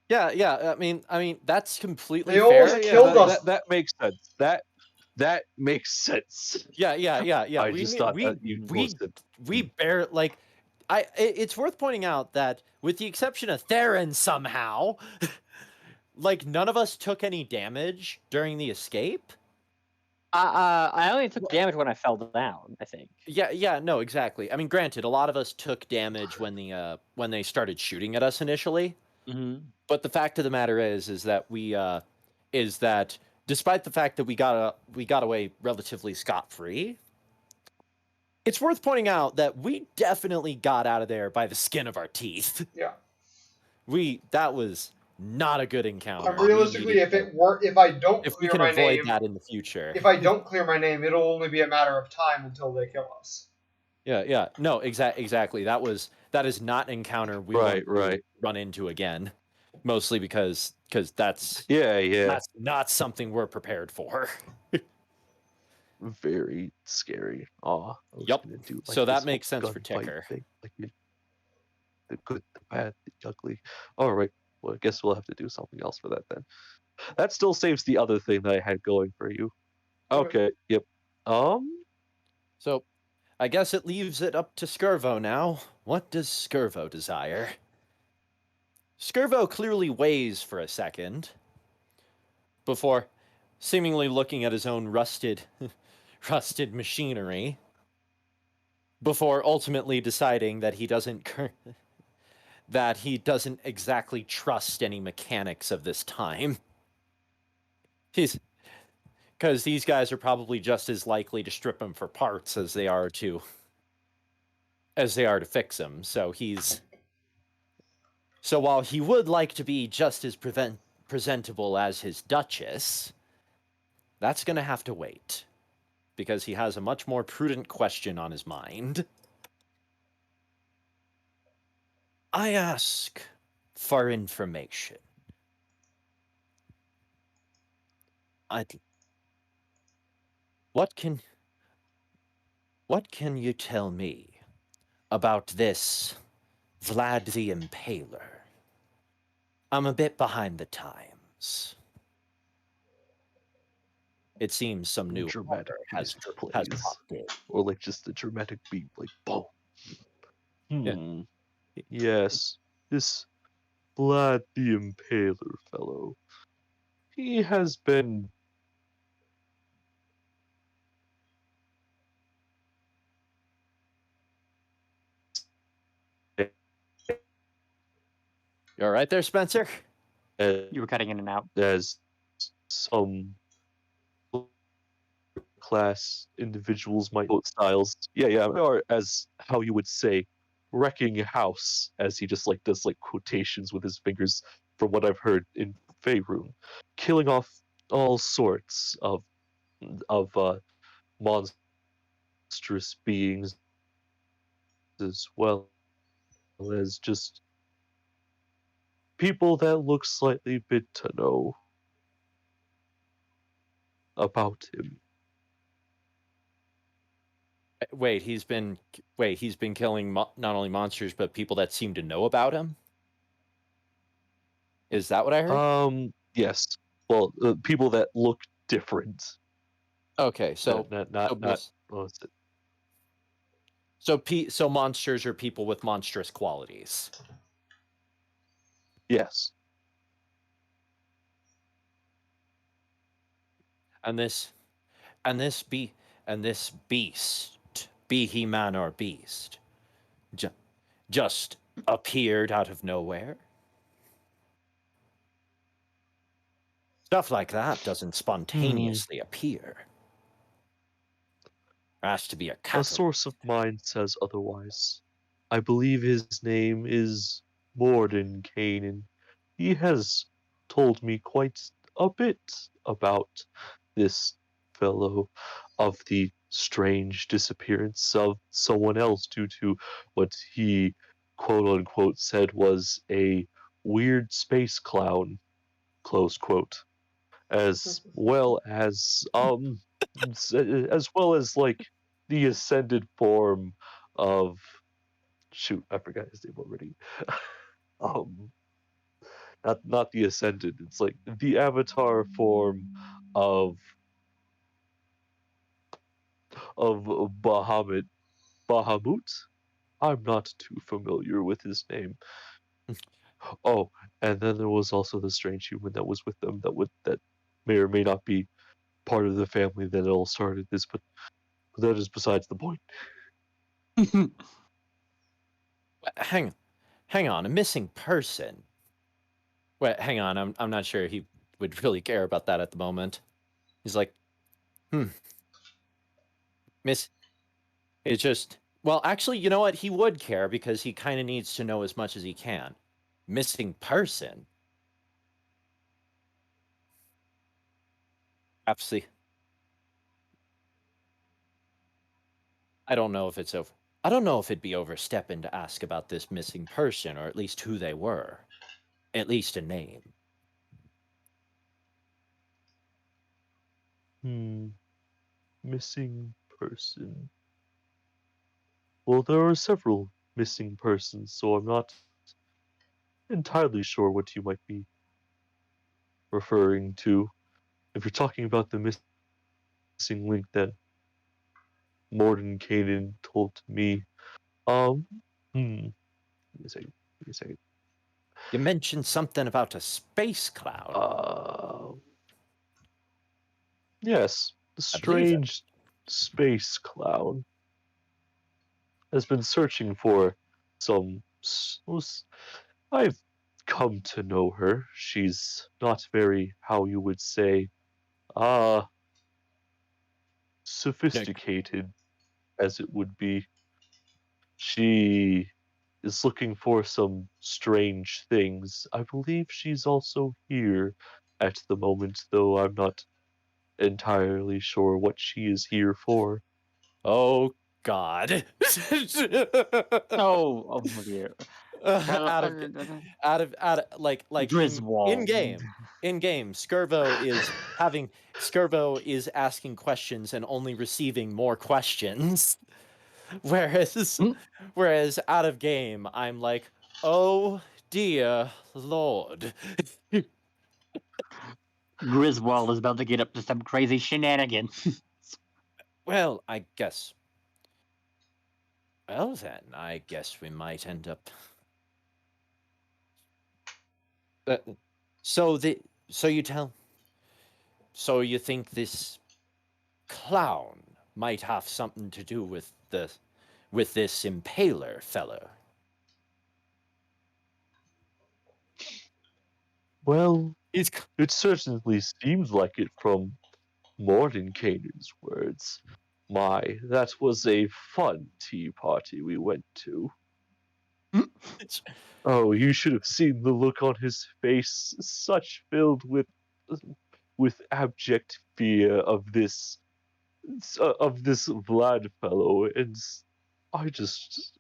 Yeah. I mean, that's completely They fair. almost killed us. That makes sense. That makes sense. Yeah. I just thought that you We bear like, it's worth pointing out that with the exception of Theron, somehow, like none of us took any damage during the escape. I only took damage when I fell down, I think. Yeah, no, exactly. I mean, granted, a lot of us took damage when they started shooting at us initially. Mm-hmm. But the fact of the matter is that despite the fact that we got away relatively scot-free, it's worth pointing out that we definitely got out of there by the skin of our teeth. Yeah. That was not a good encounter. Realistically, if I don't if we clear can my avoid name, that in the future. if I don't clear my name, it'll only be a matter of time until they kill us. Yeah. No, exactly. That is not an encounter we want to run into again. Mostly because that's that's not something we're prepared for. Very scary. Yep. So that makes sense for Ticker. Like the good, the bad, the ugly. All right. Well, I guess we'll have to do something else for that then. That still saves the other thing that I had going for you. Okay. Yep. So, I guess it leaves it up to Skirvo now. What does Skirvo desire? Skirvo clearly weighs for a second before seemingly looking at his own rusted machinery before ultimately deciding that he doesn't exactly trust any mechanics of this time. Because these guys are probably just as likely to strip him for parts as they are to fix him. So while he would like to be just as presentable as his Duchess, that's going to have to wait, because he has a much more prudent question on his mind. I ask for information. I'd. What can you tell me about this Vlad the Impaler? I'm a bit behind the times. It seems some new Dramatic horror has music has plays, popped in. or like just a dramatic beat, like boom. Yeah. Yes, this Vlad the Impaler fellow. He has been. You all right there, Spencer? You were cutting in and out. As some class individuals might quote styles. Yeah, or as how you would say, wrecking house, as he just like does like quotations with his fingers from what I've heard in Faerun, killing off all sorts of monstrous beings as well as just people that look slightly bit to know about him. Wait, he's been killing not only monsters but people that seem to know about him. Is that what I heard? Yes. Well, people that look different. Okay, so Not what was it? so monsters are people with monstrous qualities. Yes. And this beast, be he man or beast, just appeared out of nowhere. Stuff like that doesn't spontaneously appear. There has to be a A catalyst. source of mine says otherwise. I believe his name is Morden Kanan. He has told me quite a bit about this fellow, of the strange disappearance of someone else due to what he quote unquote said was a weird space clown, close quote, as well as like the ascended form of, shoot, I forgot his name already. um not the ascended, it's like the avatar form of Bahamut. I'm not too familiar with his name. Oh, and then there was also the strange human that was with them that may or may not be part of the family that all started this, but that is besides the point. Hang on, a missing person. Wait, hang on, I'm not sure he would really care about that at the moment. He's like, Miss, it's just, well, actually, you know what? He would care because he kind of needs to know as much as he can. Missing person? Absolutely. I don't know if it'd be overstepping to ask about this missing person, or at least who they were. At least a name. Missing person. Well, there are several missing persons, so I'm not entirely sure what you might be referring to. If you're talking about the missing link that Morden Kanan told me, give me a second. You mentioned something about a space cloud. Yes, the I believe it. strange space cloud has been searching for some. I've come to know her. She's not very, how you would say, sophisticated, as it would be. She is looking for some strange things. I believe she's also here at the moment, though I'm not entirely sure what she is here for. Oh God. Oh dear. Out of like in Griswold. game. in game, Skirvo is asking questions and only receiving more questions. Whereas out of game, I'm like, oh dear lord. Griswold is about to get up to some crazy shenanigans. Well, I guess. Well then, I guess we might end up. So you think this clown might have something to do with this impaler fellow? Well, He's it certainly seems like it from Mordenkainen's words. My, that was a fun tea party we went to. Oh, you should have seen the look on his face, such filled with abject fear of this Vlad fellow, and I just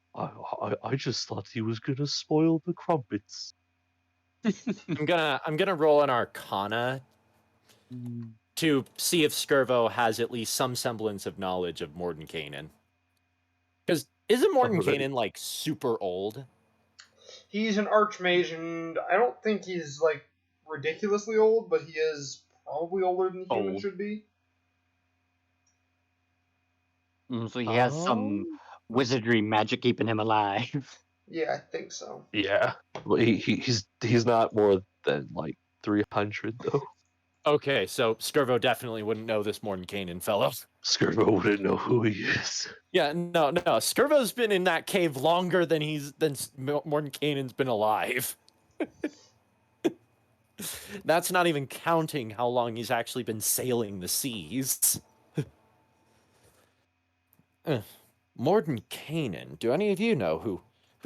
thought he was gonna spoil the crumpets. I'm gonna roll an Arcana to see if Skirvo has at least some semblance of knowledge of Mordenkainen. Because isn't Mordenkainen like super old? He's an archmage, and I don't think he's like ridiculously old, but he is probably older than humans should be. So he has some wizardry magic keeping him alive. Yeah, I think so. Yeah, well, he's not more than like 300 though. Okay, so Skirvo definitely wouldn't know this Mordenkainen fellow. Skirvo wouldn't know who he is. Yeah, no. Skirvo's been in that cave longer than Mordenkainen's been alive. That's not even counting how long he's actually been sailing the seas. Mordenkainen. Do any of you know who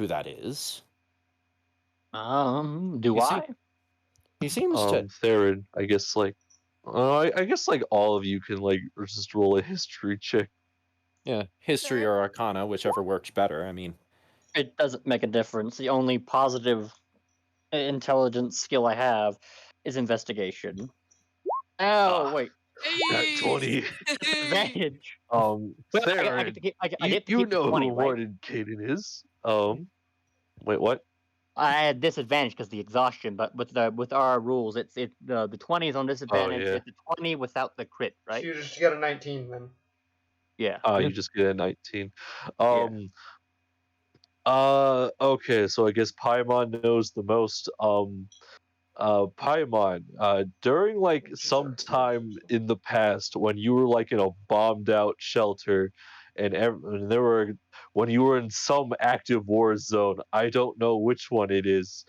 that is? Do I? He seems to. Theron, I guess I guess all of you can just roll a history check. Yeah, history or Arcana, whichever works better. I mean, it doesn't make a difference. The only positive intelligence skill I have is investigation. Oh wait, That 20 advantage. Theron, you know 20, who Mordenkainen is. Wait, what? I had disadvantage because the exhaustion, but with our rules, it's the 20 is on disadvantage. Yeah. It's a 20 without the crit, right? So you just get a 19 then. Yeah. You just get a 19. Okay, so I guess Paimon knows the most. Paimon, during some time in the past when you were in a bombed out shelter and when you were in some active war zone, I don't know which one it is,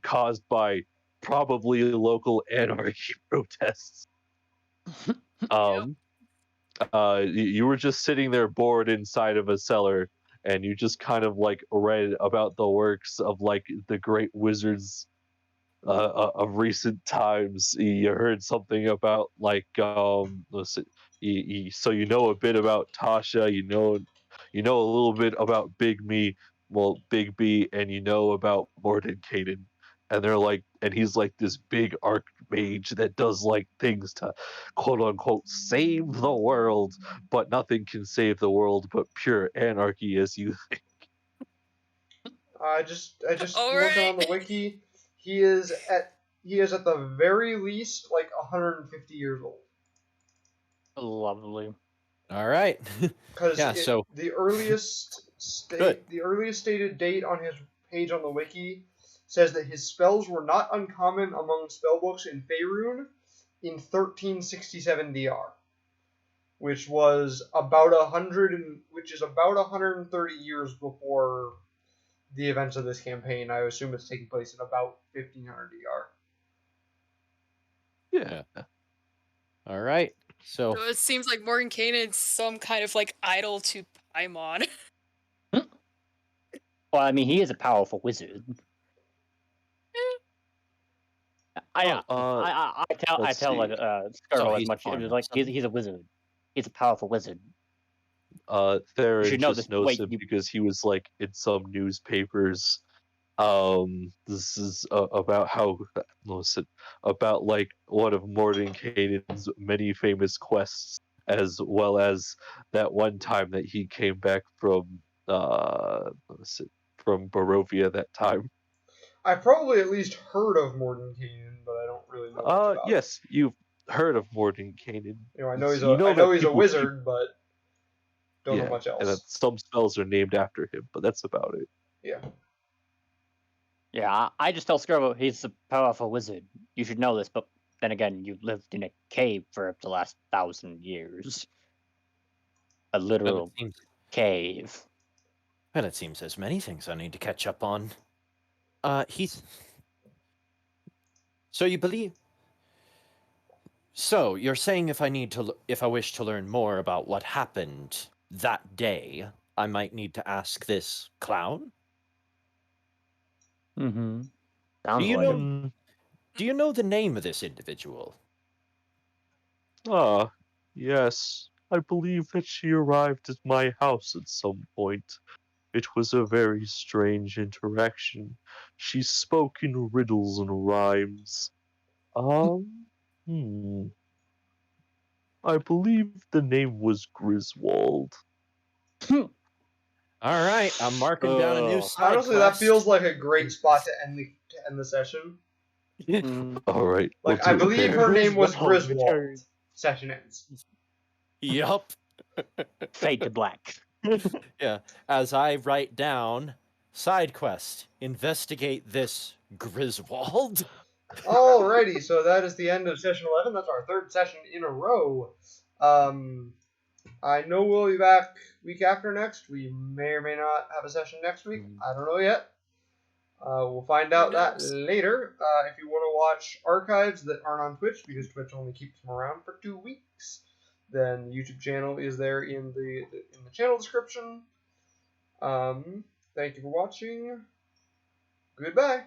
caused by probably local anarchy protests. You were just sitting there bored inside of a cellar, and you just kind of read about the works of the great wizards of recent times. You heard something about so you know a bit about Tasha, you know a little bit about Big B, and you know about Mordenkainen, and and he's this big archmage that does things to quote unquote save the world, but nothing can save the world but pure anarchy, as you think. I just All looked right. on the wiki. He is at the very least 150 years old. Lovely. All right. Because so the earliest stated date on his page on the wiki says that his spells were not uncommon among spellbooks in Faerun in 1367 DR, which is about 130 years before the events of this campaign. I assume it's taking place in about 1500 DR. Yeah. All right. So it seems like Mordenkainen's some kind of idol to Paimon. Well, I mean, he is a powerful wizard. I tell Skirbo as much. He's a wizard. He's a powerful wizard. Theron just knows him because he was in some newspapers. This is about how was it, about like one of Mordenkainen's many famous quests, as well as that one time that he came back from what was it, from Barovia that time. I probably at least heard of Mordenkainen, but I don't really know much about him. Yes, you've heard of Mordenkainen. You know, I know he's You know that he's a people keep- wizard, but don't know yeah, much and that else. some spells are named after him, but that's about it. Yeah. Yeah, I just tell Skirbo he's a powerful wizard. You should know this, but then again, you've lived in a cave for the last 1,000 years. A Well, it literal seems, cave. well, it seems there's many things I need to catch up on. Heath. So you believe? So you're saying if I wish to learn more about what happened that day, I might need to ask this clown? Mm-hmm. Do Sounds you like it. Mm, Do you know the name of this individual? ah, yes. I believe that she arrived at my house at some point. It was a very strange interaction. She spoke in riddles and rhymes. Hmm. I believe the name was Griswold. All right, I'm marking down a new Oh. side Honestly, quest. that feels like a great spot to end the session. Mm. All right, Like, we'll I do it believe there. her name was Griswold Griswold. returns. Session ends. Yup. Fade to black. Yeah. As I write down side quest, investigate this Griswold. Alrighty, so that is the end of session 11. That's our third session in a row. I know we'll be back week after next. We may or may not have a session next week. I don't know yet. We'll find out that knows? later. If you want to watch archives that aren't on Twitch, because Twitch only keeps them around for 2 weeks, then the YouTube channel is there in the channel description. Thank you for watching. Goodbye.